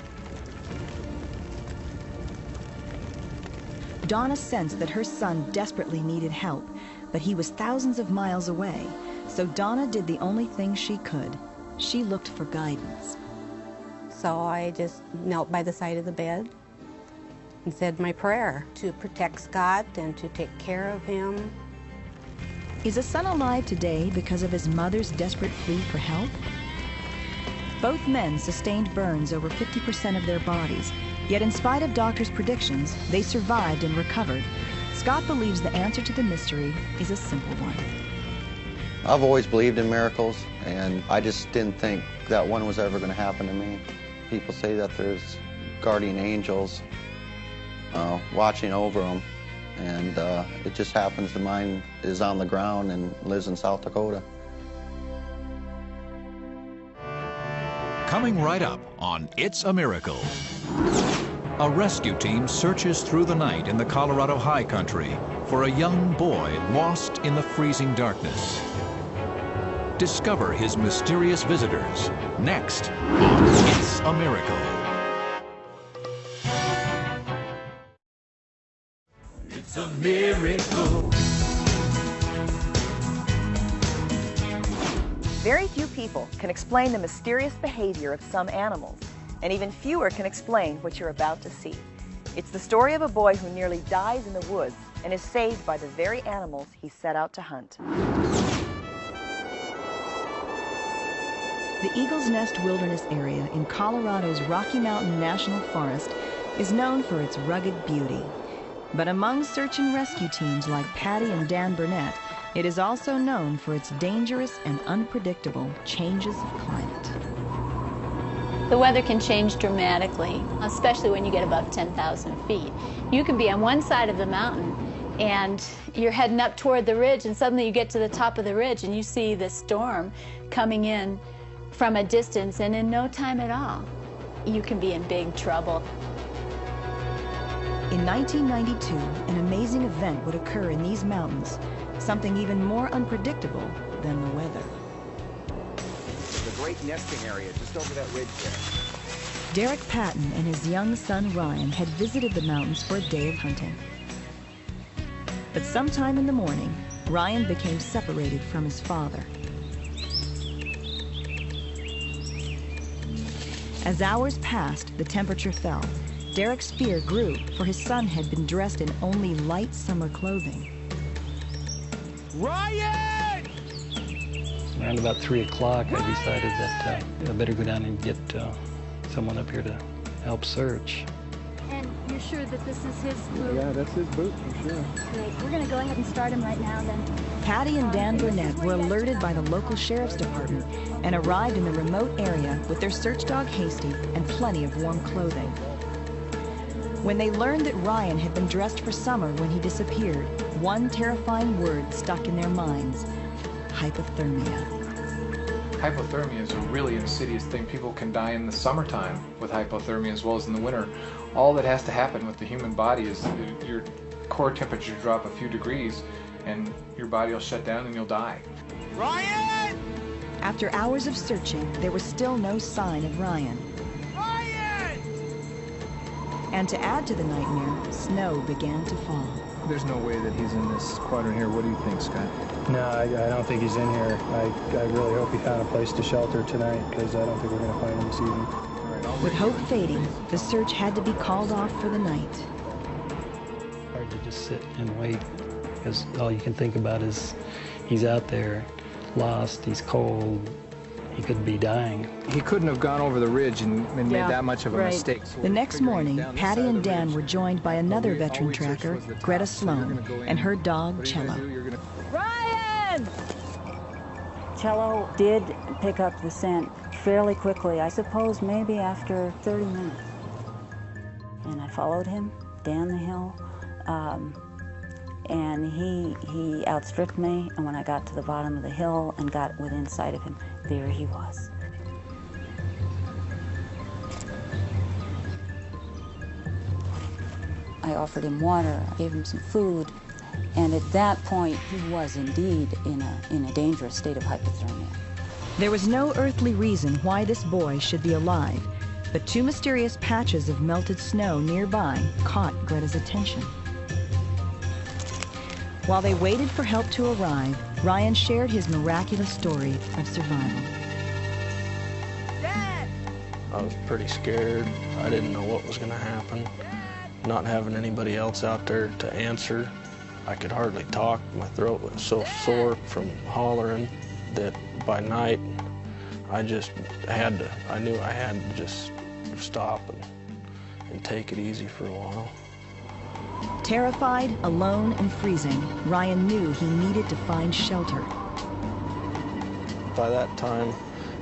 [SPEAKER 5] Donna sensed that her son desperately needed help, but he was thousands of miles away. So Donna did the only thing she could. She looked for guidance.
[SPEAKER 15] So I just knelt by the side of the bed and said my prayer to protect Scott and to take care of him.
[SPEAKER 5] Is a son alive today because of his mother's desperate plea for help? Both men sustained burns over 50% of their bodies, yet in spite of doctors' predictions, they survived and recovered. Scott believes the answer to the mystery is a simple one.
[SPEAKER 11] I've always believed in miracles, and I just didn't think that one was ever going to happen to me. People say that there's guardian angels watching over them. And it just happens that mine is on the ground and lives in South Dakota.
[SPEAKER 1] Coming right up on It's a Miracle. A rescue team searches through the night in the Colorado High Country for a young boy lost in the freezing darkness. Discover his mysterious visitors. Next on It's a Miracle.
[SPEAKER 20] It's a miracle.
[SPEAKER 7] Very few people can explain the mysterious behavior of some animals, and even fewer can explain what you're about to see. It's the story of a boy who nearly dies in the woods and is saved by the very animals he set out to hunt. The Eagle's Nest Wilderness Area in Colorado's Rocky Mountain National Forest is known for its rugged beauty. But among search and rescue teams like Patty and Dan Burnett, it is also known for its dangerous and unpredictable changes of climate.
[SPEAKER 3] The weather can change dramatically, especially when you get above 10,000 feet. You can be on one side of the mountain and you're heading up toward the ridge, and suddenly you get to the top of the ridge and you see this storm coming in from a distance, and in no time at all, you can be in big trouble.
[SPEAKER 5] In 1992, an amazing event would occur in these mountains, something even more unpredictable than the weather.
[SPEAKER 13] The great nesting area just over that ridge there.
[SPEAKER 5] Derek Patton and his young son Ryan had visited the mountains for a day of hunting. But sometime in the morning, Ryan became separated from his father. As hours passed, the temperature fell. Derek's fear grew, for his son had been dressed in only light summer clothing.
[SPEAKER 13] Ryan!
[SPEAKER 22] Around about 3 o'clock, I decided that I better go down and get someone up here to help search.
[SPEAKER 9] And you're sure that this is his boot?
[SPEAKER 21] Yeah, that's his boot for sure.
[SPEAKER 9] Great. We're going to go ahead and start him right now then.
[SPEAKER 5] Patty and Dan Burnett were alerted by the local sheriff's department and arrived in the remote area with their search dog Hasty and plenty of warm clothing. When they learned that Ryan had been dressed for summer when he disappeared, one terrifying word stuck in their minds: hypothermia.
[SPEAKER 24] Hypothermia is a really insidious thing. People can die in the summertime with hypothermia as well as in the winter. All that has to happen with the human body is your core temperature drop a few degrees and your body will shut down and you'll die.
[SPEAKER 13] Ryan!
[SPEAKER 5] After hours of searching, there was still no sign of Ryan.
[SPEAKER 13] Ryan!
[SPEAKER 5] And to add to the nightmare, snow began to fall.
[SPEAKER 25] There's no way that he's in this quadrant here. What do you think, Scott?
[SPEAKER 26] No, I don't think he's in here. I really hope he found a place to shelter tonight, because I don't think we're going to find him this evening.
[SPEAKER 5] With hope fading, the search had to be called off for the night.
[SPEAKER 22] Hard to just sit and wait, because all you can think about is he's out there, lost, he's cold, he could be dying.
[SPEAKER 25] He couldn't have gone over the ridge and made that much of a mistake. So
[SPEAKER 5] the next morning, Patty and Dan were joined by another veteran tracker, Greta Sloan, and her dog, Cello.
[SPEAKER 9] Ryan!
[SPEAKER 27] Cello did pick up the scent fairly quickly, I suppose maybe after 30 minutes. And I followed him down the hill, and he outstripped me, and when I got to the bottom of the hill and got within sight of him, there he was. I offered him water, I gave him some food, and at that point he was indeed in a dangerous state of hypothermia.
[SPEAKER 5] There was no earthly reason why this boy should be alive, but two mysterious patches of melted snow nearby caught Greta's attention. While they waited for help to arrive, Ryan shared his miraculous story of survival.
[SPEAKER 27] Dad!
[SPEAKER 22] I was pretty scared. I didn't know what was going to happen. Not having anybody else out there to answer, I could hardly talk. My throat was so sore from hollering that by night I knew I had to just stop and take it easy for a while.
[SPEAKER 5] Terrified, alone, and freezing, Ryan knew he needed to find shelter.
[SPEAKER 22] By that time,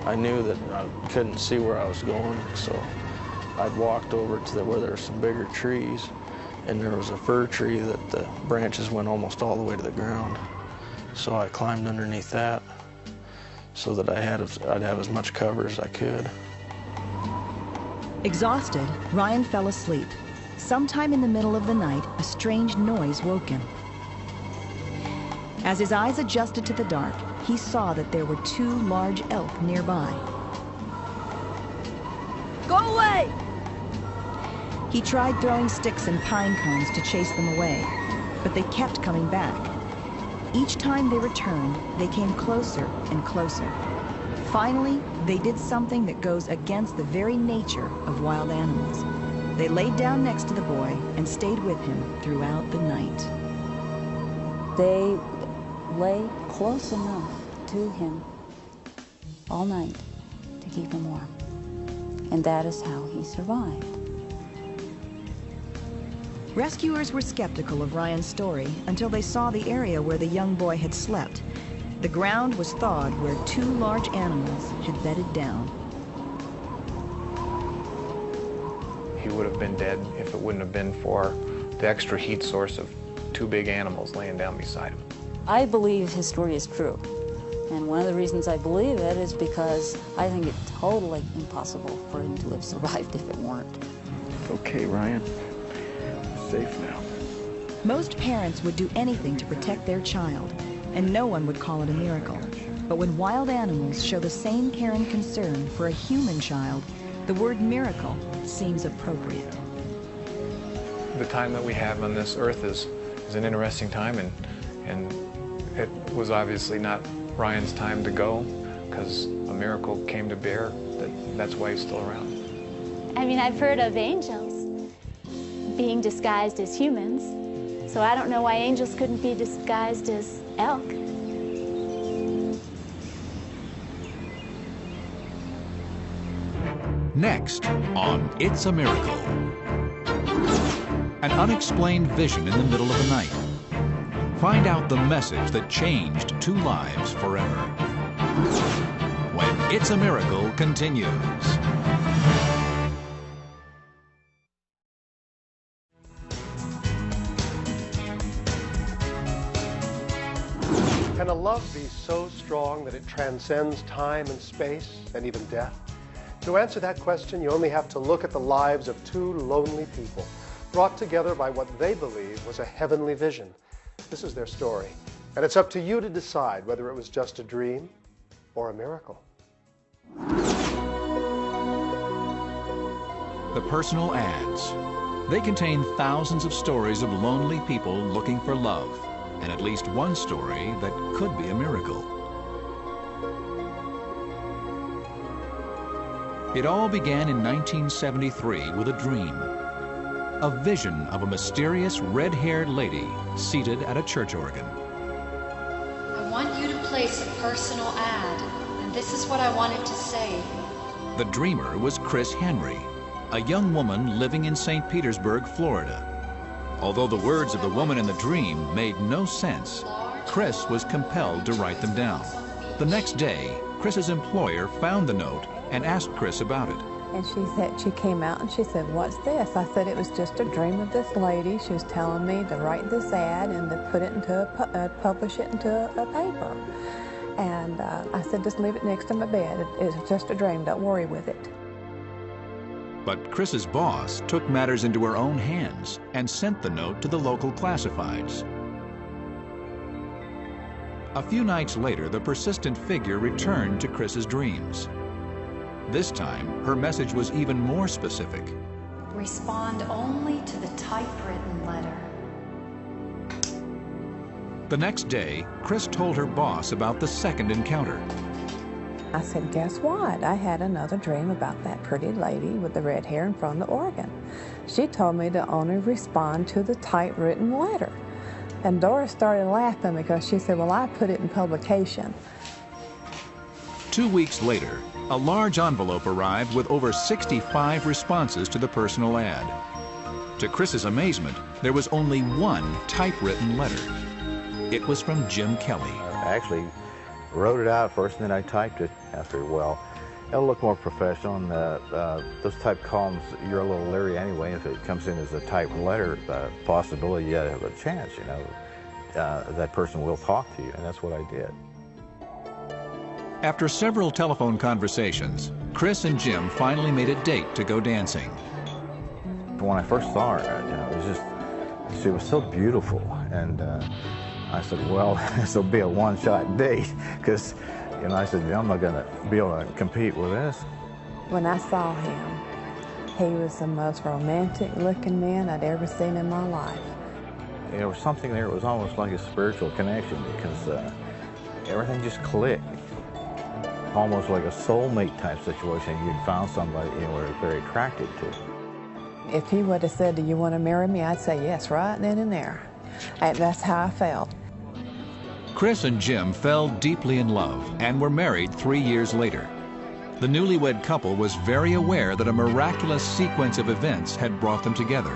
[SPEAKER 22] I knew that I couldn't see where I was going, so I'd walked over to where there were some bigger trees, and there was a fir tree that the branches went almost all the way to the ground. So I climbed underneath that so that I'd have as much cover as I could.
[SPEAKER 5] Exhausted, Ryan fell asleep. Sometime in the middle of the night, a strange noise woke him. As his eyes adjusted to the dark, he saw that there were 2 large elk nearby.
[SPEAKER 7] Go away!
[SPEAKER 5] He tried throwing sticks and pine cones to chase them away, but they kept coming back. Each time they returned, they came closer and closer. Finally, they did something that goes against the very nature of wild animals. They laid down next to the boy and stayed with him throughout the night.
[SPEAKER 27] They lay close enough to him all night to keep him warm. And that is how he survived.
[SPEAKER 5] Rescuers were skeptical of Ryan's story until they saw the area where the young boy had slept. The ground was thawed where 2 large animals had bedded down.
[SPEAKER 24] He would have been dead if it wouldn't have been for the extra heat source of 2 big animals laying down beside him.
[SPEAKER 27] I believe his story is true. And one of the reasons I believe it is because I think it's totally impossible for him to have survived if it weren't.
[SPEAKER 21] Okay, Ryan. Safe now.
[SPEAKER 5] Most parents would do anything to protect their child, and no one would call it a miracle. But when wild animals show the same care and concern for a human child, the word miracle seems appropriate.
[SPEAKER 24] The time that we have on this earth is an interesting time, and it was obviously not Ryan's time to go, because a miracle came to bear. That's why he's still around.
[SPEAKER 3] I mean, I've heard of angels being disguised as humans, so I don't know why angels couldn't be disguised as elk.
[SPEAKER 1] Next on It's a Miracle. An unexplained vision in the middle of the night. Find out the message that changed 2 lives forever. When It's a Miracle continues.
[SPEAKER 23] Can a love be so strong that it transcends time and space and even death? To answer that question, you only have to look at the lives of 2 lonely people, brought together by what they believe was a heavenly vision. This is their story, and it's up to you to decide whether it was just a dream or a miracle.
[SPEAKER 1] The personal ads. They contain thousands of stories of lonely people looking for love, and at least one story that could be a miracle. It all began in 1973 with a dream. A vision of a mysterious red-haired lady seated at a church organ.
[SPEAKER 2] I want you to place a personal ad, and this is what I want it to say.
[SPEAKER 1] The dreamer was Chris Henry, a young woman living in St. Petersburg, Florida. Although the words of the woman in the dream made no sense, Chris was compelled to write them down. The next day, Chris's employer found the note and asked Chris about it.
[SPEAKER 4] And she came out and she said, "What's this?" I said, "It was just a dream of this lady. She was telling me to write this ad and to put it into publish it into a paper." And I said, "Just leave it next to my bed. It's just a dream. Don't worry with it."
[SPEAKER 1] But Chris's boss took matters into her own hands and sent the note to the local classifieds. A few nights later, the persistent figure returned to Chris's dreams. This time, her message was even more specific.
[SPEAKER 2] Respond only to the typewritten letter.
[SPEAKER 1] The next day, Chris told her boss about the second encounter.
[SPEAKER 4] I said, "Guess what? I had another dream about that pretty lady with the red hair in front of the organ. She told me to only respond to the typewritten letter." And Doris started laughing because she said, "Well, I put it in publication."
[SPEAKER 1] 2 weeks later, a large envelope arrived with over 65 responses to the personal ad. To Chris's amazement, there was only one typewritten letter. It was from Jim Kelly.
[SPEAKER 8] I actually wrote it out first, and then I typed it after. Well, it'll look more professional, and those type columns, you're a little leery anyway. If it comes in as a typed letter, possibility you have a chance, you know, that person will talk to you, and that's what I did.
[SPEAKER 1] After several telephone conversations, Chris and Jim finally made a date to go dancing.
[SPEAKER 8] When I first saw her, you know, it was just, she was so beautiful, and I said, well, this will be a one-shot date, because, you know, I said, I'm not going to be able to compete with this.
[SPEAKER 4] When I saw him, he was the most romantic-looking man I'd ever seen in my life.
[SPEAKER 8] There was something there. It was almost like a spiritual connection, because everything just clicked. Almost like a soulmate type situation. You'd found somebody you were very attracted to.
[SPEAKER 4] If he would have said, do you want to marry me? I'd say yes, right then and there. And that's how I felt.
[SPEAKER 1] Chris and Jim fell deeply in love and were married 3 years later. The newlywed couple was very aware that a miraculous sequence of events had brought them together.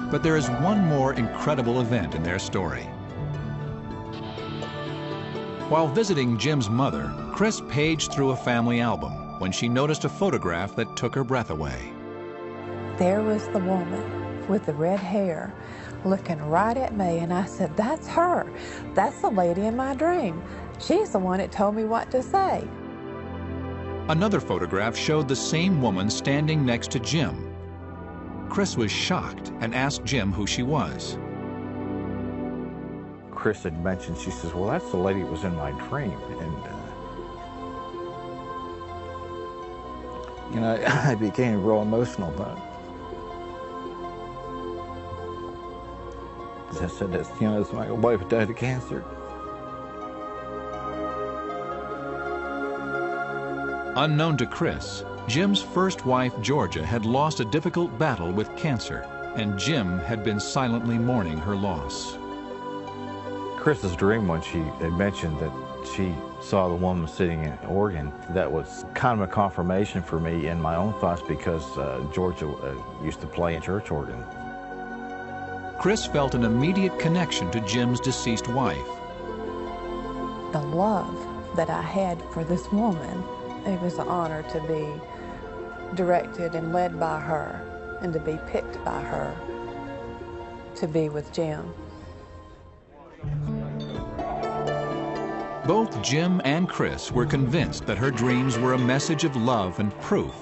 [SPEAKER 1] But there is one more incredible event in their story. While visiting Jim's mother, Chris paged through a family album when she noticed a photograph that took her breath away.
[SPEAKER 4] There was the woman with the red hair looking right at me, and I said, that's her. That's the lady in my dream. She's the one that told me what to say.
[SPEAKER 1] Another photograph showed the same woman standing next to Jim. Chris was shocked and asked Jim who she was.
[SPEAKER 8] Chris had mentioned, she says, well, that's the lady that was in my dream. And, you know, I became real emotional about it. As I said, that's, you know, that's my wife died of cancer.
[SPEAKER 1] Unknown to Chris, Jim's first wife, Georgia, had lost a difficult battle with cancer, and Jim had been silently mourning her loss.
[SPEAKER 8] Chris's dream, when she had mentioned that she saw the woman sitting in Oregon, that was kind of a confirmation for me in my own thoughts, because Georgia used to play in church organ.
[SPEAKER 1] Chris felt an immediate connection to Jim's deceased wife.
[SPEAKER 4] The love that I had for this woman, it was an honor to be directed and led by her, and to be picked by her to be with Jim.
[SPEAKER 1] Both Jim and Chris were convinced that her dreams were a message of love and proof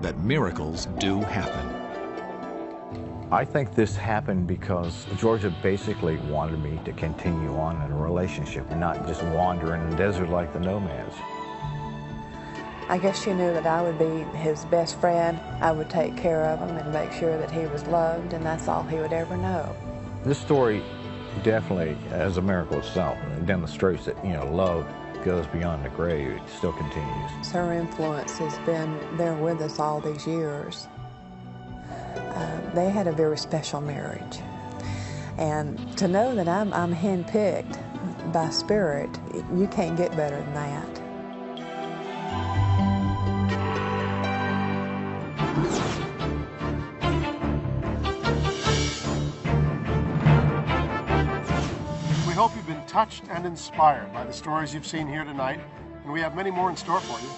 [SPEAKER 1] that miracles do happen.
[SPEAKER 8] I think this happened because Georgia basically wanted me to continue on in a relationship and not just wander in the desert like the nomads.
[SPEAKER 4] I guess she knew that I would be his best friend. I would take care of him and make sure that he was loved, and that's all he would ever know.
[SPEAKER 8] This story definitely, as a miracle itself, demonstrates that, you know, love goes beyond the grave. It still continues.
[SPEAKER 4] Her influence has been there with us all these years. They had a very special marriage. And to know that I'm handpicked by Spirit, you can't get better than that.
[SPEAKER 23] We hope you've been touched and inspired by the stories you've seen here tonight, and we have many more in store for you.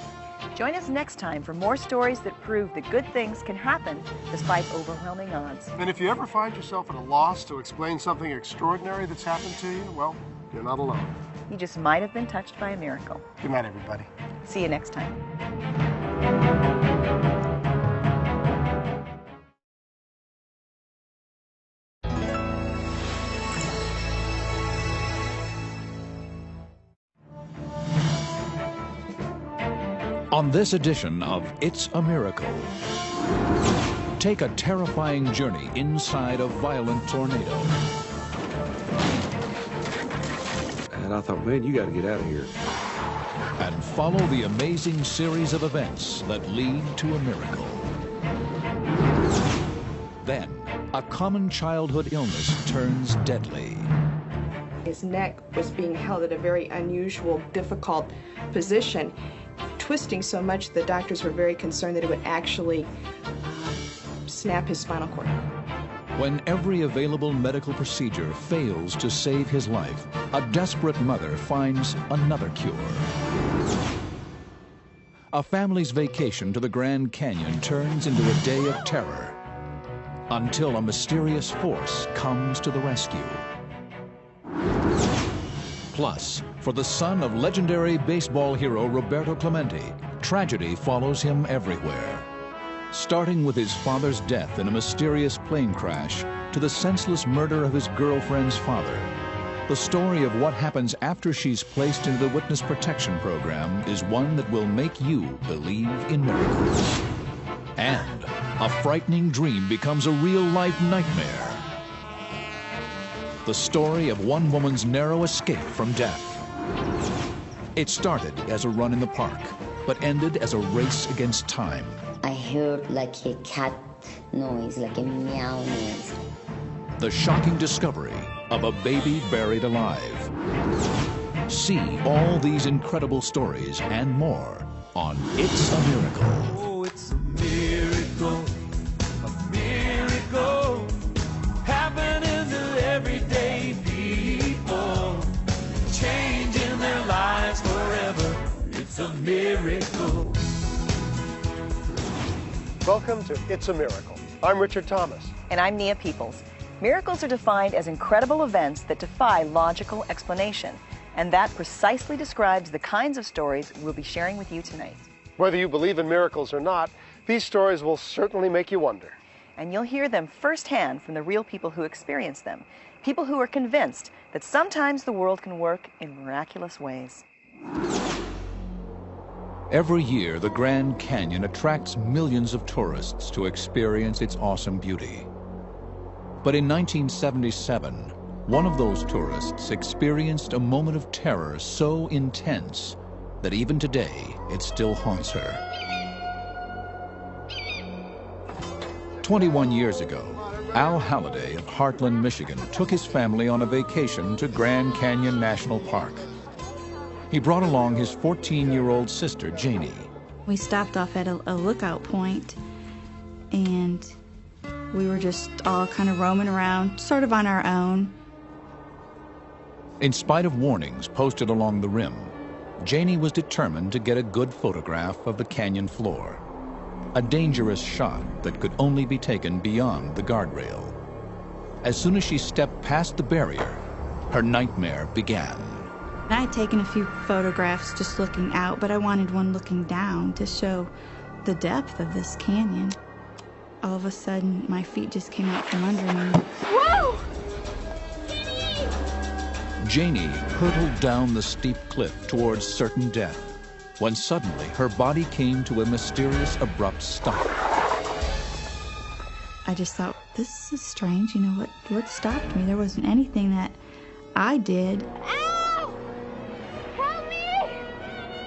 [SPEAKER 7] Join us next time for more stories that prove that good things can happen despite overwhelming odds.
[SPEAKER 23] And if you ever find yourself at a loss to explain something extraordinary that's happened to you, well, you're not alone.
[SPEAKER 7] You just might have been touched by a miracle.
[SPEAKER 23] Good night, everybody.
[SPEAKER 7] See you next time.
[SPEAKER 1] On this edition of It's a Miracle, take a terrifying journey inside a violent tornado.
[SPEAKER 10] And I thought, man, you got to get out of here.
[SPEAKER 1] And follow the amazing series of events that lead to a miracle. Then, a common childhood illness turns deadly.
[SPEAKER 12] His neck was being held at a very unusual, difficult position, twisting so much the doctors were very concerned that it would actually snap his spinal cord.
[SPEAKER 1] When every available medical procedure fails to save his life, a desperate mother finds another cure. A family's vacation to the Grand Canyon turns into a day of terror until a mysterious force comes to the rescue. Plus, for the son of legendary baseball hero Roberto Clemente, tragedy follows him everywhere. Starting with his father's death in a mysterious plane crash to the senseless murder of his girlfriend's father, The story of what happens after she's placed into the witness protection program is one that will make you believe in miracles. And a frightening dream becomes a real-life nightmare. The story of one woman's narrow escape from death. It started as a run in the park, but ended as a race against time.
[SPEAKER 6] I heard like a cat noise, like a meow noise.
[SPEAKER 1] The shocking discovery of a baby buried alive. See all these incredible stories and more on It's a Miracle.
[SPEAKER 20] Oh, it's a miracle, happening to everyday people, changing their lives forever. It's a miracle.
[SPEAKER 23] Welcome to It's a Miracle. I'm Richard Thomas.
[SPEAKER 7] And I'm Nia Peoples. Miracles are defined as incredible events that defy logical explanation. And that precisely describes the kinds of stories we'll be sharing with you tonight.
[SPEAKER 23] Whether you believe in miracles or not, these stories will certainly make you wonder.
[SPEAKER 7] And you'll hear them firsthand from the real people who experience them. People who are convinced that sometimes the world can work in miraculous ways.
[SPEAKER 1] Every year, the Grand Canyon attracts millions of tourists to experience its awesome beauty. But in 1977, one of those tourists experienced a moment of terror so intense that even today, it still haunts her. 21 years ago, Al Halliday of Heartland, Michigan, took his family on a vacation to Grand Canyon National Park. He brought along his 14-year-old sister, Janie.
[SPEAKER 14] We stopped off at a lookout point, and we were just all kind of roaming around, sort of on our own.
[SPEAKER 1] In spite of warnings posted along the rim, Janie was determined to get a good photograph of the canyon floor. A dangerous shot that could only be taken beyond the guardrail. As soon as she stepped past the barrier, her nightmare began.
[SPEAKER 14] I had taken a few photographs just looking out, but I wanted one looking down to show the depth of this canyon. All of a sudden, my feet just came out from under me.
[SPEAKER 9] Whoa!
[SPEAKER 1] Janie hurtled down the steep cliff towards certain death, when suddenly her body came to a mysterious, abrupt stop.
[SPEAKER 14] I just thought, this is strange. You know, what stopped me? There wasn't anything that I did.
[SPEAKER 9] Ow! Help me!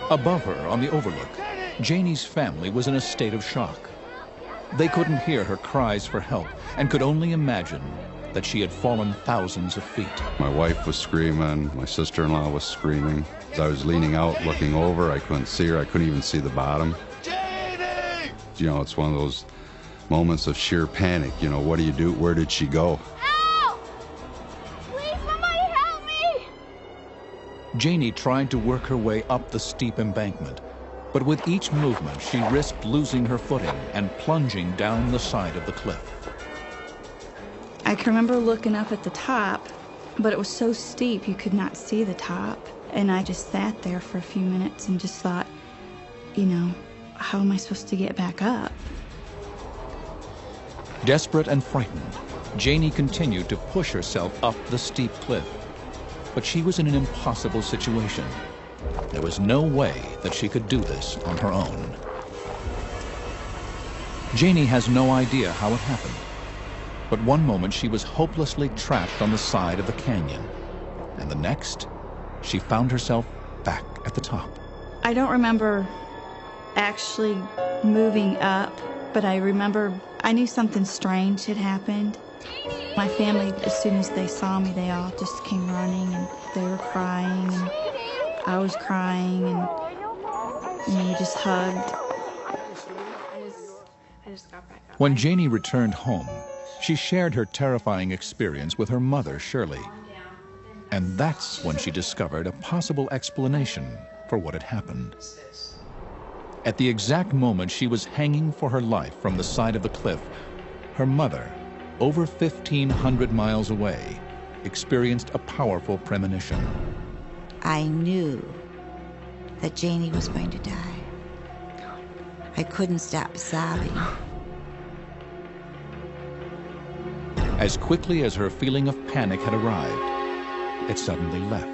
[SPEAKER 1] Above her, on the overlook, Janie's family was in a state of shock. They couldn't hear her cries for help and could only imagine that she had fallen thousands of feet.
[SPEAKER 15] My wife was screaming, my sister-in-law was screaming. As I was leaning out, looking over, I couldn't see her, I couldn't even see the bottom. Janie! You know, it's one of those moments of sheer panic. You know, what do you do? Where did she go?
[SPEAKER 9] Help! Please, somebody help me!
[SPEAKER 1] Janie tried to work her way up the steep embankment, but with each movement, she risked losing her footing and plunging down the side of the cliff.
[SPEAKER 14] I can remember looking up at the top, but it was so steep you could not see the top. And I just sat there for a few minutes and just thought, you know, how am I supposed to get back up?
[SPEAKER 1] Desperate and frightened, Janie continued to push herself up the steep cliff. But she was in an impossible situation. There was no way that she could do this on her own. Janie has no idea how it happened. But one moment she was hopelessly trapped on the side of the canyon. And the next, she found herself back at the top.
[SPEAKER 14] I don't remember actually moving up, but I remember I knew something strange had happened. My family, as soon as they saw me, they all just came running, and they were crying, and I was crying, and we just hugged.
[SPEAKER 1] When Janie returned home, she shared her terrifying experience with her mother, Shirley. And that's when she discovered a possible explanation for what had happened. At the exact moment she was hanging for her life from the side of the cliff, her mother, over 1,500 miles away, experienced a powerful premonition.
[SPEAKER 16] I knew that Janie was going to die. I couldn't stop sobbing.
[SPEAKER 1] As quickly as her feeling of panic had arrived, it suddenly left.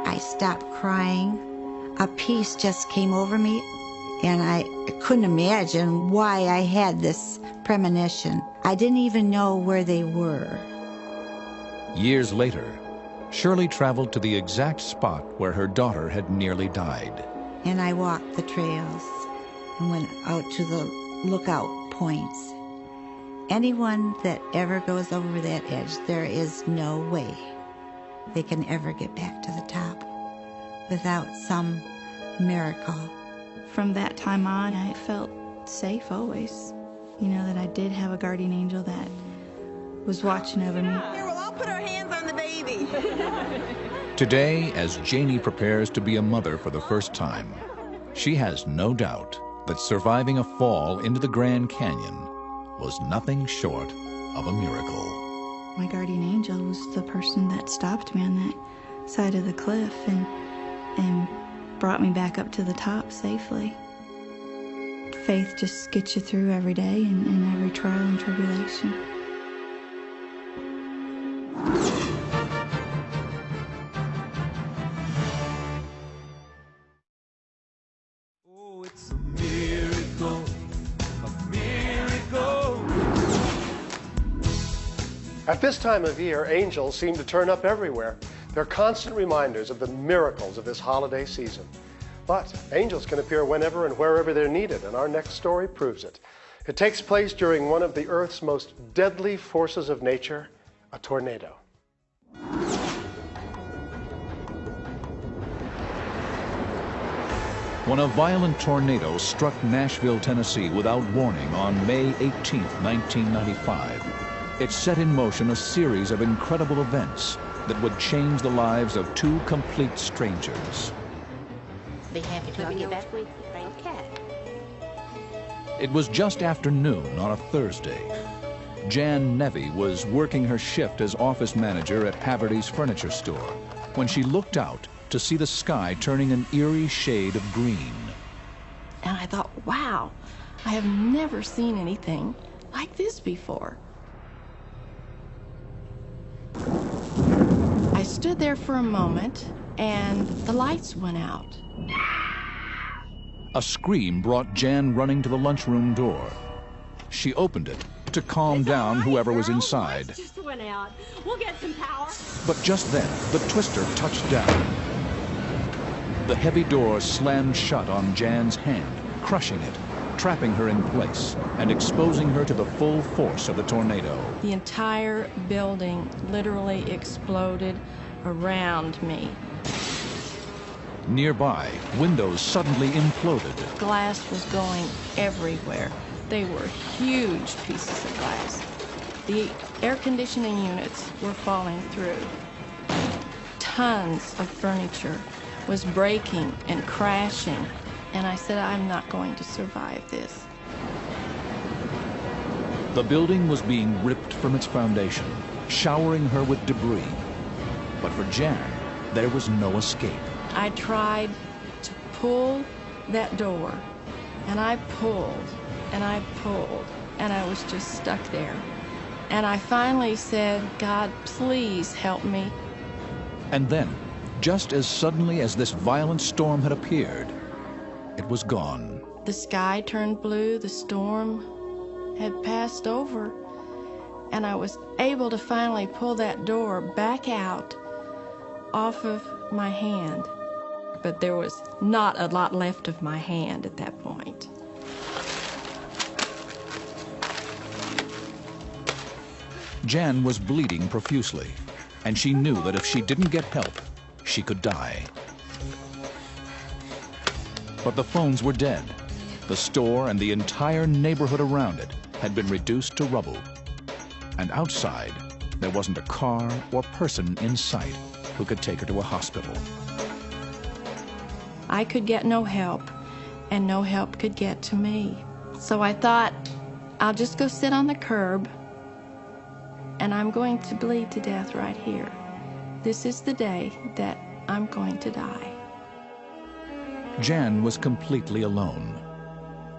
[SPEAKER 16] I stopped crying. A peace just came over me, and I couldn't imagine why I had this premonition. I didn't even know where they were.
[SPEAKER 1] Years later, Shirley traveled to the exact spot where her daughter had nearly died.
[SPEAKER 16] And I walked the trails and went out to the lookout points. Anyone that ever goes over that edge, there is no way they can ever get back to the top without some miracle.
[SPEAKER 14] From that time on, I felt safe always. You know, that I did have a guardian angel that was watching over me.
[SPEAKER 11] Here, we'll all put our hands on the baby.
[SPEAKER 1] Today, as Janie prepares to be a mother for the first time, she has no doubt that surviving a fall into the Grand Canyon was nothing short of a miracle.
[SPEAKER 14] My guardian angel was the person that stopped me on that side of the cliff and brought me back up to the top safely. Faith just gets you through every day and every trial and tribulation.
[SPEAKER 20] Oh, it's a miracle, a miracle.
[SPEAKER 23] At this time of year, angels seem to turn up everywhere. They're constant reminders of the miracles of this holiday season. But angels can appear whenever and wherever they're needed, and our next story proves it. It takes place during one of the Earth's most deadly forces of nature, a tornado.
[SPEAKER 1] When a violent tornado struck Nashville, Tennessee without warning on May 18, 1995, it set in motion a series of incredible events that would change the lives of two complete strangers.
[SPEAKER 11] Be happy to get back with you. Okay.
[SPEAKER 1] It was just after noon on a Thursday. Jan Nevy was working her shift as office manager at Haverty's furniture store when she looked out to see the sky turning an eerie shade of green.
[SPEAKER 13] And I thought, wow, I have never seen anything like this before. I stood there for a moment and the lights went out.
[SPEAKER 1] A scream brought Jan running to the lunchroom door. She opened it to calm down whoever was inside.
[SPEAKER 11] Just went out. We'll get some power.
[SPEAKER 1] But just then, the twister touched down. The heavy door slammed shut on Jan's hand, crushing it, trapping her in place, and exposing her to the full force of the tornado.
[SPEAKER 13] The entire building literally exploded around me.
[SPEAKER 1] Nearby, windows suddenly imploded.
[SPEAKER 13] Glass was going everywhere. They were huge pieces of glass. The air conditioning units were falling through. Tons of furniture was breaking and crashing, and I said, I'm not going to survive this.
[SPEAKER 1] The building was being ripped from its foundation, showering her with debris. But for Jan, there was no escape.
[SPEAKER 13] I tried to pull that door, and I pulled, and I pulled, and I was just stuck there. And I finally said, God, please help me.
[SPEAKER 1] And then, just as suddenly as this violent storm had appeared, it was gone.
[SPEAKER 13] The sky turned blue, the storm had passed over, and I was able to finally pull that door back out off of my hand. But there was not a lot left of my hand at that point.
[SPEAKER 1] Jan was bleeding profusely, and she knew that if she didn't get help, she could die. But the phones were dead. The store and the entire neighborhood around it had been reduced to rubble. And outside, there wasn't a car or person in sight who could take her to a hospital.
[SPEAKER 13] I could get no help, and no help could get to me. So I thought, I'll just go sit on the curb, and I'm going to bleed to death right here. This is the day that I'm going to die.
[SPEAKER 1] Jan was completely alone.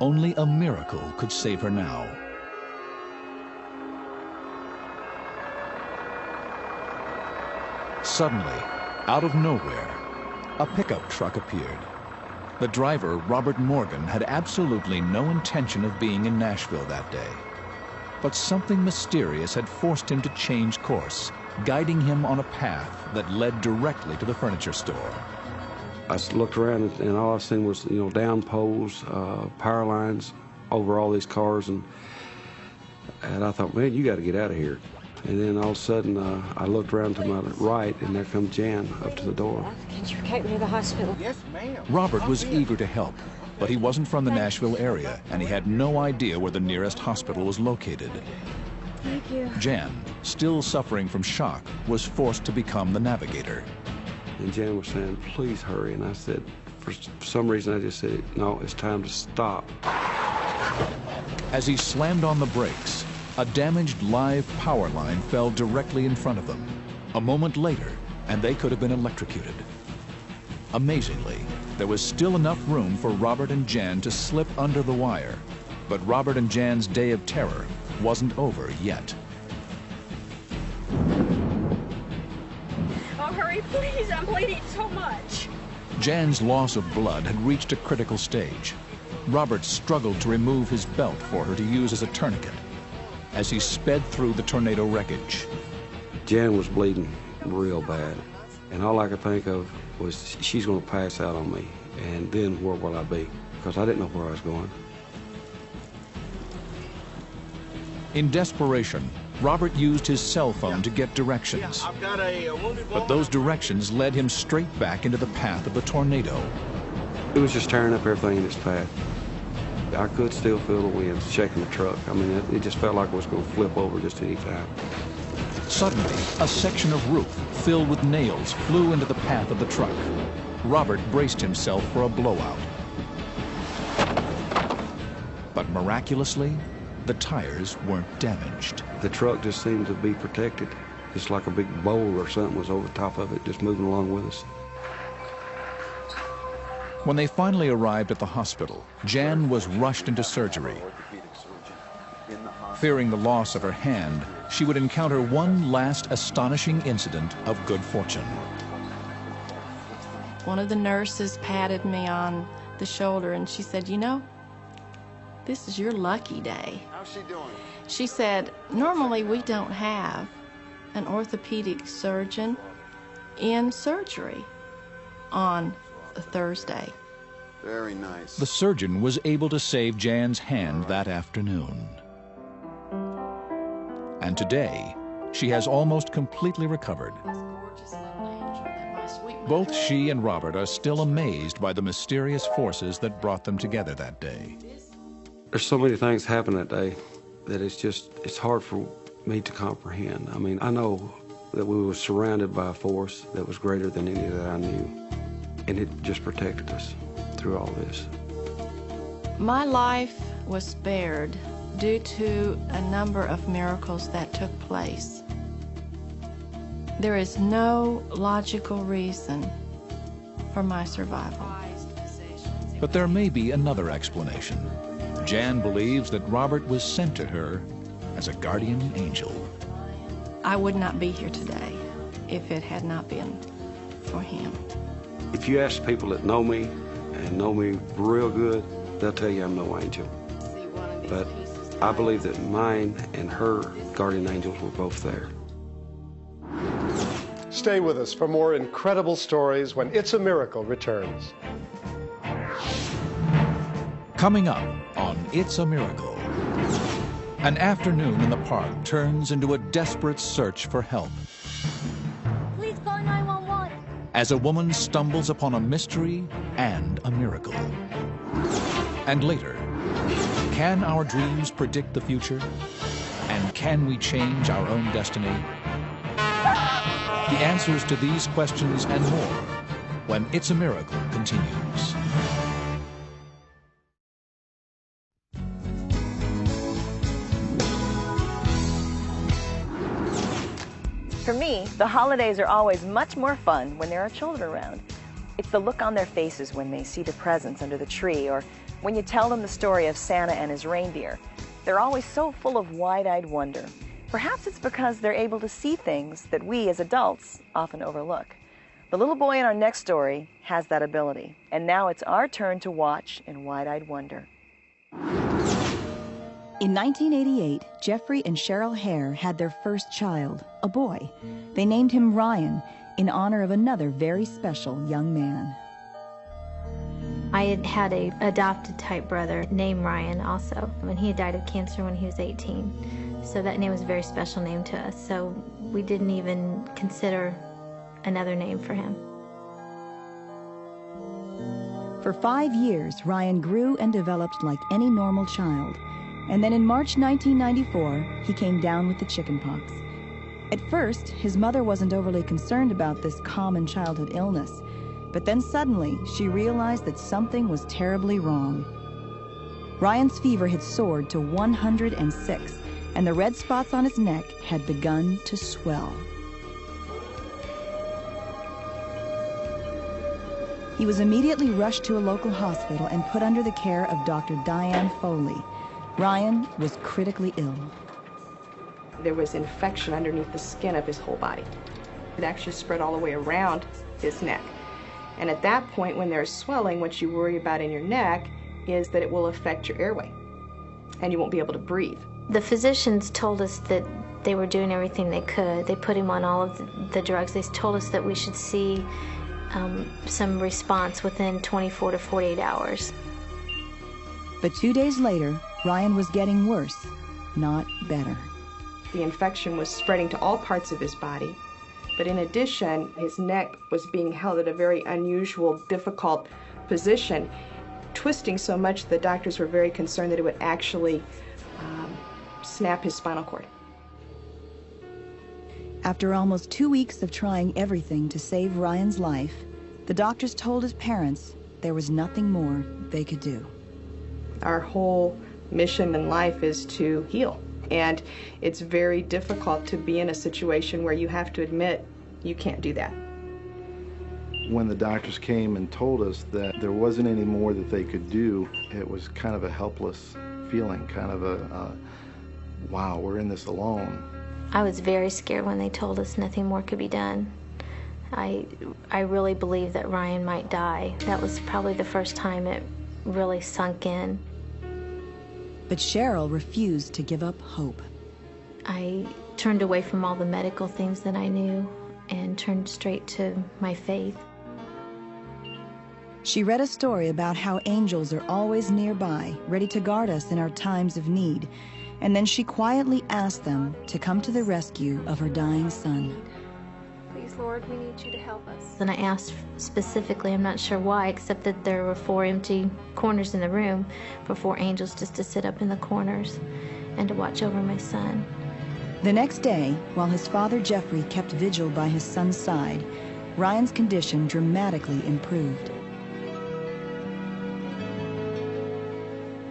[SPEAKER 1] Only a miracle could save her now. Suddenly, out of nowhere, a pickup truck appeared. The driver, Robert Morgan, had absolutely no intention of being in Nashville that day. But something mysterious had forced him to change course, guiding him on a path that led directly to the furniture store.
[SPEAKER 10] I looked around and all I seen was, down poles, power lines over all these cars, and I thought, man, you got to get out of here. And then all of a sudden, I looked around to my right, and there comes Jan up to the door.
[SPEAKER 17] Can you take me to the hospital?
[SPEAKER 1] Yes, ma'am. Robert was eager to help, but he wasn't from the Nashville area, and he had no idea where the nearest hospital was located.
[SPEAKER 17] Thank you.
[SPEAKER 1] Jan, still suffering from shock, was forced to become the navigator.
[SPEAKER 10] And Jan was saying, please hurry. And I said, for some reason, I just said, no, it's time to stop.
[SPEAKER 1] As he slammed on the brakes, a damaged live power line fell directly in front of them. A moment later, and they could have been electrocuted. Amazingly, there was still enough room for Robert and Jan to slip under the wire. But Robert and Jan's day of terror wasn't over yet.
[SPEAKER 17] Oh, hurry, please. I'm bleeding so much.
[SPEAKER 1] Jan's loss of blood had reached a critical stage. Robert struggled to remove his belt for her to use as a tourniquet as he sped through the tornado wreckage.
[SPEAKER 10] Jan was bleeding real bad, and all I could think of was she's going to pass out on me, and then where will I be? Because I didn't know where I was going.
[SPEAKER 1] In desperation, Robert used his cell phone to get directions. But those directions led him straight back into the path of the tornado.
[SPEAKER 10] It was just tearing up everything in its path. I could still feel the wind shaking the truck. I mean, it just felt like it was going to flip over just any time.
[SPEAKER 1] Suddenly, a section of roof filled with nails flew into the path of the truck. Robert braced himself for a blowout. But miraculously, the tires weren't damaged.
[SPEAKER 10] The truck just seemed to be protected. Just like a big bowl or something was over top of it, just moving along with us.
[SPEAKER 1] When they finally arrived at the hospital, Jan was rushed into surgery. Fearing the loss of her hand, she would encounter one last astonishing incident of good fortune.
[SPEAKER 13] One of the nurses patted me on the shoulder and she said, this is your lucky day.
[SPEAKER 18] How's she doing?
[SPEAKER 13] She said, normally we don't have an orthopedic surgeon in surgery on a Thursday.
[SPEAKER 18] Very nice.
[SPEAKER 1] The surgeon was able to save Jan's hand that afternoon. And today, she has almost completely recovered. Both she and Robert are still amazed by the mysterious forces that brought them together that day.
[SPEAKER 10] There's so many things happened that day that it's hard for me to comprehend. I mean, I know that we were surrounded by a force that was greater than any that I knew, and it just protected us through all this.
[SPEAKER 13] My life was spared due to a number of miracles that took place. There is no logical reason for my survival.
[SPEAKER 1] But there may be another explanation. Jan believes that Robert was sent to her as a guardian angel.
[SPEAKER 13] I would not be here today if it had not been for him.
[SPEAKER 10] If you ask people that know me and know me real good, they'll tell you I'm no angel. But I believe that mine and her guardian angels were both there.
[SPEAKER 23] Stay with us for more incredible stories when It's a Miracle returns.
[SPEAKER 1] Coming up on It's a Miracle. An afternoon in the park turns into a desperate search for help.
[SPEAKER 17] Please call 911.
[SPEAKER 1] As a woman stumbles upon a mystery and a miracle. And later, can our dreams predict the future? And can we change our own destiny? The answers to these questions and more when It's a Miracle continues.
[SPEAKER 7] For me, the holidays are always much more fun when there are children around. It's the look on their faces when they see the presents under the tree, or when you tell them the story of Santa and his reindeer. They're always so full of wide-eyed wonder. Perhaps it's because they're able to see things that we as adults often overlook. The little boy in our next story has that ability, and now it's our turn to watch in wide-eyed wonder.
[SPEAKER 5] In 1988, Jeffrey and Cheryl Hare had their first child, a boy. They named him Ryan in honor of another very special young man.
[SPEAKER 18] I had had an adopted type brother named Ryan also, and he had died of cancer when he was 18. So that name was a very special name to us, so we didn't even consider another name for him.
[SPEAKER 5] For 5 years, Ryan grew and developed like any normal child. And then in March 1994, he came down with the chickenpox. At first, his mother wasn't overly concerned about this common childhood illness, but then suddenly she realized that something was terribly wrong. Ryan's fever had soared to 106, and the red spots on his neck had begun to swell. He was immediately rushed to a local hospital and put under the care of Dr. Diane Foley. Ryan was critically ill.
[SPEAKER 12] There was infection underneath the skin of his whole body. It actually spread all the way around his neck. And at that point, when there's swelling, what you worry about in your neck is that it will affect your airway, and you won't be able to breathe.
[SPEAKER 18] The physicians told us that they were doing everything they could. They put him on all of the drugs. They told us that we should see some response within 24 to 48 hours.
[SPEAKER 5] But 2 days later, Ryan was getting worse, not better.
[SPEAKER 12] The infection was spreading to all parts of his body, but in addition, his neck was being held at a very unusual, difficult position, twisting so much the doctors were very concerned that it would actually snap his spinal cord.
[SPEAKER 5] After almost 2 weeks of trying everything to save Ryan's life, the doctors told his parents there was nothing more they could do.
[SPEAKER 12] Our whole mission in life is to heal, and it's very difficult to be in a situation where you have to admit you can't do that.
[SPEAKER 19] When the doctors came and told us that there wasn't any more that they could do, it was kind of a helpless feeling, kind of a wow, we're in this alone.
[SPEAKER 18] I was very scared when they told us nothing more could be done. I really believed that Ryan might die. That was probably the first time it really sunk in.
[SPEAKER 5] But Cheryl refused to give up hope.
[SPEAKER 18] I turned away from all the medical things that I knew and turned straight to my faith.
[SPEAKER 5] She read a story about how angels are always nearby, ready to guard us in our times of need. And then she quietly asked them to come to the rescue of her dying son.
[SPEAKER 18] Please, Lord, we need you to help us. And I asked specifically, I'm not sure why, except that there were 4 empty corners in the room for 4 angels just to sit up in the corners and to watch over my son.
[SPEAKER 5] The next day, while his father Jeffrey kept vigil by his son's side, Ryan's condition dramatically improved.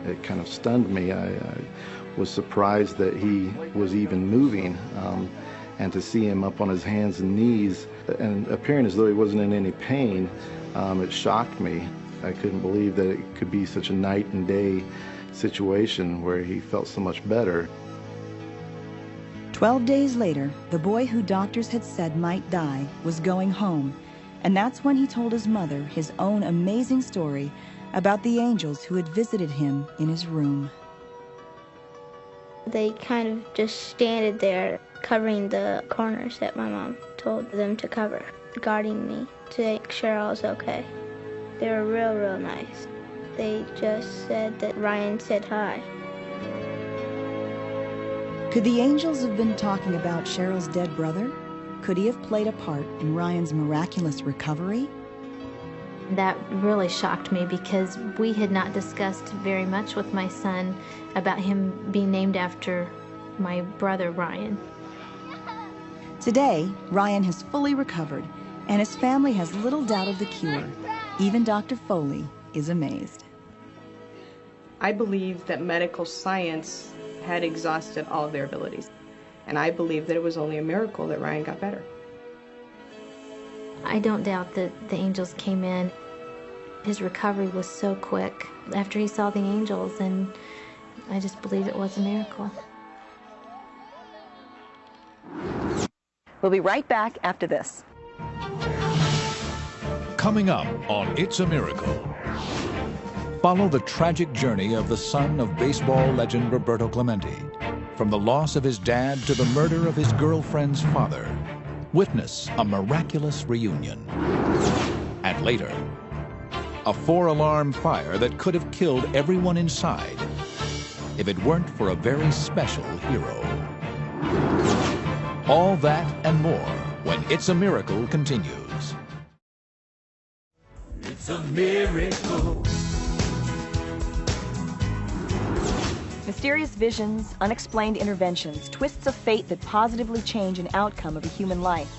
[SPEAKER 19] It kind of stunned me. I was surprised that he was even moving, and to see him up on his hands and knees and appearing as though he wasn't in any pain, it shocked me. I couldn't believe that it could be such a night and day situation where he felt so much better.
[SPEAKER 5] 12 days later, the boy who doctors had said might die was going home, and that's when he told his mother his own amazing story about the angels who had visited him in his room.
[SPEAKER 17] They kind of just standed there covering the corners that my mom told them to cover, guarding me to make sure I was okay. They were real nice. They just said that Ryan said hi.
[SPEAKER 5] Could the angels have been talking about Cheryl's dead brother? Could he have played a part in Ryan's miraculous recovery?
[SPEAKER 18] That really shocked me because we had not discussed very much with my son about him being named after my brother Ryan.
[SPEAKER 5] Today, Ryan has fully recovered, and his family has little doubt of the cure. Even Dr. Foley is amazed.
[SPEAKER 12] I believe that medical science had exhausted all of their abilities, and I believe that it was only a miracle that Ryan got better.
[SPEAKER 18] I don't doubt that the angels came in. His recovery was so quick after he saw the angels, and I just believe it was a miracle.
[SPEAKER 7] We'll be right back after this.
[SPEAKER 1] Coming up on It's a Miracle. Follow the tragic journey of the son of baseball legend Roberto Clemente. From the loss of his dad to the murder of his girlfriend's father. Witness a miraculous reunion. And later, a 4-alarm fire that could have killed everyone inside if it weren't for a very special hero. All that and more when It's a Miracle continues.
[SPEAKER 20] It's a miracle.
[SPEAKER 7] Mysterious visions, unexplained interventions, twists of fate that positively change an outcome of a human life.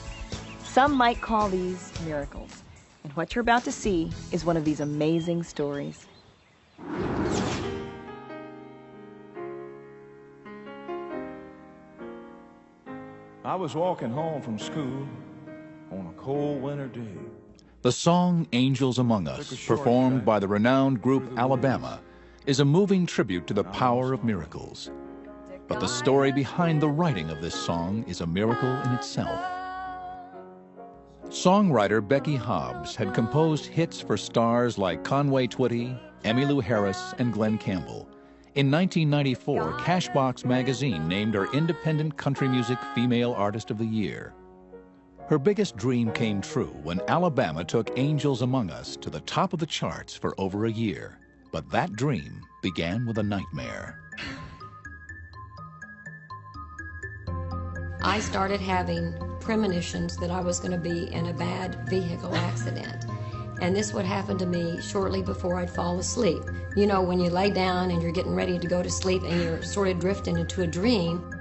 [SPEAKER 7] Some might call these miracles. And what you're about to see is one of these amazing stories.
[SPEAKER 3] I was walking home from school on a cold winter day.
[SPEAKER 1] The song Angels Among Us, performed by the renowned group Alabama, is a moving tribute to the power of miracles. But the story behind the writing of this song is a miracle in itself. Songwriter Becky Hobbs had composed hits for stars like Conway Twitty, Emmylou Harris, and Glen Campbell. In 1994, Cashbox magazine named her Independent Country Music Female Artist of the Year. Her biggest dream came true when Alabama took Angels Among Us to the top of the charts for over a year. But that dream began with a nightmare.
[SPEAKER 21] I started having premonitions that I was going to be in a bad vehicle accident. And this would happen to me shortly before I'd fall asleep. You know, when you lay down and you're getting ready to go to sleep and you're sort of drifting into a dream,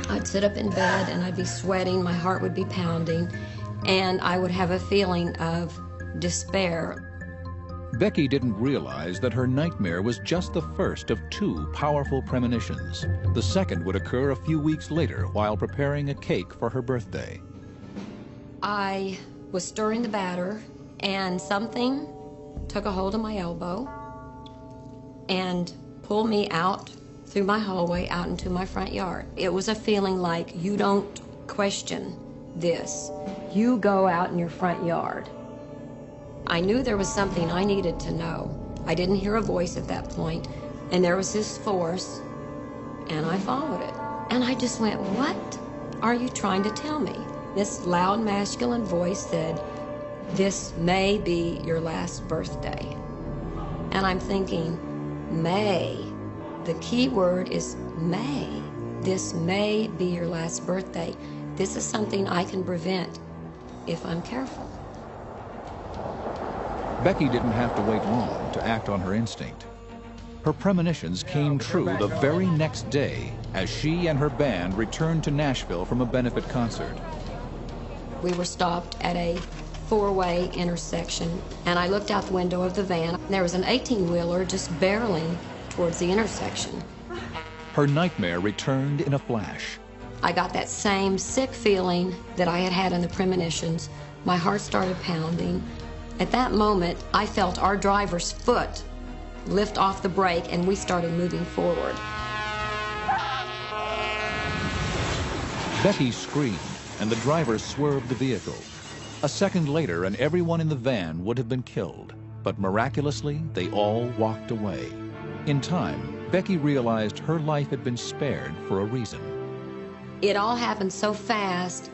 [SPEAKER 21] I'd sit up in bed and I'd be sweating, my heart would be pounding, and I would have a feeling of despair.
[SPEAKER 1] Becky didn't realize that her nightmare was just the first of 2 powerful premonitions. The second would occur a few weeks later while preparing a cake for her birthday.
[SPEAKER 21] I was stirring the batter and something took a hold of my elbow and pulled me out through my hallway out into my front yard. It was a feeling like, you don't question this. You go out in your front yard. I knew there was something I needed to know. I didn't hear a voice at that point, and there was this force, and I followed it. And I just went, what are you trying to tell me? This loud masculine voice said, this may be your last birthday. And I'm thinking, may. The key word is may. This may be your last birthday. This is something I can prevent if I'm careful.
[SPEAKER 1] Becky didn't have to wait long to act on her instinct. Her premonitions came true the very next day as she and her band returned to Nashville from a benefit concert.
[SPEAKER 21] We were stopped at a 4-way intersection, and I looked out the window of the van. There was an 18-wheeler just barreling towards the intersection.
[SPEAKER 1] Her nightmare returned in a flash.
[SPEAKER 21] I got that same sick feeling that I had had in the premonitions. My heart started pounding. At that moment, I felt our driver's foot lift off the brake, and we started moving forward.
[SPEAKER 1] Becky screamed, and the driver swerved the vehicle. A second later, and everyone in the van would have been killed. But miraculously, they all walked away. In time, Becky realized her life had been spared for a reason.
[SPEAKER 21] It all happened so fast,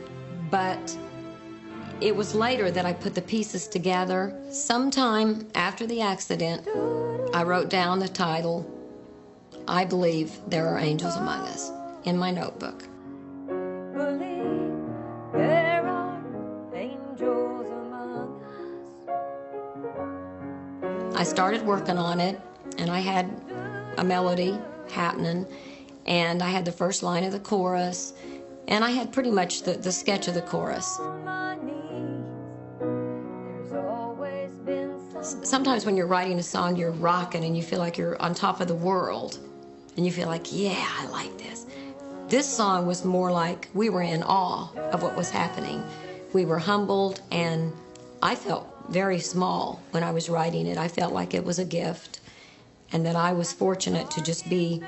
[SPEAKER 21] but it was later that I put the pieces together. Sometime after the accident, I wrote down the title, I Believe There Are Angels Among Us, in my notebook.
[SPEAKER 22] There are angels among us.
[SPEAKER 21] I started working on it, and I had a melody happening, and I had the first line of the chorus, and I had pretty much the sketch of the chorus. Sometimes when you're writing a song, you're rocking and you feel like you're on top of the world, and you feel like, yeah, I like this. This song was more like we were in awe of what was happening. We were humbled, and I felt very small when I was writing it. I felt like it was a gift, and that I was fortunate to just be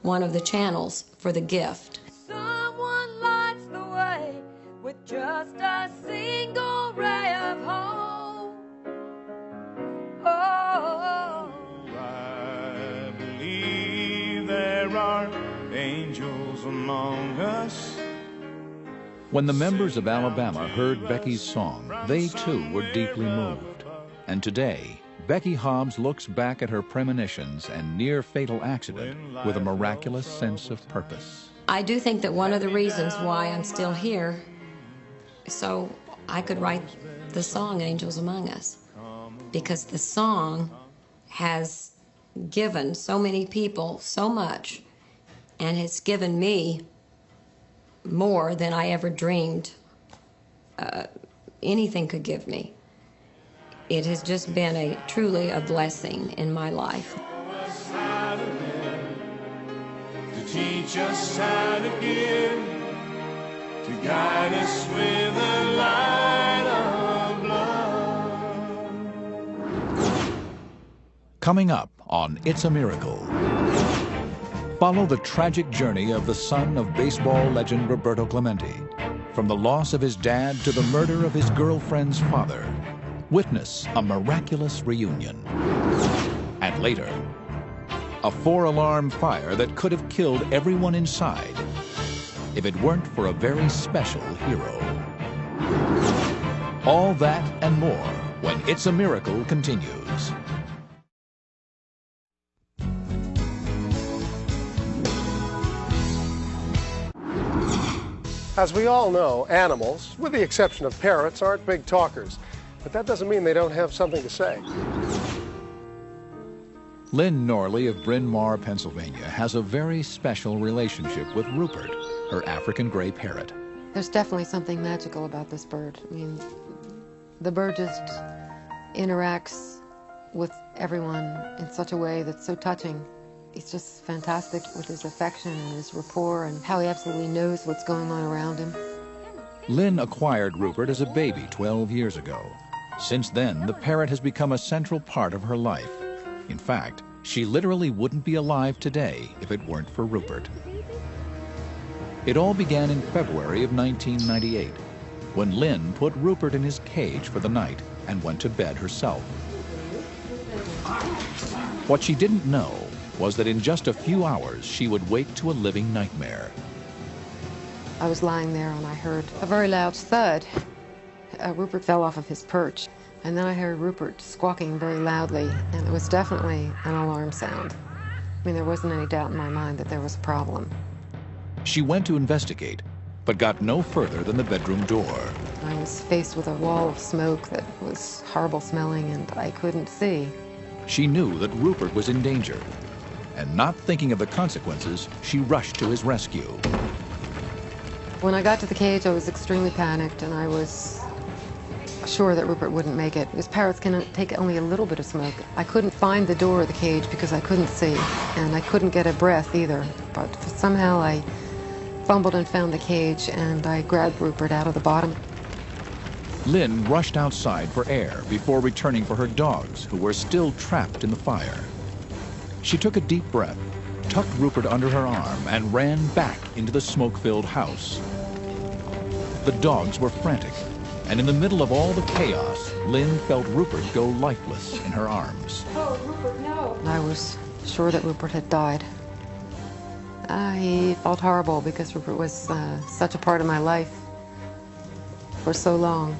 [SPEAKER 21] one of the channels for the gift.
[SPEAKER 22] Someone lights the way with just a single ray of hope. Oh,
[SPEAKER 3] I believe there are angels among us.
[SPEAKER 1] When the members of Alabama heard Becky's song, they too were deeply moved. And today, Becky Hobbs looks back at her premonitions and near-fatal accident with a miraculous sense of purpose.
[SPEAKER 21] I do think that one of the reasons why I'm still here is so I could write the song Angels Among Us, because the song has given so many people so much, and it's given me more than I ever dreamed anything could give me. It has just been truly a blessing in my life.
[SPEAKER 3] To teach us how to give, to guide us with the light of love.
[SPEAKER 1] Coming up on It's a Miracle, follow the tragic journey of the son of baseball legend Roberto Clemente. From the loss of his dad to the murder of his girlfriend's father. Witness a miraculous reunion. And later, a 4-alarm fire that could have killed everyone inside if it weren't for a very special hero. All that and more when It's a Miracle continues.
[SPEAKER 23] As we all know, animals, with the exception of parrots, aren't big talkers. But that doesn't mean they don't have something to say.
[SPEAKER 1] Lynn Norley of Bryn Mawr, Pennsylvania, has a very special relationship with Rupert, her African gray parrot.
[SPEAKER 2] There's definitely something magical about this bird. I mean, the bird just interacts with everyone in such a way that's so touching. He's just fantastic with his affection and his rapport and how he absolutely knows what's going on around him.
[SPEAKER 1] Lynn acquired Rupert as a baby 12 years ago. Since then, the parrot has become a central part of her life. In fact, she literally wouldn't be alive today if it weren't for Rupert. It all began in February of 1998, when Lynn put Rupert in his cage for the night and went to bed herself. What she didn't know was that in just a few hours, she would wake to a living nightmare.
[SPEAKER 2] I was lying there and I heard a very loud thud. Rupert fell off of his perch, and then I heard Rupert squawking very loudly, and it was definitely an alarm sound. I mean, there wasn't any doubt in my mind that there was a problem.
[SPEAKER 1] She went to investigate, but got no further than the bedroom door.
[SPEAKER 2] I was faced with a wall of smoke that was horrible smelling, and I couldn't see.
[SPEAKER 1] She knew that Rupert was in danger, and not thinking of the consequences, she rushed to his rescue.
[SPEAKER 2] When I got to the cage, I was extremely panicked, and I was sure that Rupert wouldn't make it. His parrots can take only a little bit of smoke. I couldn't find the door of the cage because I couldn't see, and I couldn't get a breath either. But somehow I fumbled and found the cage, and I grabbed Rupert out of the bottom.
[SPEAKER 1] Lynn rushed outside for air before returning for her dogs, who were still trapped in the fire. She took a deep breath, tucked Rupert under her arm, and ran back into the smoke-filled house. The dogs were frantic, and in the middle of all the chaos, Lynn felt Rupert go lifeless in her arms.
[SPEAKER 22] Oh, Rupert, no.
[SPEAKER 2] I was sure that Rupert had died. I felt horrible because Rupert was such a part of my life for so long,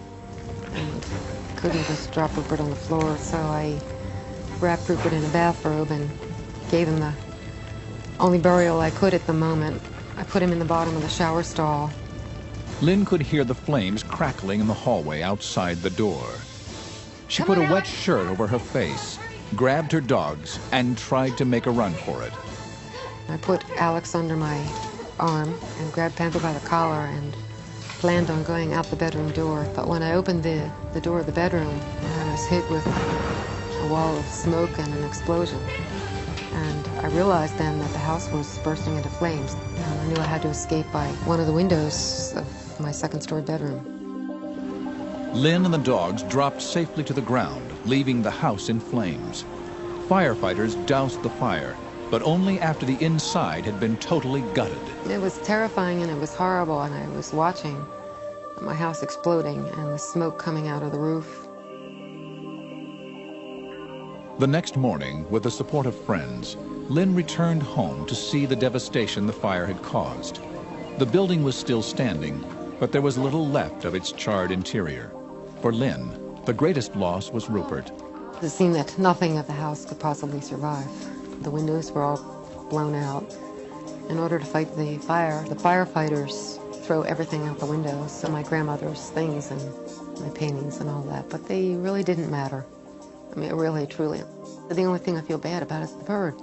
[SPEAKER 2] and couldn't just drop Rupert on the floor, so I wrapped Rupert in a bathrobe and gave him the only burial I could at the moment. I put him in the bottom of the shower stall.
[SPEAKER 1] Lynn could hear the flames crackling in the hallway outside the door. She put a wet shirt over her face, grabbed her dogs, and tried to make a run for it.
[SPEAKER 2] I put Alex under my arm and grabbed Panther by the collar and planned on going out the bedroom door. But when I opened the door of the bedroom, I was hit with a wall of smoke and an explosion. And I realized then that the house was bursting into flames. And I knew I had to escape by one of the windows of my second-story bedroom.
[SPEAKER 1] Lynn and the dogs dropped safely to the ground, leaving the house in flames. Firefighters doused the fire, but only after the inside had been totally gutted.
[SPEAKER 2] It was terrifying and it was horrible, and I was watching my house exploding and the smoke coming out of the roof.
[SPEAKER 1] The next morning, with the support of friends, Lynn returned home to see the devastation the fire had caused. The building was still standing, but there was little left of its charred interior. For Lynn, the greatest loss was Rupert.
[SPEAKER 2] It seemed that nothing of the house could possibly survive. The windows were all blown out. In order to fight the fire, the firefighters throw everything out the windows, so my grandmother's things and my paintings and all that, but they really didn't matter. I mean, really, truly. The only thing I feel bad about is the bird.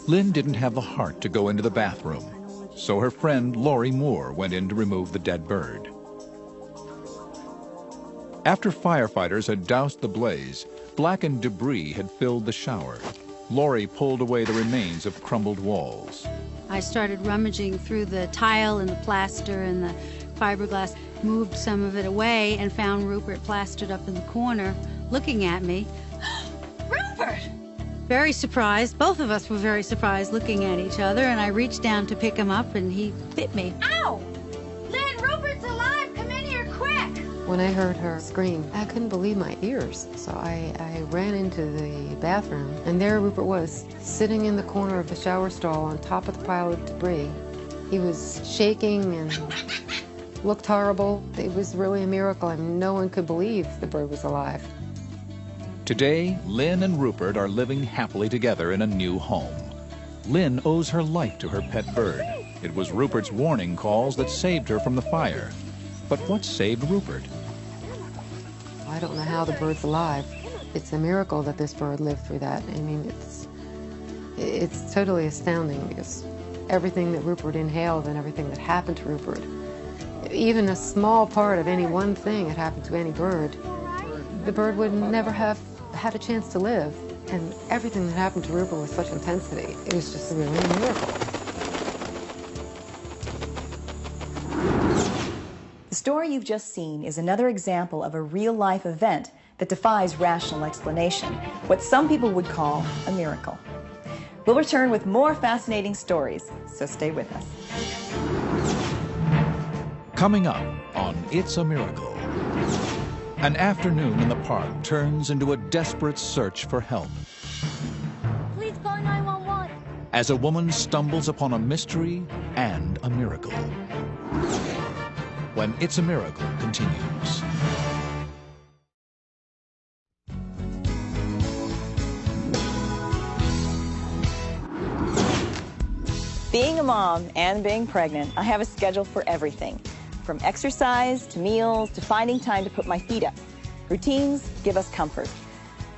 [SPEAKER 1] Lynn didn't have the heart to go into the bathroom, so her friend Lori Moore went in to remove the dead bird. After firefighters had doused the blaze, blackened debris had filled the shower. Lori pulled away the remains of crumbled walls.
[SPEAKER 4] I started rummaging through the tile and the plaster and the fiberglass, moved some of it away and found Rupert plastered up in the corner looking at me. Rupert! Very surprised. Both of us were very surprised looking at each other, and I reached down to pick him up and he bit me.
[SPEAKER 9] Ow! Lynn, Rupert's alive! Come in here quick!
[SPEAKER 2] When I heard her scream, I couldn't believe my ears. So I ran into the bathroom, and there Rupert was, sitting in the corner of the shower stall on top of the pile of debris. He was shaking and looked horrible. It was really a miracle. I mean, no one could believe the bird was alive.
[SPEAKER 1] Today, Lynn and Rupert are living happily together in a new home. Lynn owes her life to her pet bird. It was Rupert's warning calls that saved her from the fire. But what saved Rupert?
[SPEAKER 2] I don't know how the bird's alive. It's a miracle that this bird lived through that. I mean, it's totally astounding, because everything that Rupert inhaled and everything that happened to Rupert, even a small part of any one thing that happened to any bird, the bird would never have had a chance to live. And everything that happened to Rupert with such intensity, it was just really a miracle.
[SPEAKER 7] The story you've just seen is another example of a real-life event that defies rational explanation, what some people would call a miracle. We'll return with more fascinating stories, so stay with us.
[SPEAKER 1] Coming up on It's a Miracle. An afternoon in the park turns into a desperate search for help.
[SPEAKER 9] Please call 911.
[SPEAKER 1] As a woman stumbles upon a mystery and a miracle. When It's a Miracle continues.
[SPEAKER 7] Being a mom and being pregnant, I have a schedule for everything. From exercise, to meals, to finding time to put my feet up. Routines give us comfort.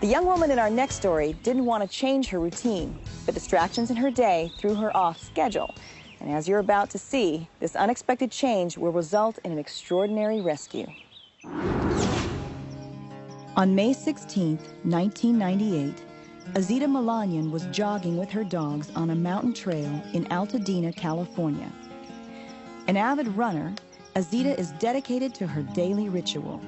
[SPEAKER 7] The young woman in our next story didn't want to change her routine, but distractions in her day threw her off schedule. And as you're about to see, this unexpected change will result in an extraordinary rescue. On May 16, 1998, Azita Malanian was jogging with her dogs on a mountain trail in Altadena, California. An avid runner, Azita is dedicated to her daily ritual.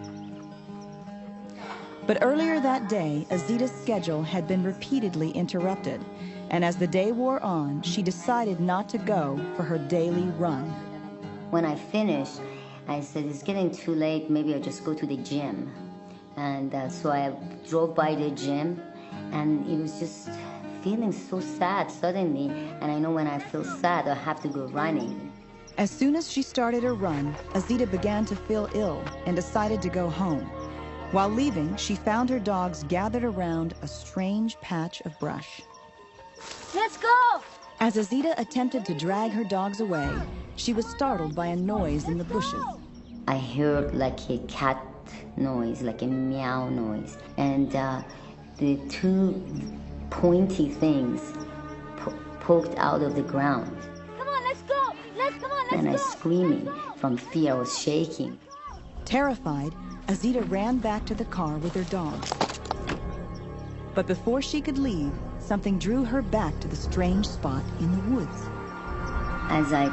[SPEAKER 7] But earlier that day, Azita's schedule had been repeatedly interrupted, and as the day wore on, she decided not to go for her daily run.
[SPEAKER 6] When I finished, I said, it's getting too late, maybe I'll just go to the gym. And so I drove by the gym, and it was just feeling so sad suddenly, and I know when I feel sad, I have to go running.
[SPEAKER 7] As soon as she started her run, Azita began to feel ill and decided to go home. While leaving, she found her dogs gathered around a strange patch of brush.
[SPEAKER 9] Let's go!
[SPEAKER 7] As Azita attempted to drag her dogs away, she was startled by a noise in the bushes.
[SPEAKER 6] I heard like a cat noise, like a meow noise, and the two pointy things poked out of the ground.
[SPEAKER 9] Come on, let's go! Come on, let's
[SPEAKER 6] and
[SPEAKER 9] go!
[SPEAKER 6] I screaming from fear, I was shaking.
[SPEAKER 7] Terrified, Azita ran back to the car with her dogs. But before she could leave, something drew her back to the strange spot in the woods.
[SPEAKER 6] As I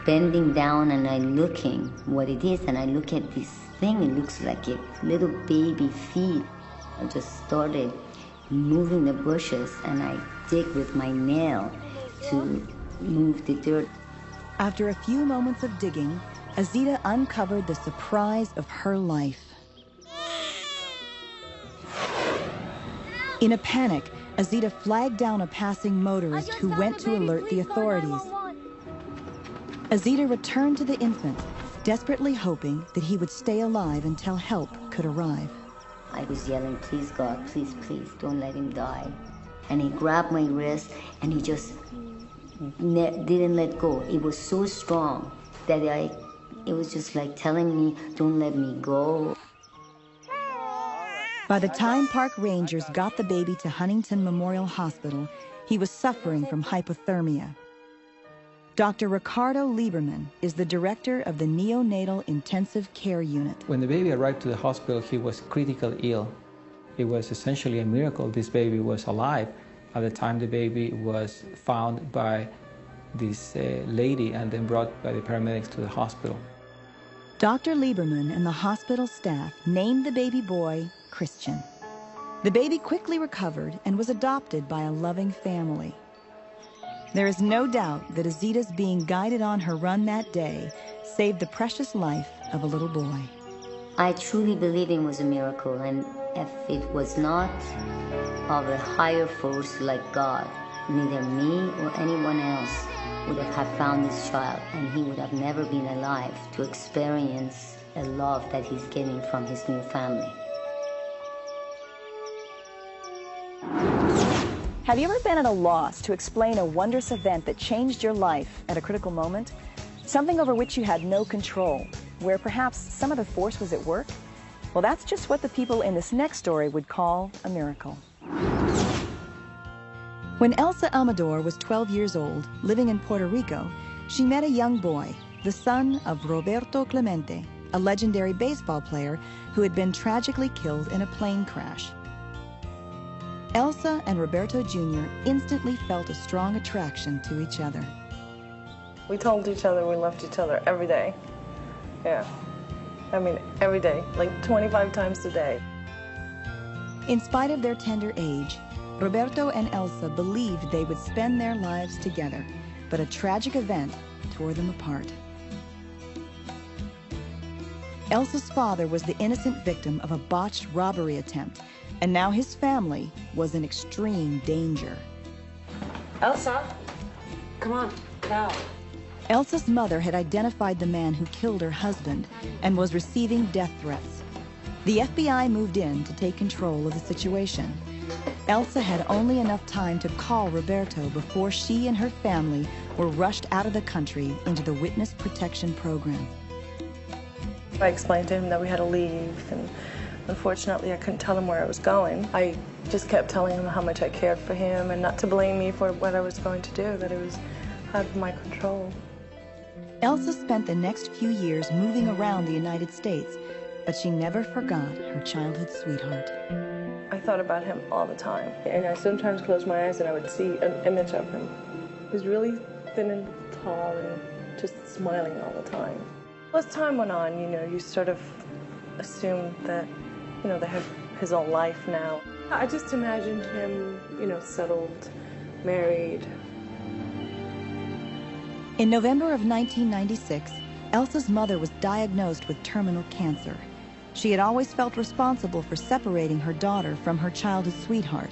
[SPEAKER 6] bending down and I looking what it is, and I look at this thing, it looks like a little baby feet. I just started moving the bushes, and I dig with my nail to move the dirt.
[SPEAKER 5] After a few moments of digging, Azita uncovered the surprise of her life. In a panic, Azita flagged down a passing motorist who went to alert the authorities. Azita returned to the infant, desperately hoping that he would stay alive until help could arrive.
[SPEAKER 6] I was yelling, please God, please, please, don't let him die. And he grabbed my wrist and he just didn't let go. It was so strong that it was just like telling me, don't let me go.
[SPEAKER 5] By the time park rangers got the baby to Huntington Memorial Hospital, he was suffering from hypothermia. Dr. Ricardo Lieberman is the director of the Neonatal Intensive Care Unit.
[SPEAKER 8] When the baby arrived to the hospital, he was critically ill. It was essentially a miracle this baby was alive at the time the baby was found by this lady and then brought by the paramedics to the hospital.
[SPEAKER 5] Dr. Lieberman and the hospital staff named the baby boy Christian. The baby quickly recovered and was adopted by a loving family. There is no doubt that Azita's being guided on her run that day saved the precious life of a little boy.
[SPEAKER 6] I truly believe it was a miracle, and if it was not of a higher force like God, neither me or anyone else would have found this child, and he would have never been alive to experience a love that he's getting from his new family.
[SPEAKER 7] Have you ever been at a loss to explain a wondrous event that changed your life at a critical moment? Something over which you had no control, where perhaps some other force was at work? Well, that's just what the people in this next story would call a miracle.
[SPEAKER 5] When Elsa Amador was 12 years old, living in Puerto Rico, she met a young boy, the son of Roberto Clemente, a legendary baseball player who had been tragically killed in a plane crash. Elsa and Roberto Jr. instantly felt a strong attraction to each other.
[SPEAKER 13] We told each other we loved each other every day. Yeah. I mean, every day, like 25 times a day.
[SPEAKER 5] In spite of their tender age, Roberto and Elsa believed they would spend their lives together, but a tragic event tore them apart. Elsa's father was the innocent victim of a botched robbery attempt, and now his family was in extreme danger.
[SPEAKER 13] Elsa, come on, get out.
[SPEAKER 5] Elsa's mother had identified the man who killed her husband and was receiving death threats. The FBI moved in to take control of the situation. Elsa had only enough time to call Roberto before she and her family were rushed out of the country into the Witness Protection Program.
[SPEAKER 13] I explained to him that we had to leave, and unfortunately I couldn't tell him where I was going. I just kept telling him how much I cared for him and not to blame me for what I was going to do, that it was out of my control.
[SPEAKER 5] Elsa spent the next few years moving around the United States, but she never forgot her childhood sweetheart.
[SPEAKER 13] I thought about him all the time, and I sometimes closed my eyes and I would see an image of him. He was really thin and tall and just smiling all the time. As time went on, you sort of assumed that, they have his own life now. I just imagined him, settled, married.
[SPEAKER 5] In November of 1996, Elsa's mother was diagnosed with terminal cancer. She had always felt responsible for separating her daughter from her childhood sweetheart,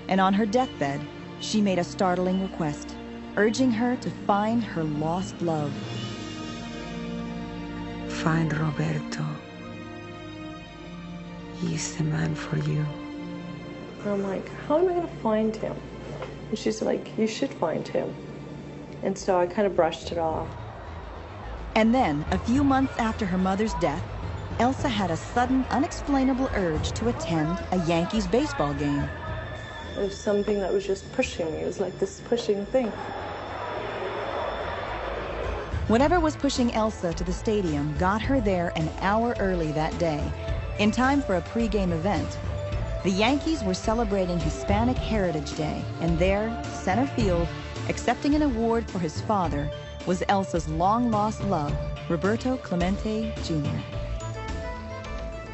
[SPEAKER 5] and on her deathbed, she made a startling request, urging her to find her lost love.
[SPEAKER 15] Find Roberto. He's the man for you.
[SPEAKER 13] And I'm like, how am I going to find him? And she's like, you should find him. And so I kind of brushed it off.
[SPEAKER 5] And then, a few months after her mother's death, Elsa had a sudden, unexplainable urge to attend a Yankees baseball game.
[SPEAKER 13] It was something that was just pushing me. It was like this pushing thing.
[SPEAKER 5] Whatever was pushing Elsa to the stadium got her there an hour early that day, in time for a pregame event. The Yankees were celebrating Hispanic Heritage Day, and there, center field, accepting an award for his father, was Elsa's long-lost love, Roberto Clemente Jr.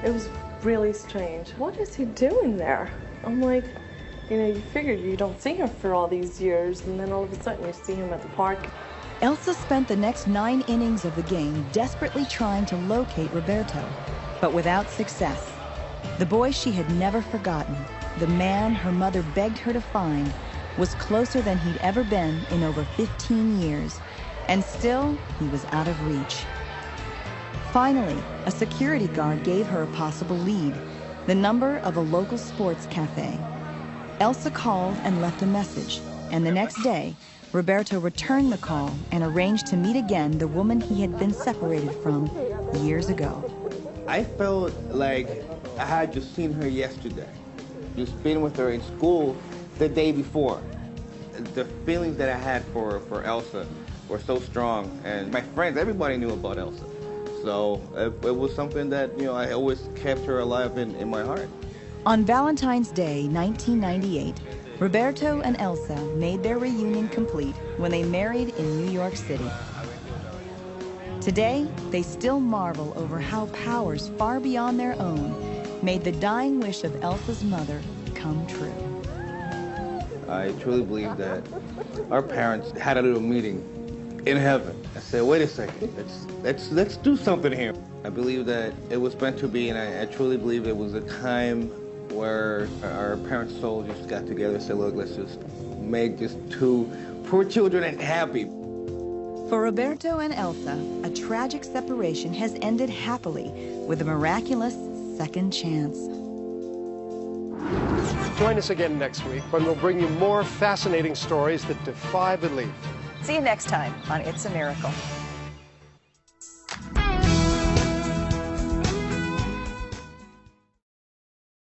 [SPEAKER 13] It was really strange. What is he doing there? I'm like, you figured you don't see him for all these years, and then all of a sudden you see him at the park.
[SPEAKER 5] Elsa spent the next 9 innings of the game desperately trying to locate Roberto, but without success. The boy she had never forgotten, the man her mother begged her to find, was closer than he'd ever been in over 15 years, and still he was out of reach. Finally, a security guard gave her a possible lead, the number of a local sports cafe. Elsa called and left a message, and the next day, Roberto returned the call and arranged to meet again the woman he had been separated from years ago.
[SPEAKER 11] I felt like I had just seen her yesterday, just been with her in school the day before. The feelings that I had for Elsa were so strong, and my friends, everybody knew about Elsa. So it was something that, you know, I always kept her alive in my heart.
[SPEAKER 5] On Valentine's Day, 1998, Roberto and Elsa made their reunion complete when they married in New York City. Today, they still marvel over how powers far beyond their own made the dying wish of Elsa's mother come true.
[SPEAKER 11] I truly believe that our parents had a little meeting in heaven. I said, wait a second, let's do something here. I believe that it was meant to be, and I truly believe it was a time where our parents' souls just got together and said, look, let's just make just 2 poor children happy.
[SPEAKER 5] For Roberto and Elsa, a tragic separation has ended happily with a miraculous second chance.
[SPEAKER 23] Join us again next week when we'll bring you more fascinating stories that defy belief.
[SPEAKER 7] See you next time on It's a Miracle.